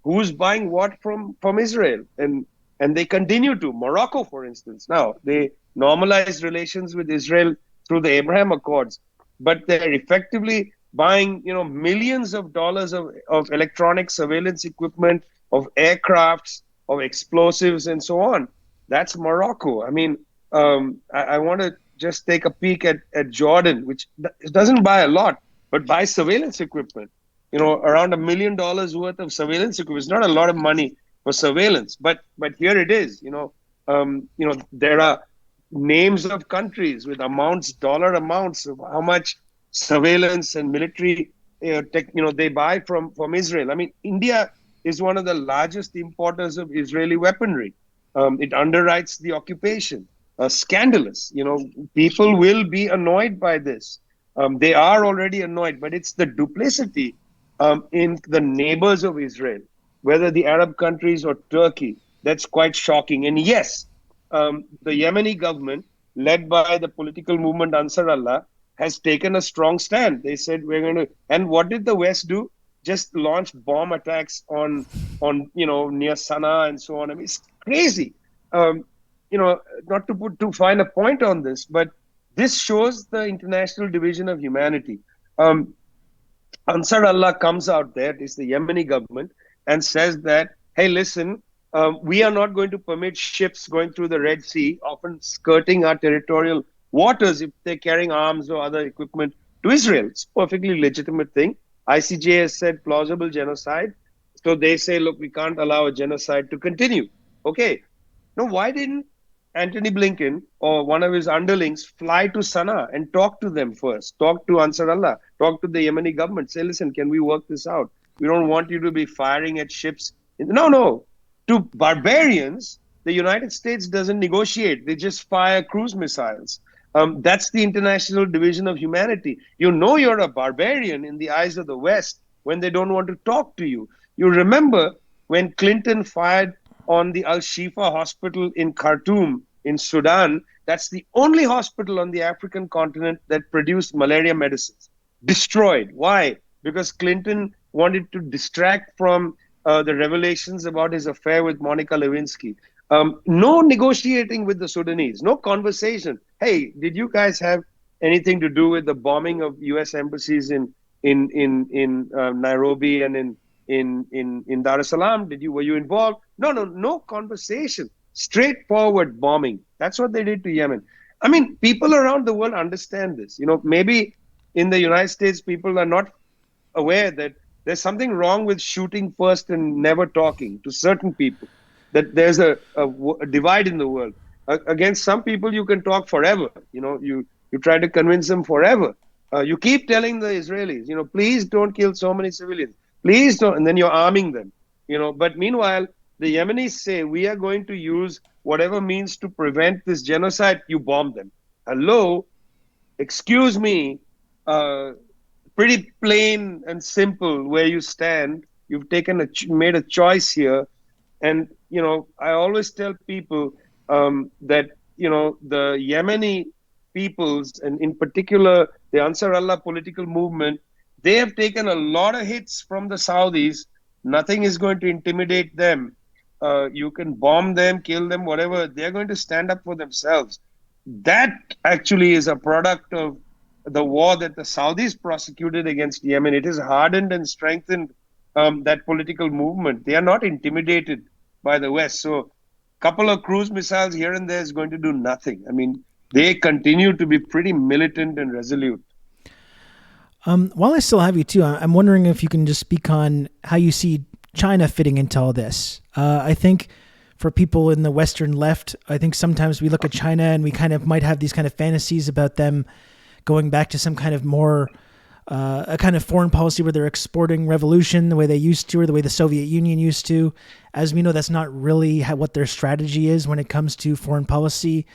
who's buying what from Israel, and they continue to. Morocco, for instance, now they normalized relations with Israel through the Abraham Accords, but they're effectively buying, millions of dollars of electronic surveillance equipment, of aircrafts, of explosives, and so on. That's Morocco. I mean, I want to just take a peek at Jordan, which doesn't buy a lot, but buys surveillance equipment. Around $1 million worth of surveillance equipment. It's not a lot of money for surveillance, but here it is. There are names of countries with dollar amounts of how much surveillance and military they buy from Israel. I mean, India is one of the largest importers of Israeli weaponry. It underwrites the occupation. Scandalous. People will be annoyed by this. They are already annoyed, but it's the duplicity in the neighbors of Israel, whether the Arab countries or Turkey, that's quite shocking. And yes, the Yemeni government, led by the political movement Ansar Allah, has taken a strong stand. They said, we're going to, and what did the West do? Just launch bomb attacks on near Sana'a and so on. I mean, it's crazy. Not to put too fine a point on this, but this shows the international division of humanity. Ansar Allah comes out there, it's the Yemeni government, and says that, hey, listen, we are not going to permit ships going through the Red Sea, often skirting our territorial waters if they're carrying arms or other equipment to Israel. It's a perfectly legitimate thing. ICJ has said plausible genocide. So they say, look, we can't allow a genocide to continue. Okay. Now, why didn't Antony Blinken or one of his underlings fly to Sana'a and talk to them first? Talk to Ansar Allah, talk to the Yemeni government. Say, listen, can we work this out? We don't want you to be firing at ships. No. To barbarians, the United States doesn't negotiate. They just fire cruise missiles. That's the international division of humanity. You know you're a barbarian in the eyes of the West when they don't want to talk to you. You remember when Clinton fired on the Al Shifa hospital in Khartoum in Sudan. That's the only hospital on the African continent that produced malaria medicines. Destroyed. Why? Because Clinton wanted to distract from the revelations about his affair with Monica Lewinsky. No negotiating with the Sudanese, no conversation. Hey, did you guys have anything to do with the bombing of U.S. embassies in Nairobi and in Dar es Salaam? Were you involved? No conversation. Straightforward bombing. That's what they did to Yemen. I mean, people around the world understand this. Maybe in the United States, people are not aware that there's something wrong with shooting first and never talking to certain people. That there's a divide in the world. Against some people, you can talk forever. You try to convince them forever. You keep telling the Israelis, please don't kill so many civilians. Please don't. And then you're arming them. But meanwhile, the Yemenis say, we are going to use whatever means to prevent this genocide. You bomb them. Hello? Excuse me. Pretty plain and simple where you stand. You've made a choice here. And, I always tell people that, the Yemeni peoples, and in particular, the Ansar Allah political movement, they have taken a lot of hits from the Saudis. Nothing is going to intimidate them. You can bomb them, kill them, whatever. They're going to stand up for themselves. That actually is a product of the war that the Saudis prosecuted against Yemen. It has hardened and strengthened that political movement. They are not intimidated by the West. So a couple of cruise missiles here and there is going to do nothing. I mean, they continue to be pretty militant and resolute. While I still have you too, I'm wondering if you can just speak on how you see China fitting into all this. I think for people in the Western left, I think sometimes we look at China and we kind of might have these kind of fantasies about them going back to some kind of more a kind of foreign policy where they're exporting revolution the way they used to, or the way the Soviet Union used to. As we know, that's not really what their strategy is when it comes to foreign policy.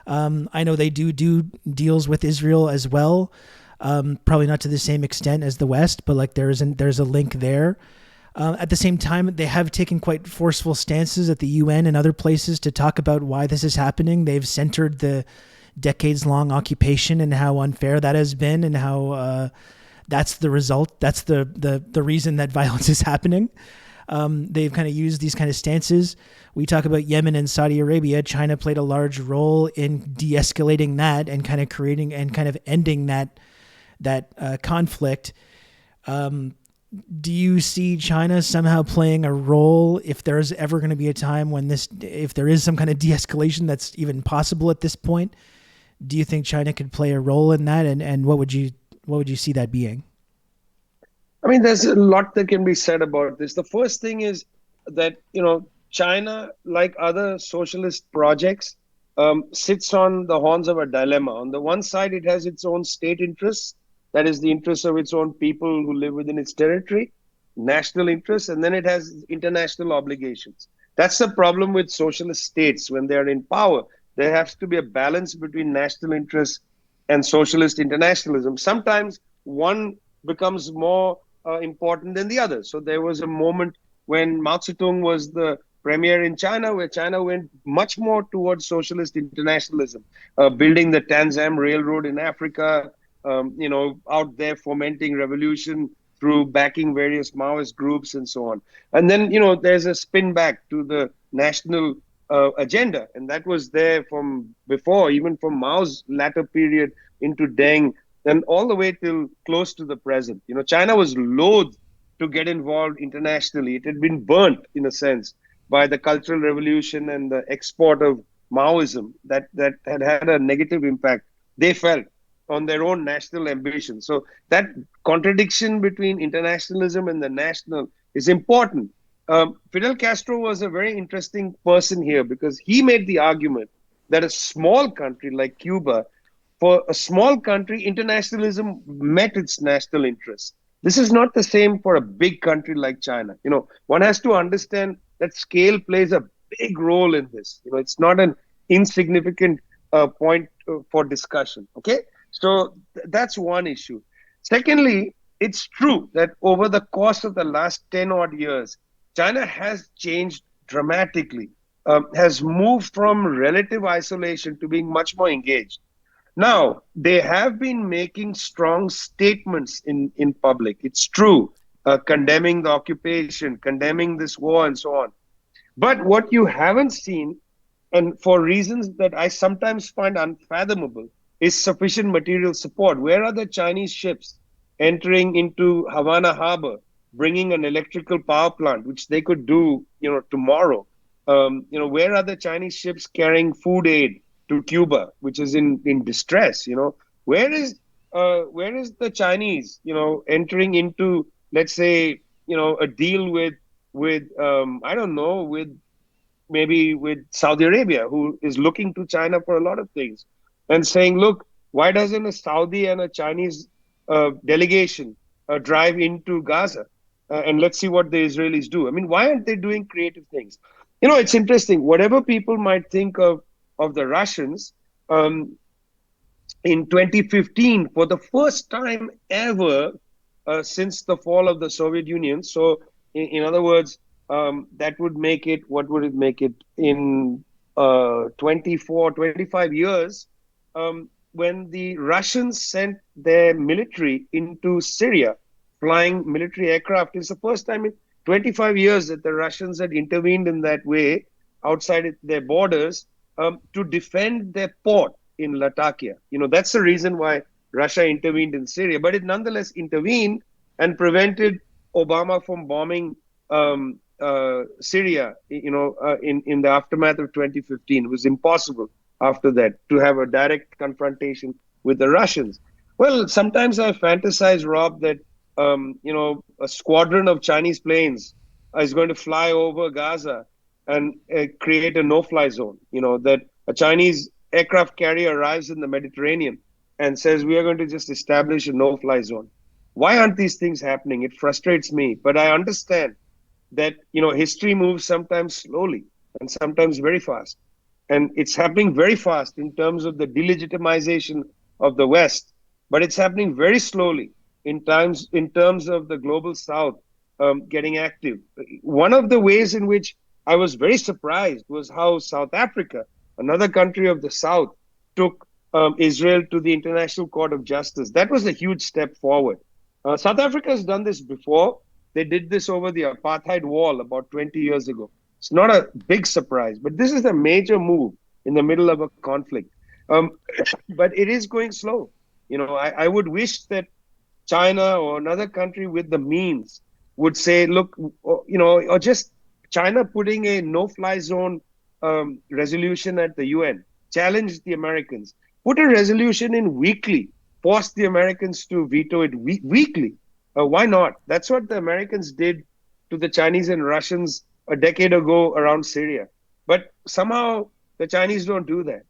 I know they do deals with Israel as well, probably not to the same extent as the West, but like there's a link there. At the same time, they have taken quite forceful stances at the UN and other places to talk about why this is happening. They've centered the decades-long occupation and how unfair that has been, and how that's the result. That's the reason that violence is happening. They've kind of used these kind of stances. We talk about Yemen and Saudi Arabia. China played a large role in de-escalating that and kind of creating and kind of ending that conflict. Do you see China somehow playing a role if there's ever going to be a time when if there is some kind of de-escalation that's even possible at this point? Do you think China could play a role in that? And what would you see that being? I mean, there's a lot that can be said about this. The first thing is that, China, like other socialist projects, sits on the horns of a dilemma. On the one side, it has its own state interests. That is the interests of its own people who live within its territory, national interests, and then it has international obligations. That's the problem with socialist states when they're in power. There has to be a balance between national interests and socialist internationalism. Sometimes one becomes more important than the other. So there was a moment when Mao Zedong was the premier in China, where China went much more towards socialist internationalism, building the Tanzam Railroad in Africa, out there fomenting revolution through backing various Maoist groups and so on. And then, there's a spin back to the national agenda. And that was there from before, even from Mao's latter period into Deng, and all the way till close to the present. China was loath to get involved internationally. It had been burnt, in a sense, by the Cultural Revolution and the export of Maoism that had a negative impact, they felt, on their own national ambition. So that contradiction between internationalism and the national is important. Fidel Castro was a very interesting person here because he made the argument that a small country like Cuba, for a small country, internationalism met its national interests. This is not the same for a big country like China. One has to understand that scale plays a big role in this. It's not an insignificant point for discussion. Okay, so that's one issue. Secondly, it's true that over the course of the last 10 odd years, China has changed dramatically, has moved from relative isolation to being much more engaged. Now, they have been making strong statements in public. It's true, condemning the occupation, condemning this war, and so on. But what you haven't seen, and for reasons that I sometimes find unfathomable, is sufficient material support. Where are the Chinese ships entering into Havana Harbor, bringing an electrical power plant, which they could do, tomorrow? Where are the Chinese ships carrying food aid to Cuba, which is in distress? Where is the Chinese, entering into, let's say, a deal with I don't know, maybe with Saudi Arabia, who is looking to China for a lot of things, and saying, look, why doesn't a Saudi and a Chinese delegation drive into Gaza? And let's see what the Israelis do. I mean, why aren't they doing creative things? It's interesting. Whatever people might think of the Russians, in 2015, for the first time ever since the fall of the Soviet Union. So, in other words, that would make it, what would it make it, in 24, 25 years, when the Russians sent their military into Syria, flying military aircraft. It's the first time in 25 years that the Russians had intervened in that way outside their borders to defend their port in Latakia. That's the reason why Russia intervened in Syria, but it nonetheless intervened and prevented Obama from bombing Syria, in the aftermath of 2015. It was impossible after that to have a direct confrontation with the Russians. Well, sometimes I fantasize, Rob, that a squadron of Chinese planes is going to fly over Gaza and create a no-fly zone. That a Chinese aircraft carrier arrives in the Mediterranean and says, we are going to just establish a no-fly zone. Why aren't these things happening? It frustrates me, but I understand that history moves sometimes slowly and sometimes very fast, and it's happening very fast in terms of the delegitimization of the West, but it's happening very slowly in terms of the global South getting active. One of the ways in which I was very surprised was how South Africa, another country of the South, took Israel to the International Court of Justice. That was a huge step forward. South Africa has done this before. They did this over the apartheid wall about 20 years ago. It's not a big surprise, but this is a major move in the middle of a conflict. But it is going slow. I would wish that China or another country with the means would say, look, or just China putting a no-fly zone resolution at the UN, challenge the Americans, put a resolution in weekly, force the Americans to veto it weekly. Why not? That's what the Americans did to the Chinese and Russians a decade ago around Syria. But somehow the Chinese don't do that.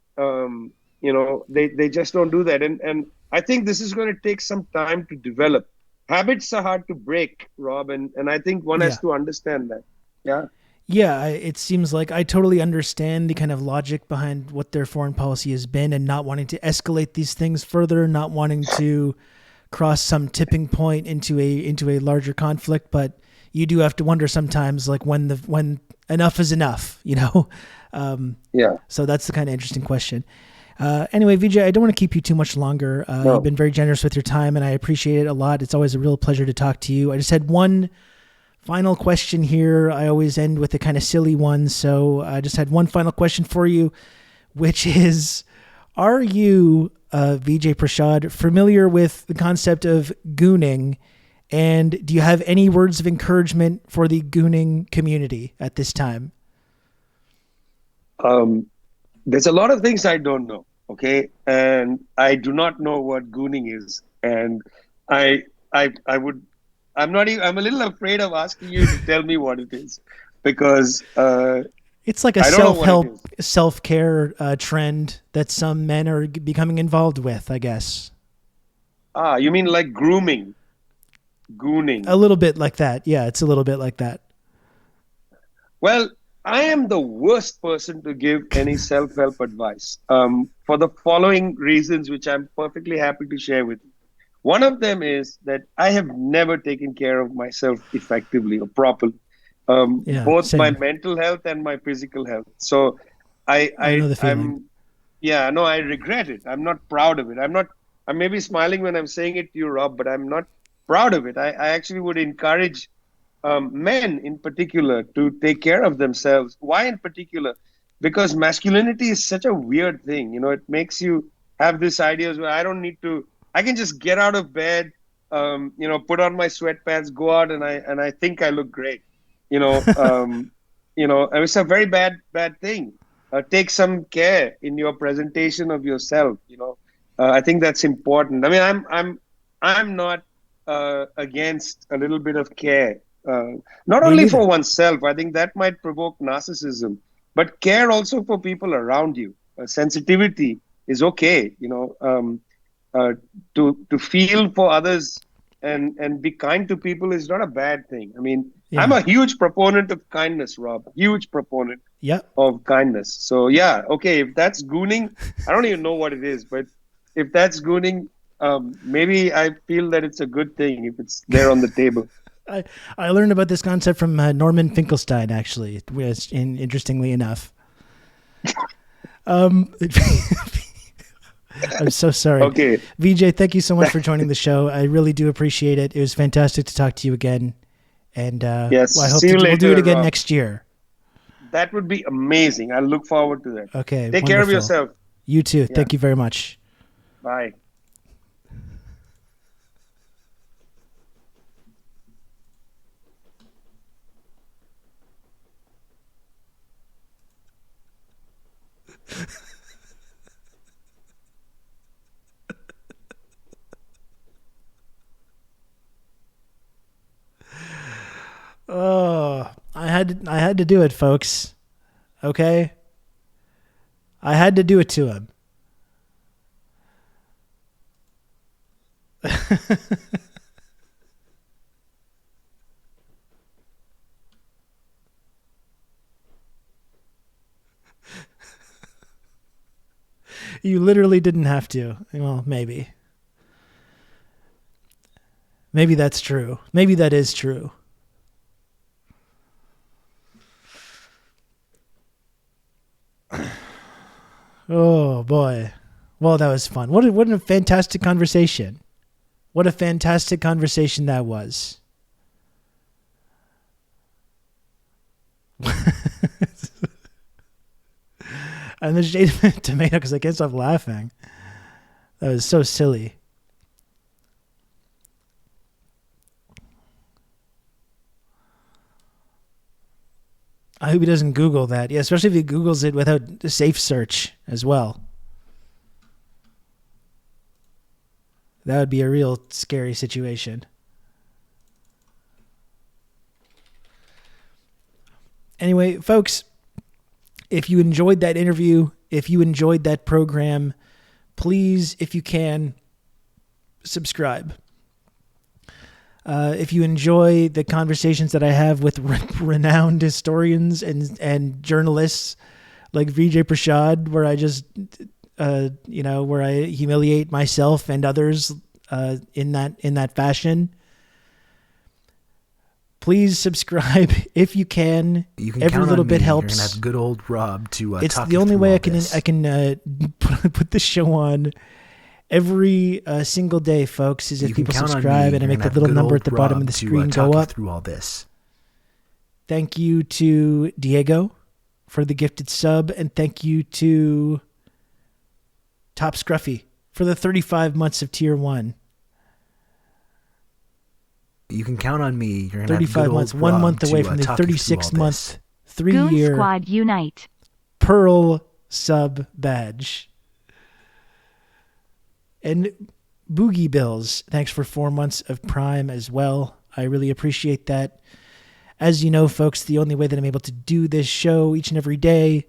They just don't do that. And I think this is going to take some time to develop. Habits are hard to break, Rob, and I think one has to understand that. Yeah. Yeah, it seems like I totally understand the kind of logic behind what their foreign policy has been and not wanting to escalate these things further, not wanting to cross some tipping point into a larger conflict. But you do have to wonder sometimes, like when enough is enough, Yeah. So that's the kind of interesting question. Anyway, Vijay, I don't want to keep you too much longer. No. You've been very generous with your time, and I appreciate it a lot. It's always a real pleasure to talk to you. I just had one final question here. I always end with a kind of silly one, so I just had one final question for you, which is, are you, Vijay Prashad, familiar with the concept of gooning, and do you have any words of encouragement for the gooning community at this time? There's a lot of things I don't know, okay? And I do not know what gooning is. And I'm a little afraid of asking you to tell me what it is, because it's like a I don't know what it self-help, is. self-care trend that some men are becoming involved with, I guess. You mean like grooming, gooning? A little bit like that. Yeah, it's a little bit like that. Well, I am the worst person to give any self-help advice for the following reasons, which I'm perfectly happy to share with you. One of them is that I have never taken care of myself effectively or properly, Yeah, both my same. mental health and my physical health. So I, I know I, the feeling. I'm, yeah, no, I regret it. I'm not proud of it. I'm maybe smiling when I'm saying it to you, Rob, but I'm not proud of it. I actually would encourage men in particular to take care of themselves. Why in particular? Because masculinity is such a weird thing. You know, it makes you have this ideas where I don't need to. I can just get out of bed, put on my sweatpants, go out, and I think I look great. You know, and it's a very bad thing. Take some care in your presentation of yourself. I think that's important. I mean, I'm not against a little bit of care. Not Me only for neither. oneself, I think that might provoke narcissism, but care also for people around you. Sensitivity is okay, uh, to feel for others and be kind to people is not a bad thing. I mean, I'm Yeah. a huge proponent of kindness, Rob. Huge proponent Yep. of kindness. So yeah, okay, if that's gooning, I don't even know what it is, but if that's gooning, maybe I feel that it's a good thing if it's there on the table. I learned about this concept from Norman Finkelstein, actually, interestingly enough. I'm so sorry. Okay. VJ, thank you so much for joining the show. I really do appreciate it. It was fantastic to talk to you again. And Yes. I hope See you we'll do it later, again Rob. next year. That would be amazing. I look forward to that. Okay, Take care of wonderful. yourself. You too. Yeah. Thank you very much. Bye. Oh, I had to do it, folks. Okay? I had to do it to him. You literally didn't have to. Well, maybe. Maybe that's true. Maybe that is true. Oh boy. Well, that was fun. What a fantastic conversation. What a fantastic conversation that was. And the shade of a tomato because I can't stop laughing. That was so silly. I hope he doesn't Google that. Yeah, especially if he Googles it without a safe search as well. That would be a real scary situation. Anyway, folks, if you enjoyed that interview, if you enjoyed that program, please, if you can, subscribe. If you enjoy the conversations that I have with renowned historians and journalists like VIJAY Prashad, where I just, where I humiliate myself and others in that fashion, please subscribe if you can. You can Every count little on bit me. helps. You're gonna have good old Rob to It's talk the you only through way all I can this. put this show on every single day, folks, is if You can people count on subscribe me. and I You're make gonna the have little good number old at the bottom of Rob the to, screen talk go you up. through all this. Thank you to Diego for the gifted sub, and thank you to Top Scruffy for the 35 months of Tier 1. You can count on me. You're gonna have 35 good months, old 1 Rob month away to, from the talk you through all 36 this. month, Goon 3-year Squad Unite. Pearl sub badge. And Boogie Bills, thanks for 4 months of Prime as well. I really appreciate that. As you know, folks, the only way that I'm able to do this show each and every day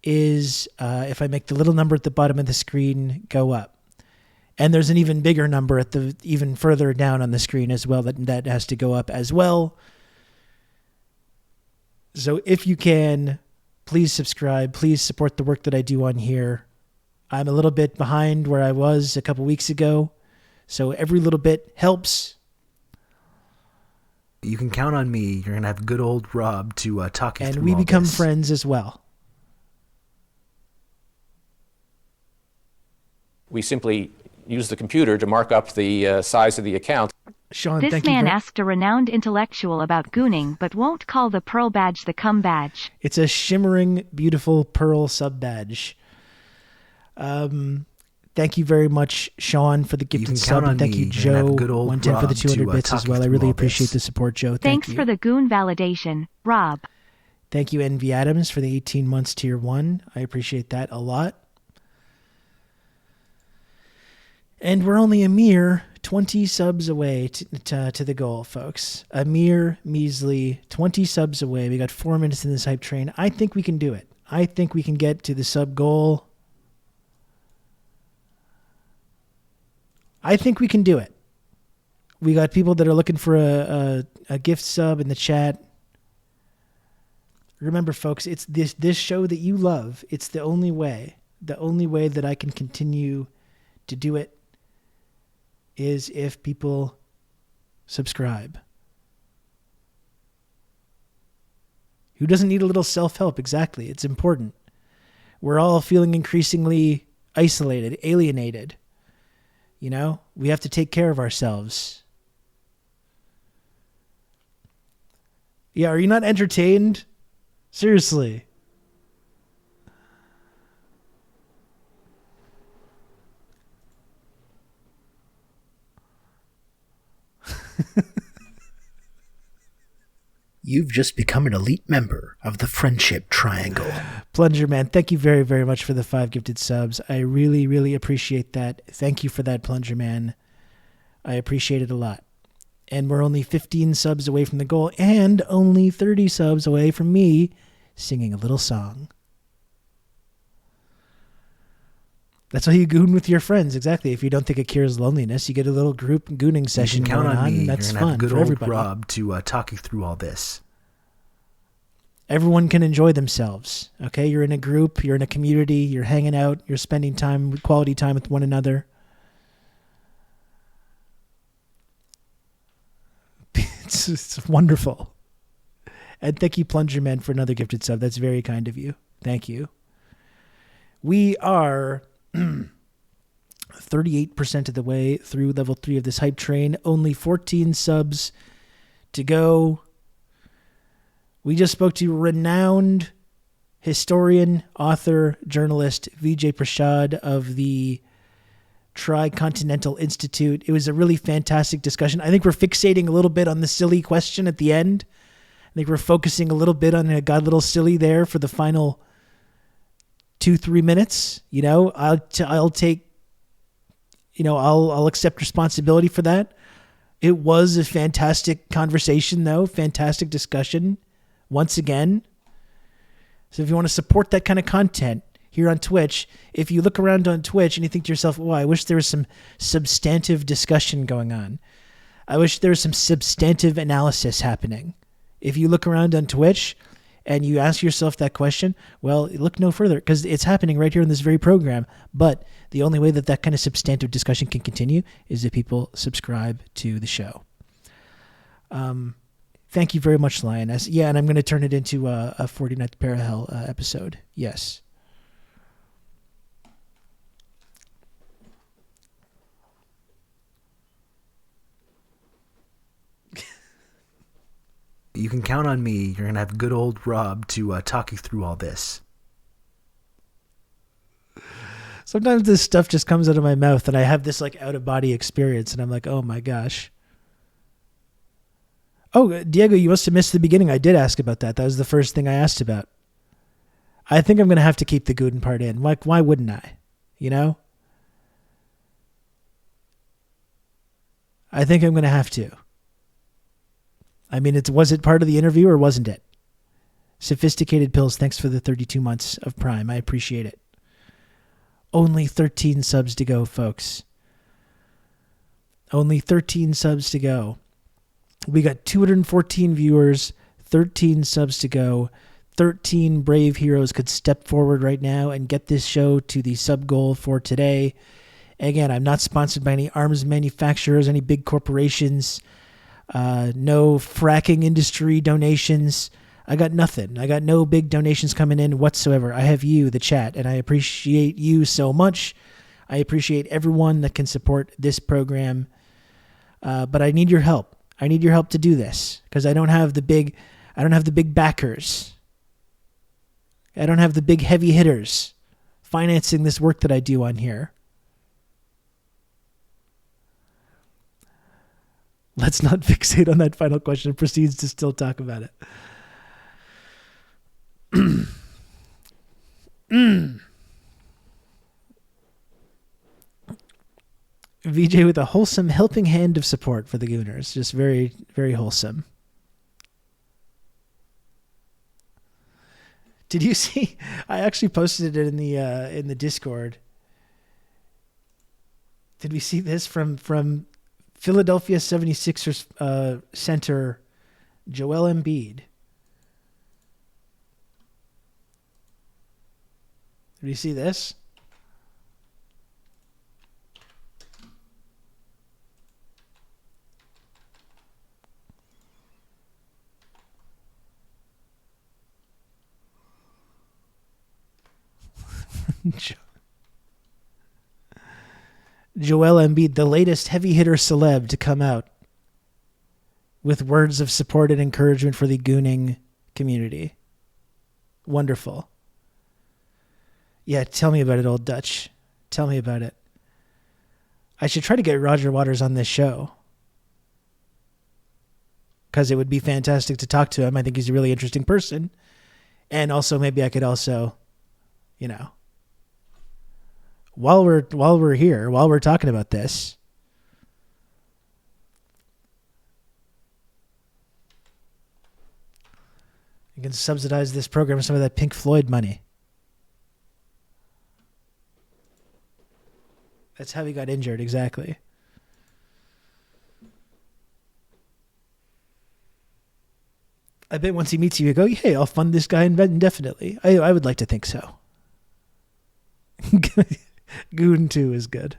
is if I make the little number at the bottom of the screen go up. And there's an even bigger number at the even further down on the screen as well that has to go up as well. So if you can, please subscribe. Please support the work that I do on here. I'm a little bit behind where I was a couple weeks ago, so every little bit helps. You can count on me. You're going to have good old Rob to talk you through And we all become this. friends as well. We simply use the computer to mark up the size of the account. Sean, This thank you. man asked a renowned intellectual about gooning, but won't call the pearl badge the cum badge. It's a shimmering, beautiful pearl sub badge. Thank you very much, Sean, for the You can gifted count sub. on And thank me. you, You're gonna have Joe, good old 110 for the Rob 200 to, bits talk as you well. I through really all appreciate this. the support, Joe. Thanks you. for the goon validation, Rob. Thank you, NV Adams, for the 18 months tier 1. I appreciate that a lot. And we're only a mere 20 subs away to the goal, folks. A mere measly 20 subs away. We got 4 minutes in this hype train. I think we can do it. I think we can get to the sub goal. I think we can do it. We got people that are looking for a gift sub in the chat. Remember, folks, it's this show that you love. It's the only way that I can continue to do it is if people subscribe. Who doesn't need a little self-help? Exactly. It's important. We're all feeling increasingly isolated, alienated. You know, we have to take care of ourselves. Yeah, are you not entertained? Seriously. You've just become an elite member of the Friendship Triangle. Plunger Man, thank you very, very much for the 5 gifted subs. I really, really appreciate that. Thank you for that, Plunger Man. I appreciate it a lot. And we're only 15 subs away from the goal and only 30 subs away from me singing a little song. That's how you goon with your friends. Exactly. If you don't think it cures loneliness, you get a little group gooning session You can count going on on. me. And that's You're gonna fun have good for old everybody. Rob to talk you through all this. Everyone can enjoy themselves. Okay, you're in a group, you're in a community, you're hanging out, you're spending time, quality time with one another. It's wonderful. And thank you, Plunger Man, for another gifted sub. That's very kind of you. Thank you. We are 38% of the way through level 3 of this hype train. Only 14 subs to go. We just spoke to renowned historian, author, journalist VIJAY PRASHAD of the Tricontinental Institute. It was a really fantastic discussion. I think we're fixating a little bit on the silly question at the end. I think we're focusing a little bit on it got a little silly there for the final 2-3 minutes. You know, I'll take, you know, I'll accept responsibility for that. It was a fantastic conversation, though. Fantastic discussion. Once again. So if you want to support that kind of content here on Twitch, if you look around on Twitch and you think to yourself, oh, I wish there was some substantive discussion going on. I wish there was some substantive analysis happening. If you look around on Twitch and you ask yourself that question, well, look no further because it's happening right here in this very program. But the only way that that kind of substantive discussion can continue is if people subscribe to the show. Thank you very much, Lioness. Yeah, and I'm going to turn it into a 49th Parahell episode. Yes. You can count on me. You're going to have good old Rob to talk you through all this. Sometimes this stuff just comes out of my mouth and I have this like out-of-body experience and I'm like, oh my gosh. Oh, Diego, you must have missed the beginning. I did ask about that. That was the first thing I asked about. I think I'm going to have to keep the Gooden part in. Why wouldn't I? You know? I think I'm going to have to. I mean, was it part of the interview or wasn't it? Sophisticated Pills, thanks for the 32 months of Prime. I appreciate it. Only 13 subs to go, folks. Only 13 subs to go. We got 214 viewers, 13 subs to go. 13 brave heroes could step forward right now and get this show to the sub goal for today. Again, I'm not sponsored by any arms manufacturers, any big corporations, no fracking industry donations. I got nothing. I got no big donations coming in whatsoever. I have you, the chat, and I appreciate you so much. I appreciate everyone that can support this program. But I need your help. I need your help to do this because I don't have the big backers. I don't have the big heavy hitters financing this work that I do on here. Let's not fixate on that final question. Proceeds to still talk about it. VJ with a wholesome helping hand of support for the Gooners. Just very, very wholesome. Did you see? I actually posted it in the Discord. Did we see this from Philadelphia 76ers center Joel Embiid? Did you see this? Joel Embiid, the latest heavy hitter celeb to come out with words of support and encouragement for the gooning community. Wonderful. Yeah, tell me about it, Old Dutch. Tell me about it. I should try to get Roger Waters on this show because it would be fantastic to talk to him. I think he's a really interesting person. And also maybe I could also, while we're here, while we're talking about this, you can subsidize this program with some of that Pink Floyd money. That's how he got injured, exactly. I bet once he meets you, you go, hey, I'll fund this guy indefinitely. I would like to think so. Goon 2 is good.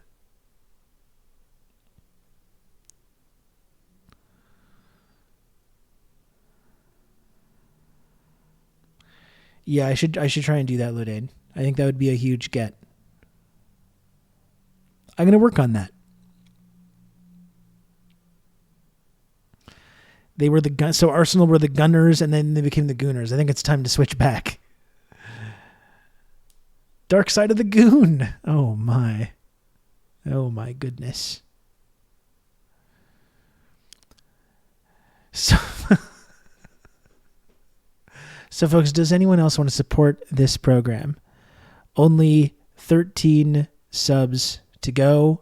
Yeah, I should try and do that, Ludane. I think that would be a huge get. I'm going to work on that. They were so Arsenal were the Gunners and then they became the Gooners. I think it's time to switch back. Dark side of the Goon. Oh my. Oh my goodness. So folks, does anyone else want to support this program? Only 13 subs to go.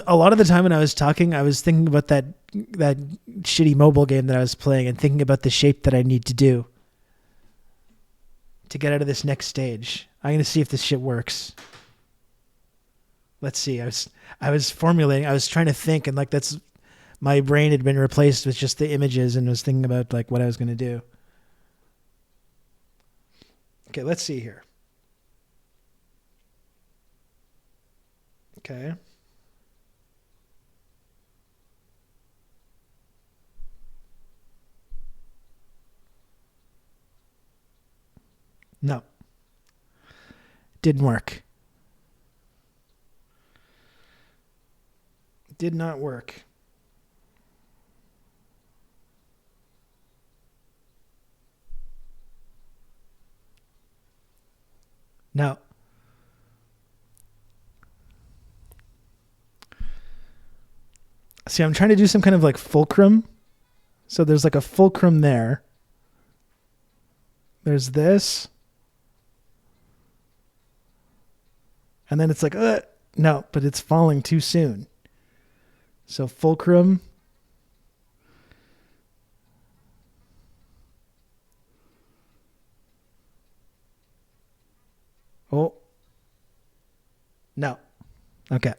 A lot of the time when I was talking, I was thinking about that shitty mobile game that I was playing and thinking about the shape that I need to do to get out of this next stage. I'm going to see if this shit works. Let's see. I was formulating, I was trying to think, and that's my brain had been replaced with just the images and was thinking about what I was going to do. Okay, let's see here. Okay. No. Didn't work. Did not work. No. See, I'm trying to do some kind of fulcrum. So there's a fulcrum there. There's this. And then it's no, but it's falling too soon. So fulcrum. Oh. No. Okay.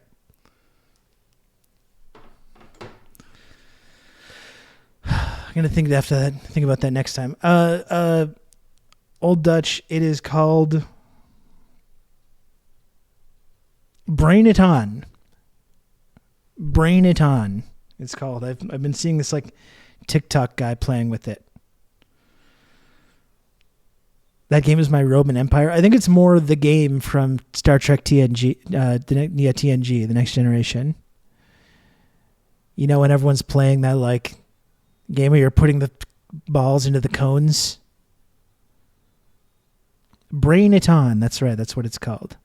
I'm gonna think about that next time. Old Dutch. It is called Brain It On. Brain It On. It's called. I've been seeing this like TikTok guy playing with it. That game is my Roman Empire. I think it's more the game from Star Trek TNG, TNG, The Next Generation. You know, when everyone's playing that like game where you're putting the balls into the cones. Brain It On. That's right. That's what it's called.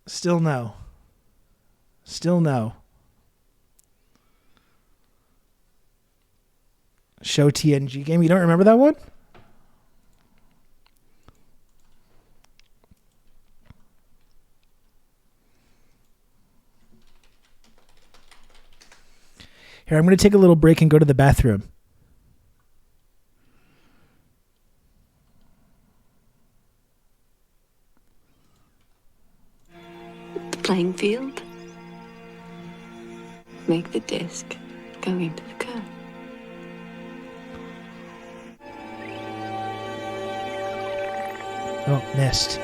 Still no. Still no. Show TNG game. You don't remember that one? Here, I'm going to take a little break and go to the bathroom. The playing field. Make the disc go into the curve. Oh, missed.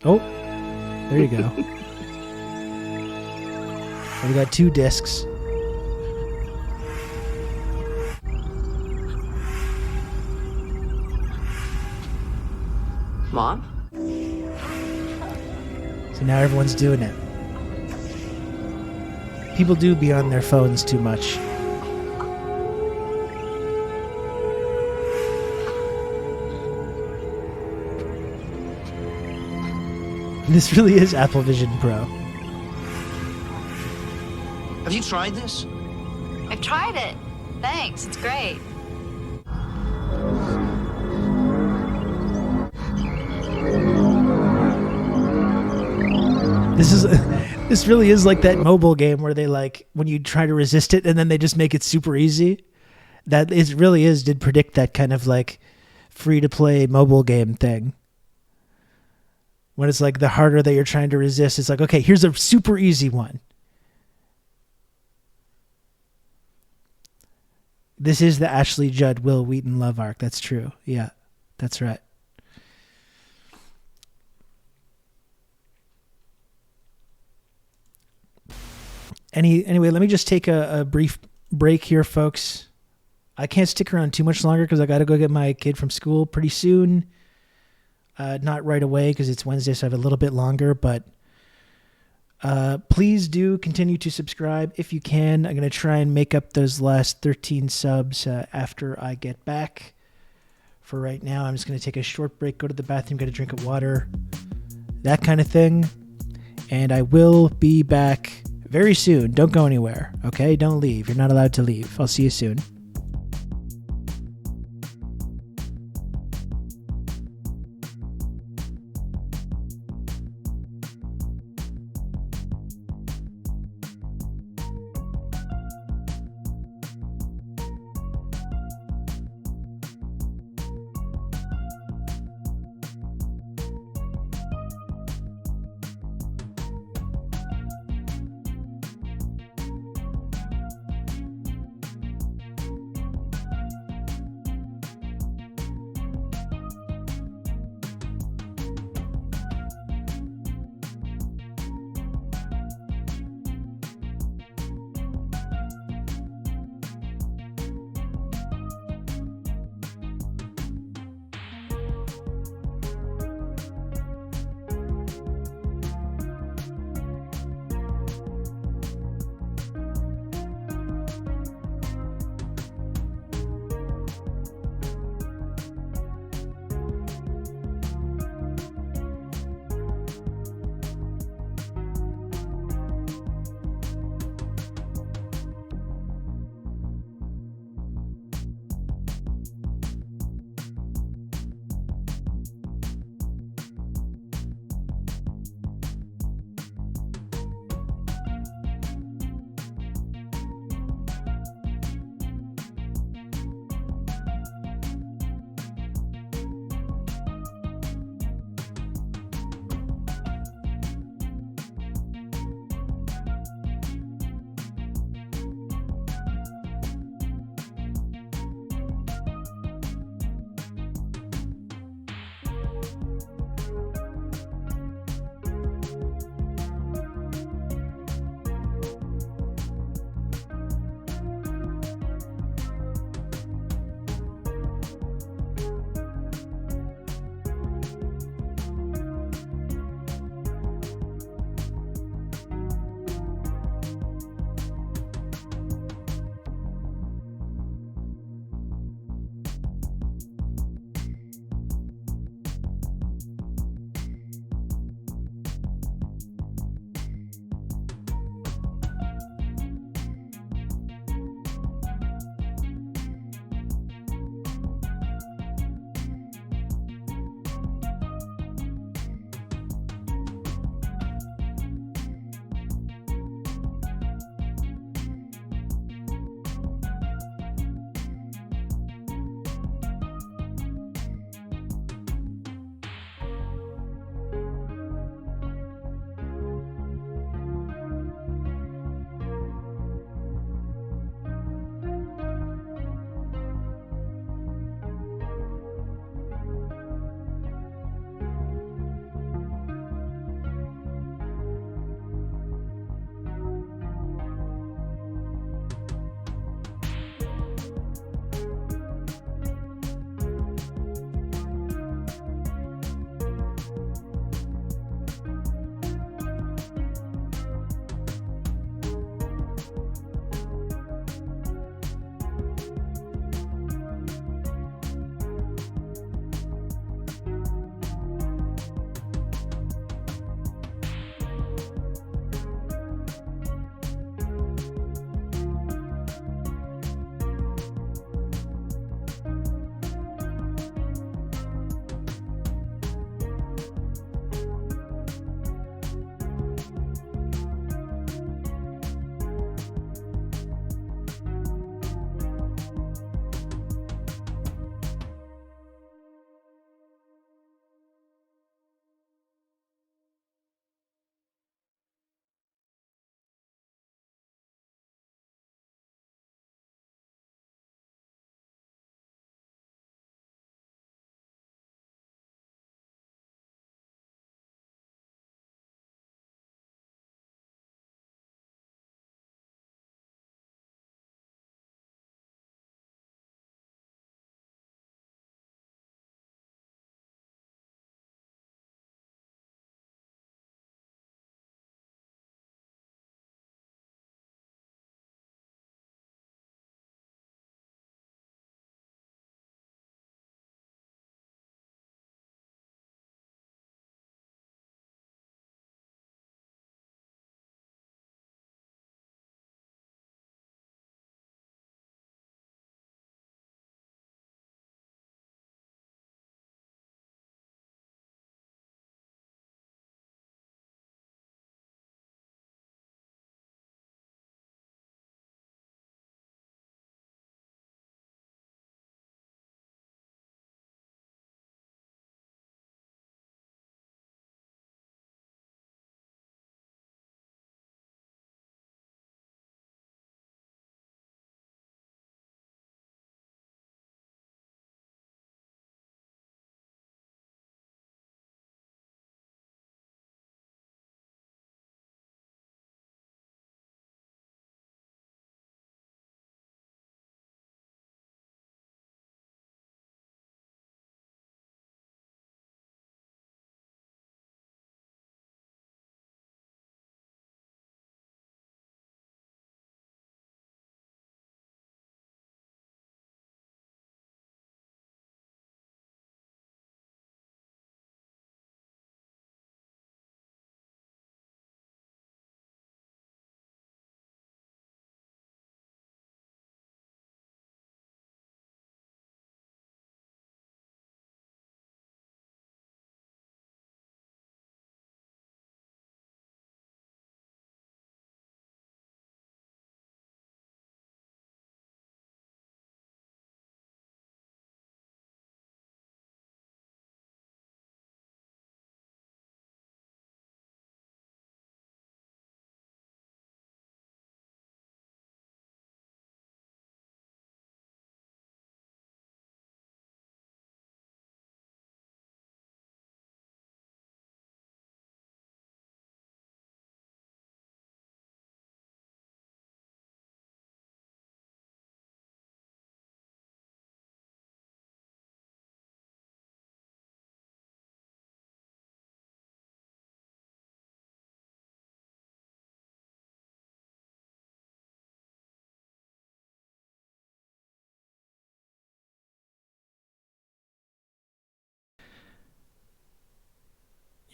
Oh, there you go. We got 2 discs. Mom? So now everyone's doing it. People do be on their phones too much. This really is Apple Vision Pro. Have you tried this? I've tried it. Thanks, it's great. This really is like that mobile game where they like when you try to resist it and then they just make it super easy. That is really did predict that kind of like free to play mobile game thing. When it's like the harder that you're trying to resist, it's like, okay, here's a super easy one. This is the Ashley Judd, Will Wheaton love arc. That's true. Yeah, that's right. Anyway, let me just take a brief break here, folks. I can't stick around too much longer because I got to go get my kid from school pretty soon. Not right away because it's Wednesday, so I have a little bit longer. But please do continue to subscribe if you can. I'm going to try and make up those last 13 subs after I get back. For right now, I'm just going to take a short break, go to the bathroom, get a drink of water, that kind of thing. And I will be back very soon. Don't go anywhere, okay? Don't leave. You're not allowed to leave. I'll see you soon.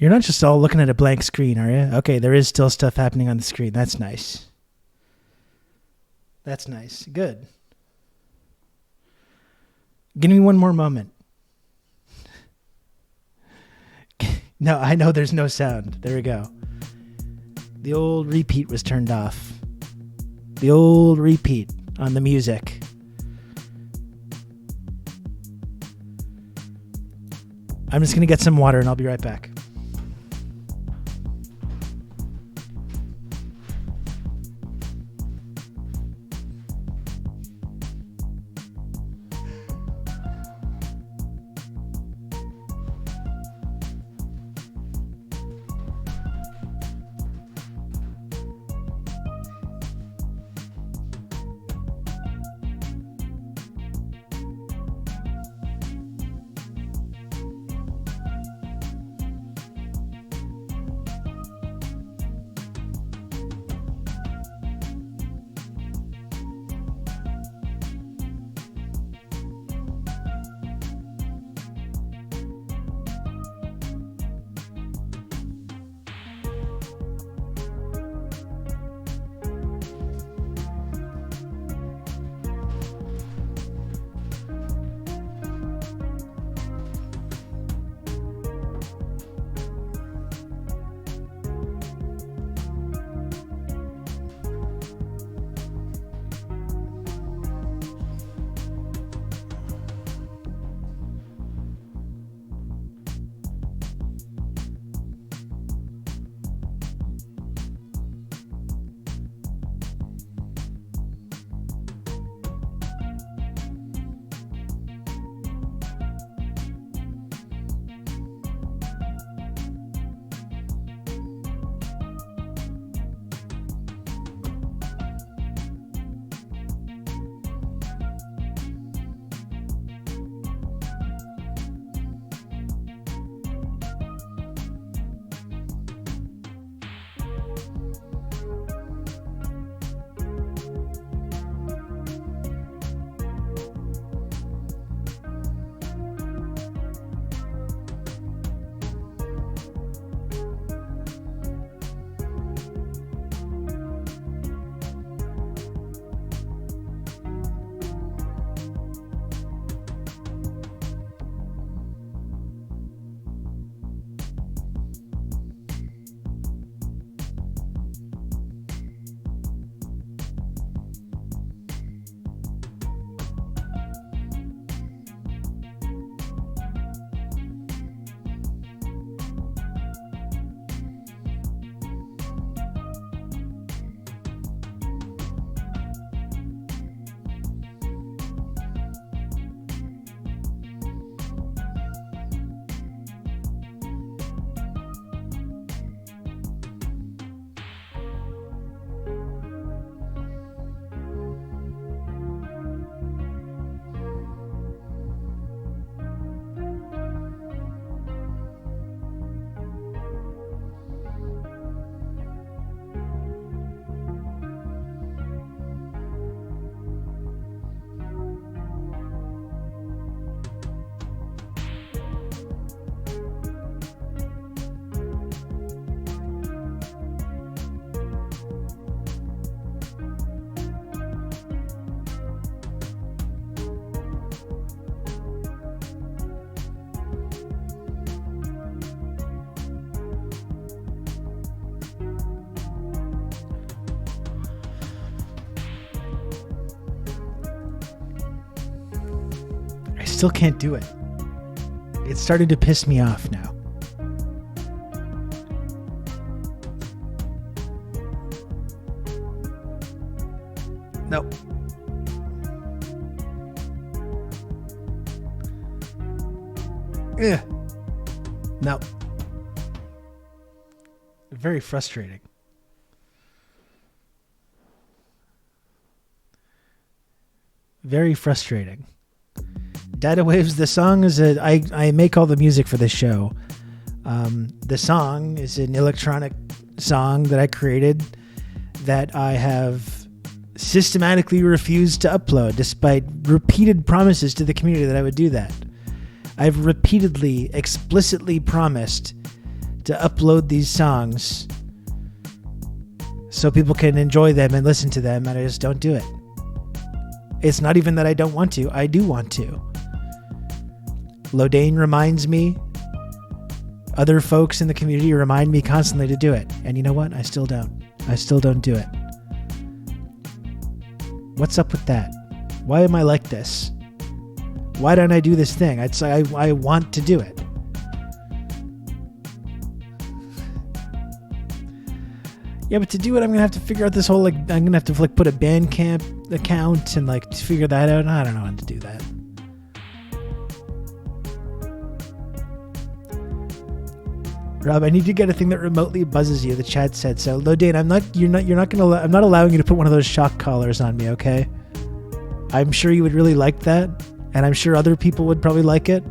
You're not just all looking at a blank screen, are you? Okay, there is still stuff happening on the screen. That's nice. That's nice. Good. Give me one more moment. No, I know there's no sound. There we go. The old repeat was turned off. The old repeat on the music. I'm just going to get some water and I'll be right back. Still can't do it. It's starting to piss me off now. Nope. Yeah. No. Very frustrating. Very frustrating. Data Waves, the song is I make all the music for this show. The song is an electronic song that I created that I have systematically refused to upload despite repeated promises to the community that I would do that. I've repeatedly, explicitly promised to upload these songs so people can enjoy them and listen to them, and I just don't do it. It's not even that I don't want to. I do want to. Lodane reminds me. Other folks in the community remind me constantly to do it. And you know what? I still don't. I still don't do it. What's up with that? Why am I like this? Why don't I do this thing? I'd say I want to do it. Yeah, but to do it, I'm gonna have to figure out this whole I'm gonna have to put a Bandcamp account and figure that out. I don't know how to do that. Rob, I need to get a thing that remotely buzzes you. The chat said so. Lodane, I'm not allowing you to put one of those shock collars on me, okay? I'm sure you would really like that, and I'm sure other people would probably like it.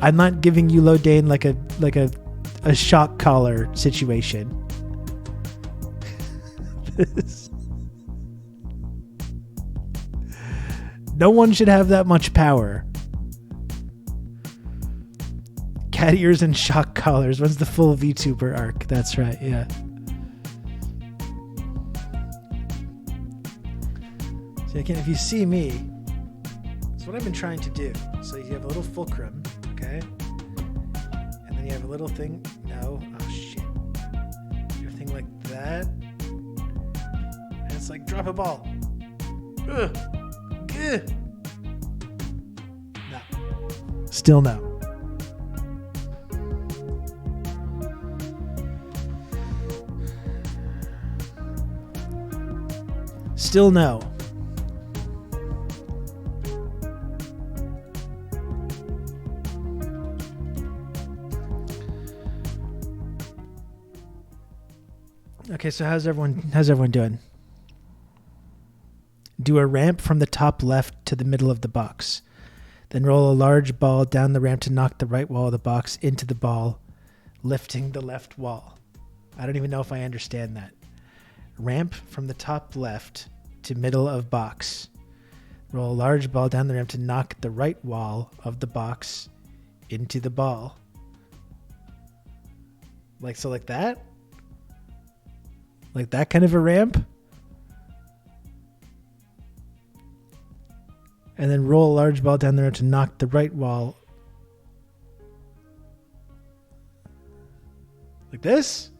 I'm not giving you, Lodane, like a shock collar situation. No one should have that much power. Cat ears and shock collars. When's the full VTuber arc? That's right, yeah. So again, if you see me, that's what I've been trying to do. So you have a little fulcrum, okay? And then you have a little thing. No, oh shit. You have a thing like that. And it's like, drop a ball. Ugh. Ugh. No. Still no. Still no. Okay, so how's everyone doing? Do a ramp from the top left to the middle of the box. Then roll a large ball down the ramp to knock the right wall of the box into the ball, lifting the left wall. I don't even know if I understand that. Ramp from the top left to middle of box. Roll a large ball down the ramp to knock the right wall of the box into the ball. Like that? Like that kind of a ramp? And then roll a large ball down the ramp to knock the right wall. Like this?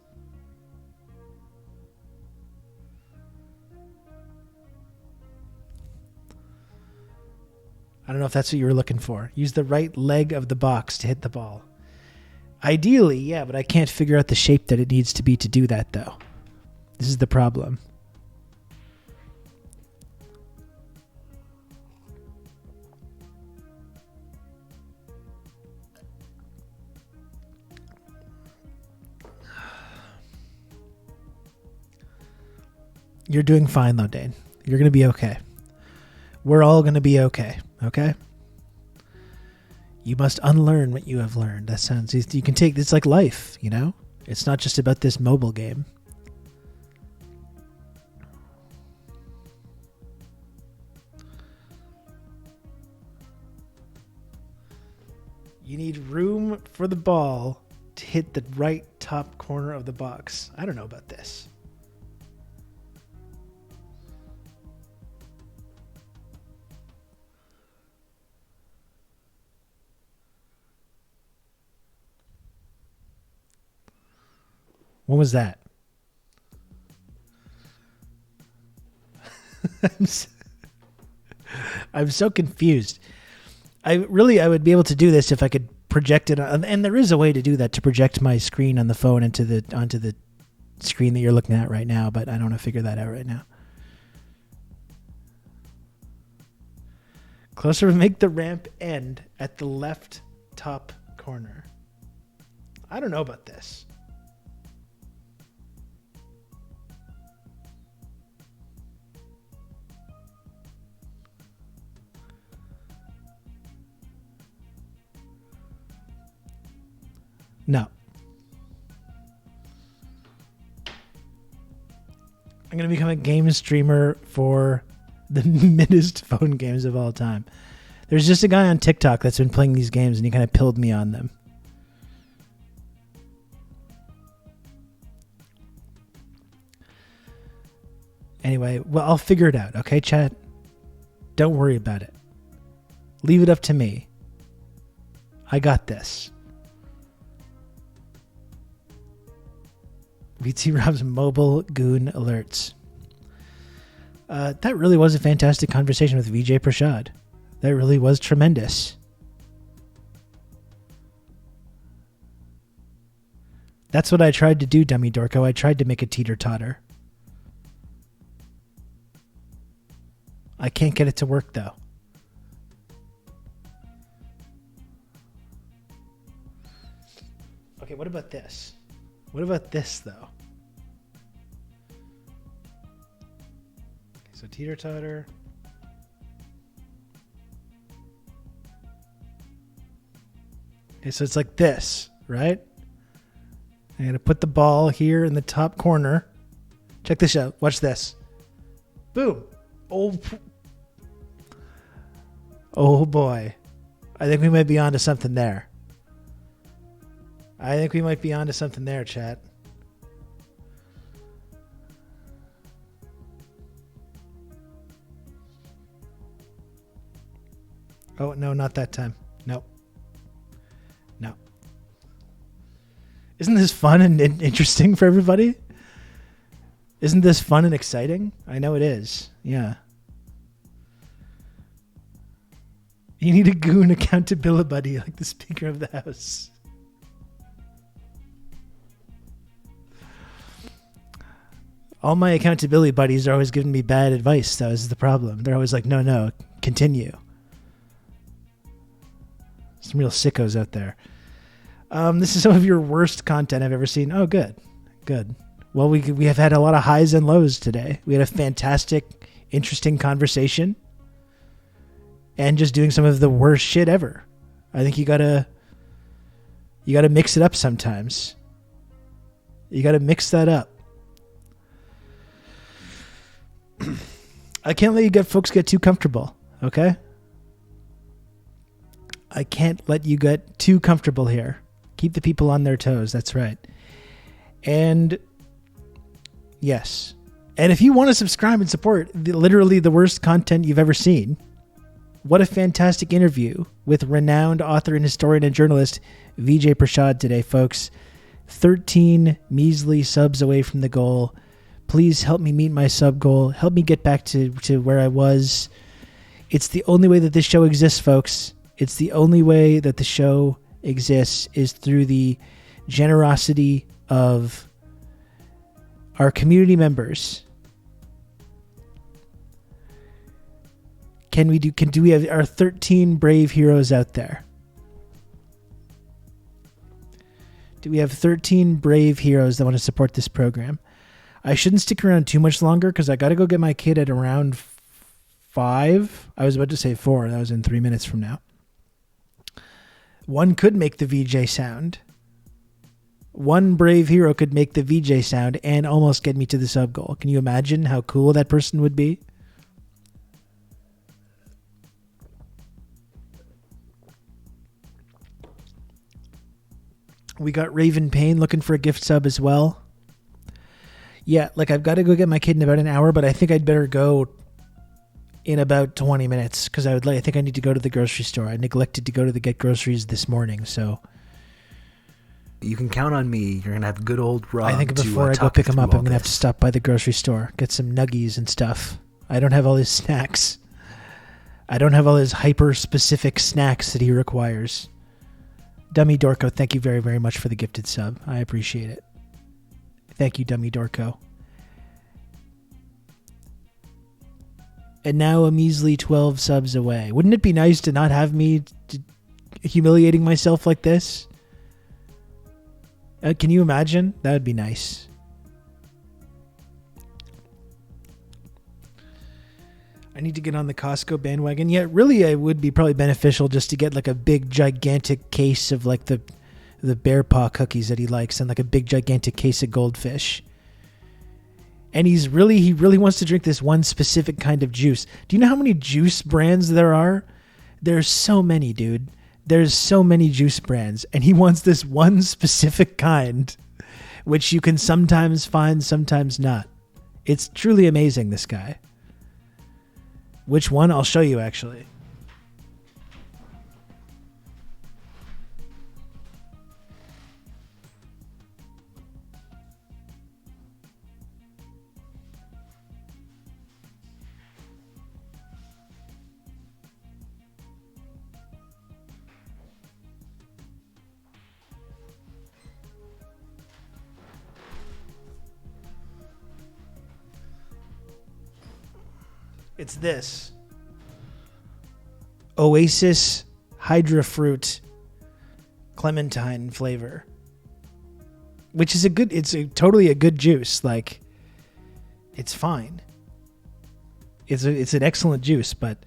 I don't know if that's what you were looking for. Use the right leg of the box to hit the ball. Ideally, yeah, but I can't figure out the shape that it needs to be to do that, though. This is the problem. You're doing fine, though, Dane. You're going to be okay. We're all going to be okay. Okay? You must unlearn what you have learned. That sounds... You can take... It's like life, you know? It's not just about this mobile game. You need room for the ball to hit the right top corner of the box. I don't know about this. What was that? I'm so confused. I would be able to do this if I could project it on, and there is a way to do that, to project my screen on the phone onto the screen that you're looking at right now, but I don't want to figure that out right now. Closer, make the ramp end at the left top corner. I don't know about this. No. I'm going to become a game streamer for the minnest phone games of all time. There's just a guy on TikTok that's been playing these games, and he kind of pilled me on them. Anyway, well, I'll figure it out. Okay, chat? Don't worry about it. Leave it up to me. I got this. VT Rob's mobile goon alerts. That really was a fantastic conversation with VIJAY Prashad. That really was tremendous. That's what I tried to do, Dummy Dorko. I tried to make a teeter-totter. I can't get it to work, though. Okay, what about this? What about this, though? Okay, so teeter-totter. Okay, so it's like this, right? I'm going to put the ball here in the top corner. Check this out. Watch this. Boom. Oh boy. I think we might be onto something there. Chat. Oh, no, not that time. Nope. No. Isn't this fun and interesting for everybody? Isn't this fun and exciting? I know it is. Yeah. You need a goon accountability buddy like the Speaker of the House. All my accountability buddies are always giving me bad advice. That was the problem. They're always like, no, continue. Some real sickos out there. This is some of your worst content I've ever seen. Oh, good. Well, we have had a lot of highs and lows today. We had a fantastic, interesting conversation. And just doing some of the worst shit ever. I think you gotta mix it up sometimes. You gotta mix that up. I can't let you folks get too comfortable, okay? I can't let you get too comfortable here. Keep the people on their toes, that's right. And yes. And if you want to subscribe and support literally the worst content you've ever seen, what a fantastic interview with renowned author and historian and journalist VIJAY Prashad today, folks. 13 measly subs away from the goal. Please help me meet my sub goal. Help me get back to where I was. It's the only way that this show exists, folks. It's the only way that the show exists is through the generosity of our community members. Do we have our 13 brave heroes out there? Do we have 13 brave heroes that want to support this program? I shouldn't stick around too much longer because I got to go get my kid at around 5. I was about to say 4. That was in 3 minutes from now. One could make the VIJAY sound. One brave hero could make the VIJAY sound and almost get me to the sub goal. Can you imagine how cool that person would be? We got Raven Payne looking for a gift sub as well. Yeah, like I've got to go get my kid in about an hour, but I think I'd better go in about 20 minutes because I think I need to go to the grocery store. I neglected to go to get groceries this morning, so you can count on me. You're gonna have good old Rob. I think before I go pick him up, I'm gonna have to stop by the grocery store, get some nuggies and stuff. I don't have all his snacks. I don't have all his hyper-specific snacks that he requires. Dummy Dorko, thank you very, very much for the gifted sub. I appreciate it. Thank you, Dummy Dorko. And now a measly 12 subs away. Wouldn't it be nice to not have me humiliating myself like this? Can you imagine? That would be nice. I need to get on the Costco bandwagon. Yeah, really, it would be probably beneficial just to get like a big, gigantic case of like the bear paw cookies that he likes and like a big, gigantic case of goldfish. And he really wants to drink this one specific kind of juice. Do you know how many juice brands there are? There's so many, dude. There's so many juice brands. And he wants this one specific kind, which you can sometimes find, sometimes not. It's truly amazing, this guy. Which one? I'll show you, actually. It's this. Oasis Hydra Fruit Clementine flavor. Which is totally a good juice. Like, it's fine. It's an excellent juice, but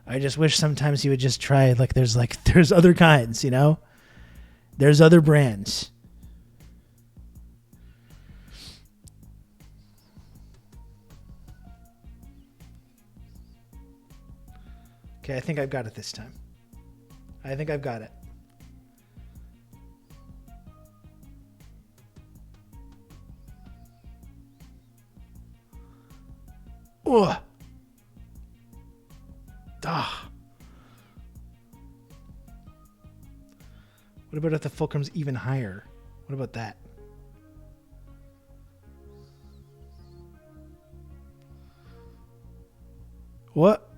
I just wish sometimes you would just try, there's other kinds, you know? There's other brands. Okay, I think I've got it this time. I think I've got it. Ugh. Ah. What about if the fulcrum's even higher? What about that? What?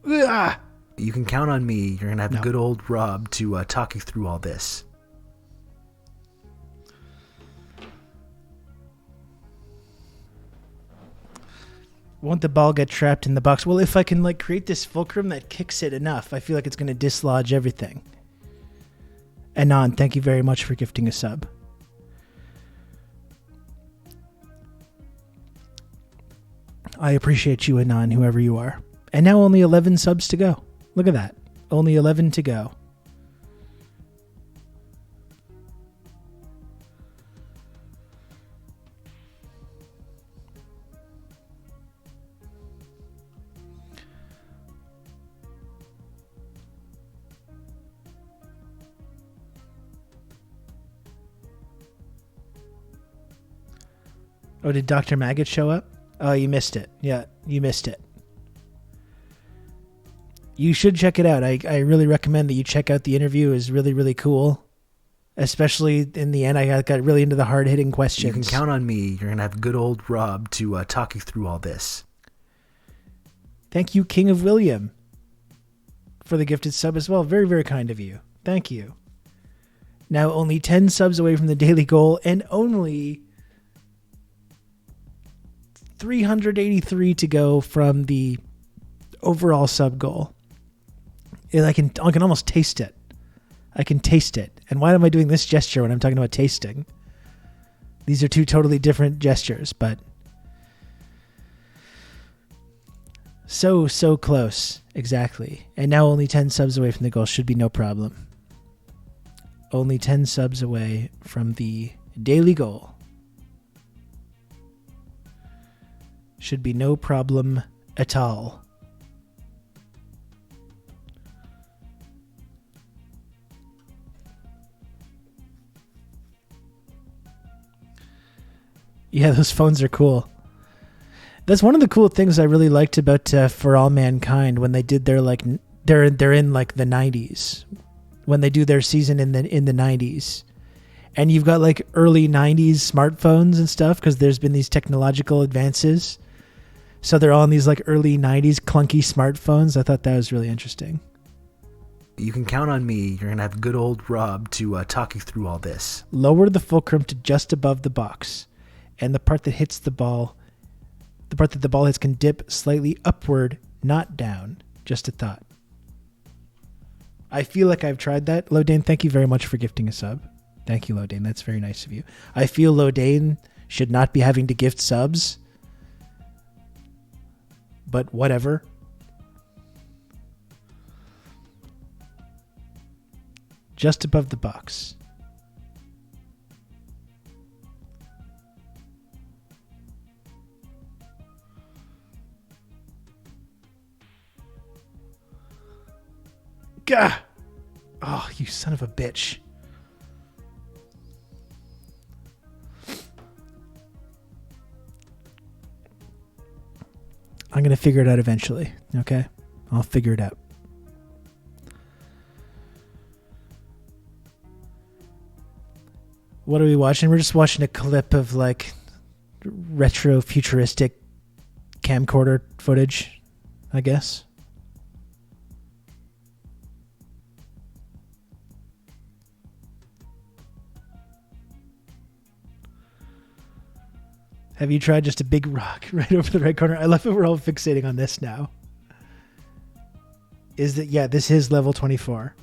Ah. You can count on me. You're going to have good old Rob to talk you through all this. Won't the ball get trapped in the box? Well, if I can create this fulcrum that kicks it enough, I feel like it's going to dislodge everything. Anon, thank you very much for gifting a sub. I appreciate you, Anon, whoever you are. And now only 11 subs to go. Look at that. Only 11 to go. Oh, did Dr. Maggot show up? Oh, you missed it. Yeah, you missed it. You should check it out. I really recommend that you check out the interview. It was really, really cool. Especially in the end, I got really into the hard-hitting questions. You can count on me. You're going to have good old Rob to talk you through all this. Thank you, King of William, for the gifted sub as well. Very, very kind of you. Thank you. Now only 10 subs away from the daily goal and only 383 to go from the overall sub goal. I can almost taste it. I can taste it. And why am I doing this gesture when I'm talking about tasting? These are two totally different gestures, but so close. Exactly. And now only 10 subs away from the goal. Should be no problem. Only 10 subs away from the daily goal. Should be no problem at all. Yeah, those phones are cool. That's one of the cool things I really liked about For All Mankind when they did their they're in the 90s, when they do their season in the 90s, and you've got early 90s smartphones and stuff because there's been these technological advances. So they're all in these early 90s clunky smartphones. I thought that was really interesting. You can count on me. You're going to have good old Rob to talk you through all this. Lower the fulcrum to just above the box. And the part that hits the ball, the part that the ball hits can dip slightly upward, not down. Just a thought. I feel like I've tried that. Lodane, thank you very much for gifting a sub. Thank you, Lodane. That's very nice of you. I feel Lodane should not be having to gift subs. But whatever. Just above the box. Gah! Oh, you son of a bitch. I'm going to figure it out eventually. Okay? I'll figure it out. What are we watching? We're just watching a clip of like retro futuristic camcorder footage, I guess. Have you tried just a big rock right over the right corner? I love it. We're all fixating on this now. Is that, yeah, this is level 24.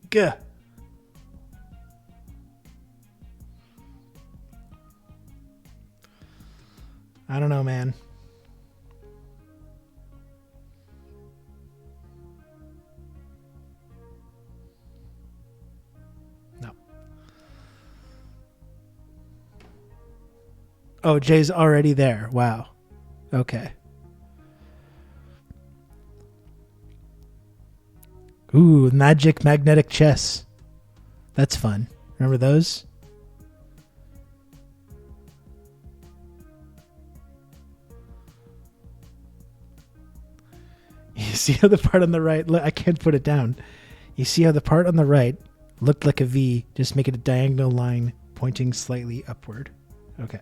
Gah. I don't know, man. No. Oh, Jay's already there. Wow. Okay. Ooh, magic magnetic chess. That's fun. Remember those? You see how the part on the right, I can't put it down. You see how the part on the right looked like a V, just make it a diagonal line pointing slightly upward. Okay.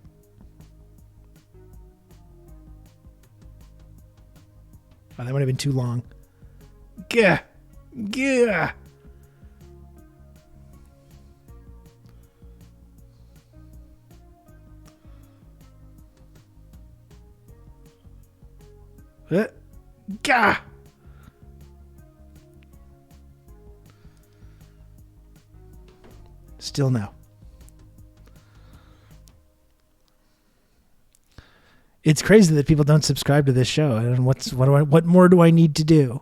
Oh, that might have been too long. Gah! Gah! Gah! Still no. It's crazy that people don't subscribe to this show. I don't know what more do I need to do?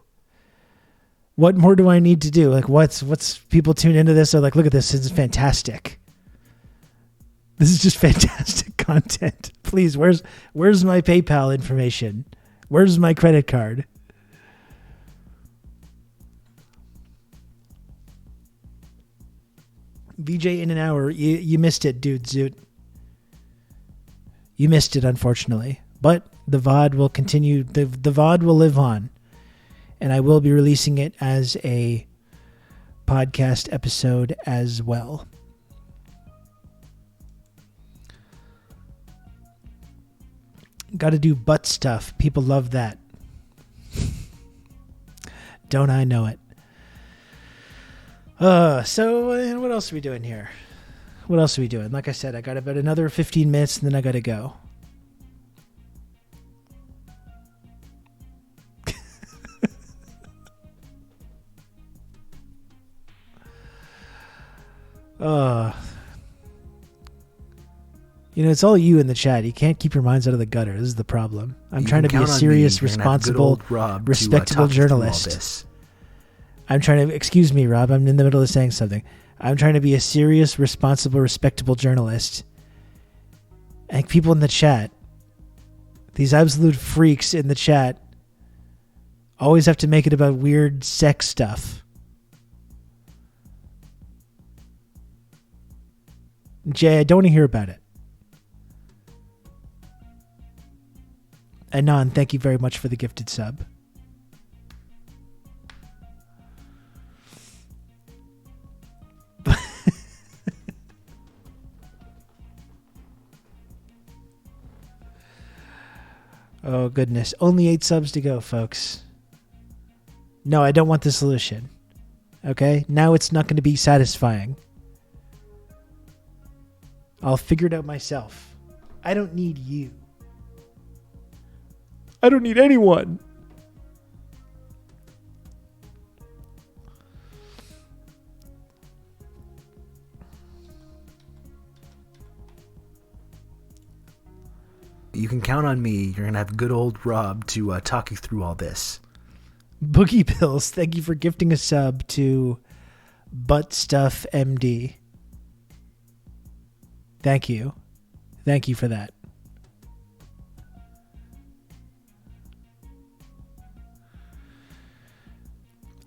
What more do I need to do? Like what's people tune into this? They're like, look at this. This is fantastic. This is just fantastic content. Please, where's my PayPal information? Where's my credit card? VJ in an hour. You missed it, dude. Zoot. You missed it, unfortunately. But the VOD will continue. The VOD will live on. And I will be releasing it as a podcast episode as well. Got to do butt stuff. People love that. Don't I know it? So what else are we doing here? What else are we doing? Like I said, I got about another 15 minutes and then I got to go. It's all you in the chat. You can't keep your minds out of the gutter. This is the problem. I'm trying to be a serious, responsible, respectable journalist. I'm trying to, excuse me, Rob, I'm in the middle of saying something. I'm trying to be a serious, responsible, respectable journalist. And people in the chat, these absolute freaks in the chat, always have to make it about weird sex stuff. Jay, I don't want to hear about it. Anon, thank you very much for the gifted sub. Oh, goodness. Only 8 subs to go, folks. No, I don't want the solution. Okay? Now it's not going to be satisfying. I'll figure it out myself. I don't need you. I don't need anyone. You can count on me. You're going to have good old Rob to talk you through all this. Boogie Pills, thank you for gifting a sub to Butt Stuff MD. Thank you. Thank you for that.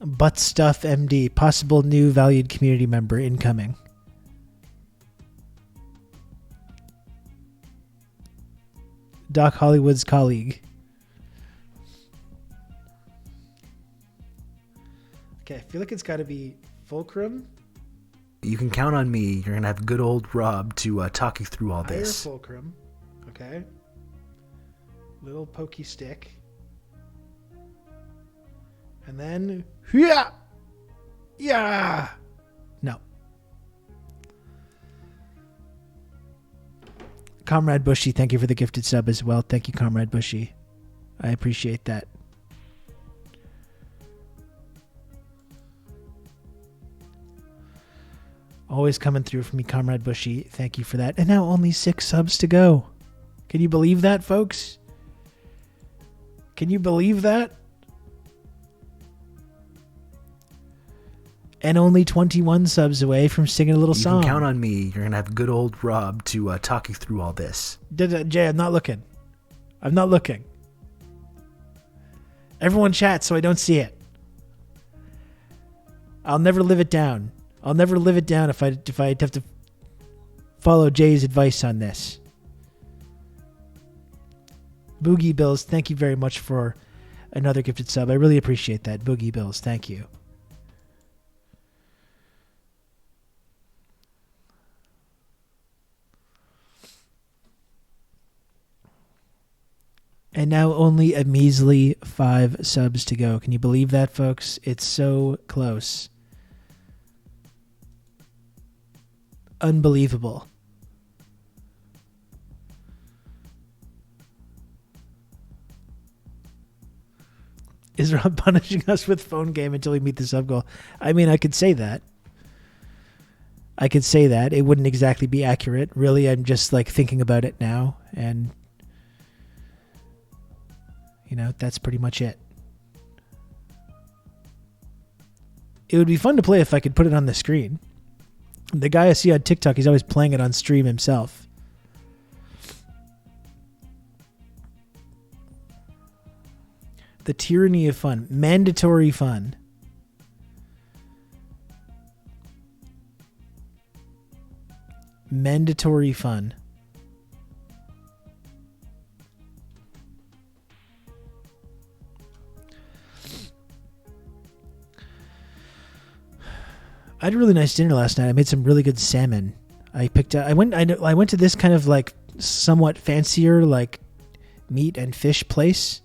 Butt Stuff MD, possible new valued community member incoming. Doc Hollywood's colleague. Okay, I feel like it's got to be Fulcrum. You can count on me. You're going to have good old Rob to talk you through all Higher this. Fulcrum. Okay. Little pokey stick. And then, yeah, yeah. No. Comrade Bushy, thank you for the gifted sub as well. Thank you, Comrade Bushy. I appreciate that. Always coming through for me, Comrade Bushy. Thank you for that. And now only 6 subs to go. Can you believe that, folks? Can you believe that? And only 21 subs away from singing a little song. You can count on me. You're going to have good old Rob to talk you through all this. Jay, I'm not looking. I'm not looking. Everyone chat so I don't see it. I'll never live it down. I'll never live it down if I have to follow Jay's advice on this. Boogie Bills, thank you very much for another gifted sub. I really appreciate that. Boogie Bills, thank you. And now only a measly 5 subs to go. Can you believe that, folks? It's so close. Unbelievable. Is Rob punishing us with phone game until we meet the sub goal? I mean, I could say that. I could say that. It wouldn't exactly be accurate. Really, I'm just like thinking about it now. And, you know, that's pretty much it. It would be fun to play if I could put it on the screen. The guy I see on TikTok, he's always playing it on stream himself. The tyranny of fun. Mandatory fun. Mandatory fun. I had a really nice dinner last night. I made some really good salmon. I went to this kind of like somewhat fancier like meat and fish place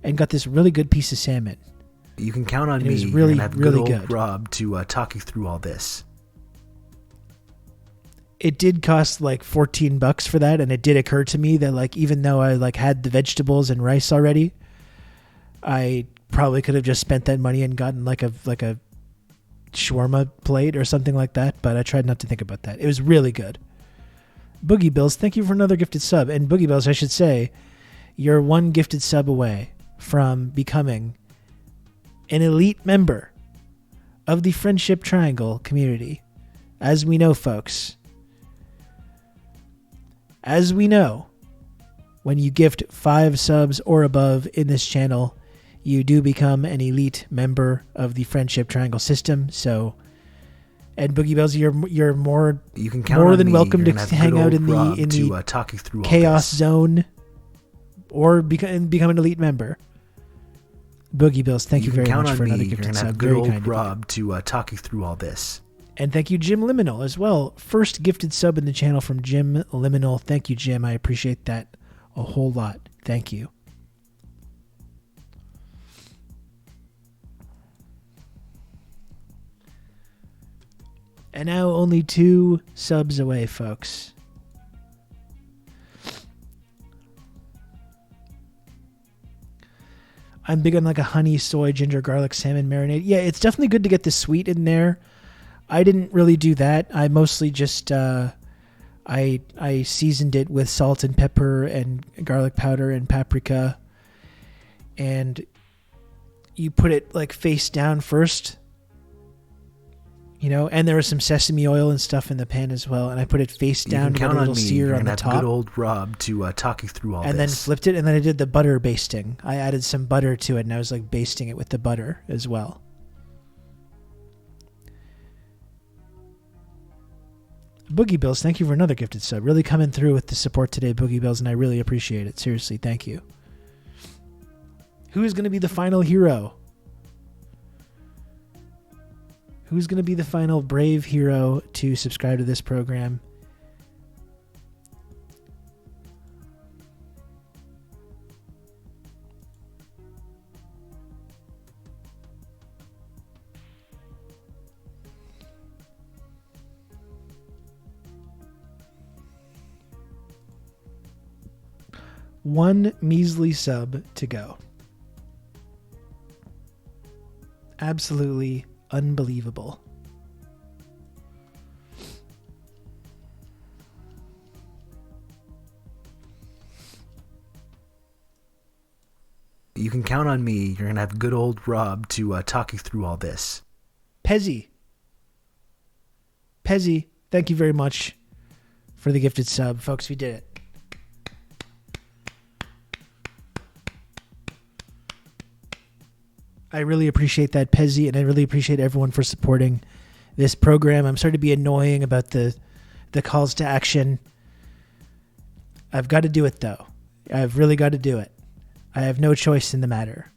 and got this really good piece of salmon. You can count on And it me. was You're really, gonna have really good old good. Rob to talk you through all this. It did cost like $14 for that, and it did occur to me that like even though I like had the vegetables and rice already, I probably could have just spent that money and gotten like a shawarma plate or something like that, but I tried not to think about that. It was really good. Boogie Bills, thank you for another gifted sub. And Boogie Bills, I should say, you're one gifted sub away from becoming an elite member of the Friendship Triangle community. As we know, folks, as we know, when you gift 5 subs or above in this channel, you do become an elite member of the Friendship Triangle system. So, and Boogie Bells, you're more You can count more on than me. welcome You're to gonna have hang good out old in Rob the to talk you through all chaos this. zone, or become an elite member. Boogie Bills, thank you can very count much on for another me. You're gifted gonna have sub. good Very old kind of you. Rob to talk you through all this. And thank you, Jim Liminal, as well. First gifted sub in the channel from Jim Liminal. Thank you, Jim. I appreciate that a whole lot. Thank you. And now only 2 subs away, folks. I'm big on like a honey, soy, ginger, garlic, salmon marinade. Yeah, it's definitely good to get the sweet in there. I didn't really do that. I mostly just I seasoned it with salt and pepper and garlic powder and paprika. And you put it like face down first. You know, and there was some sesame oil and stuff in the pan as well. And I put it face down to get a little sear You're on the gonna have top. good old Rob to talk you through all And this. then flipped it, and then I did the butter basting. I added some butter to it, and I was like basting it with the butter as well. Boogie Bills, thank you for another gifted sub. Really coming through with the support today, Boogie Bills, and I really appreciate it. Seriously, thank you. Who is going to be the final hero? Who's going to be the final brave hero to subscribe to this program? One measly sub to go. Absolutely unbelievable. You can count on me. You're going to have good old Rob to talk you through all this. Pezzy, thank you very much for the gifted sub. Folks, we did it. I really appreciate that, Pezzy, and I really appreciate everyone for supporting this program. I'm sorry to be annoying about the calls to action. I've got to do it, though. I've really got to do it. I have no choice in the matter.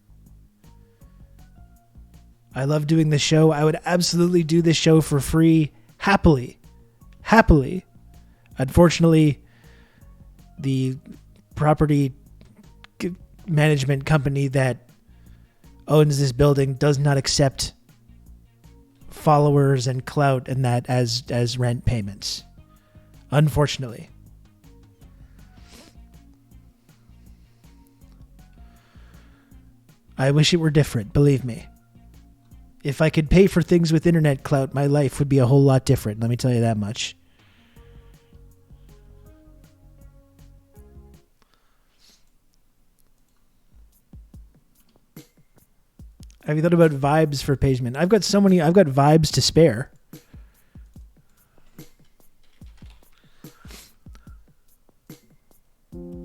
I love doing the show. I would absolutely do this show for free, happily. Unfortunately, the property management company that owns this building does not accept followers and clout and that as rent payments. Unfortunately. I wish it were different, believe me. If I could pay for things with internet clout, my life would be a whole lot different, let me tell you that much. Have you thought about vibes for pagement? I've got vibes to spare.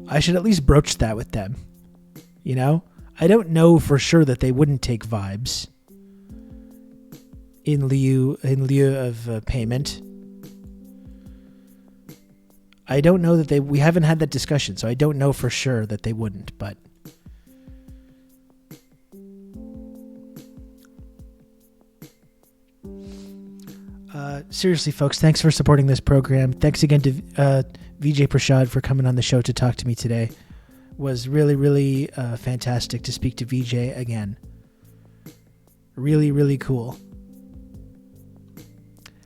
I should at least broach that with them. You know? I don't know for sure that they wouldn't take vibes in lieu of payment. I don't know that we haven't had that discussion, so I don't know for sure that they wouldn't, but seriously, folks, thanks for supporting this program. Thanks again to VIJAY Prashad for coming on the show to talk to me today. It was really, really fantastic to speak to VIJAY again. Really, really cool.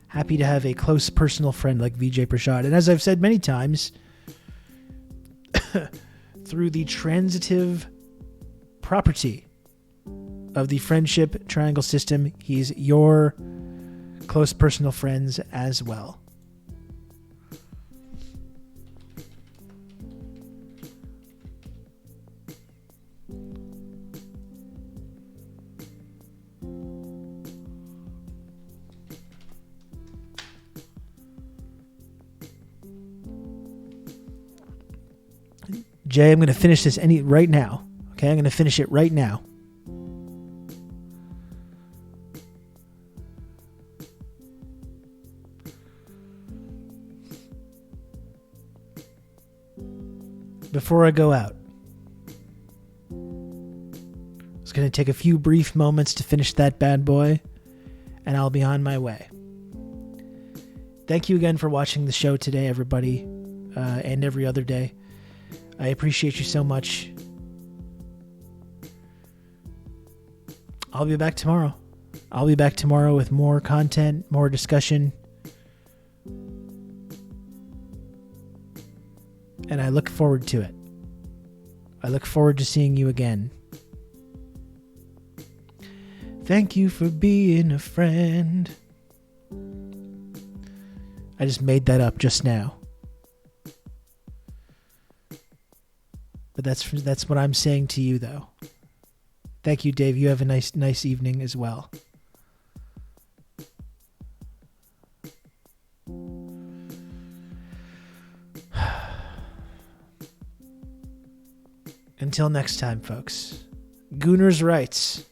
Happy to have a close personal friend like VIJAY Prashad. And as I've said many times, through the transitive property of the friendship triangle system, he's your close personal friends as well. Jay, I'm going to finish this right now. Okay, I'm going to finish it right now. Before I go out, it's going to take a few brief moments to finish that bad boy, and I'll be on my way. Thank you again for watching the show today, everybody, and every other day. I appreciate you so much. I'll be back tomorrow. I'll be back tomorrow with more content, more discussion. And I look forward to it. I look forward to seeing you again. Thank you for being a friend. I just made that up just now. But that's what I'm saying to you, though. Thank you, Dave. You have a nice evening as well. Until next time, folks. Gooners rights.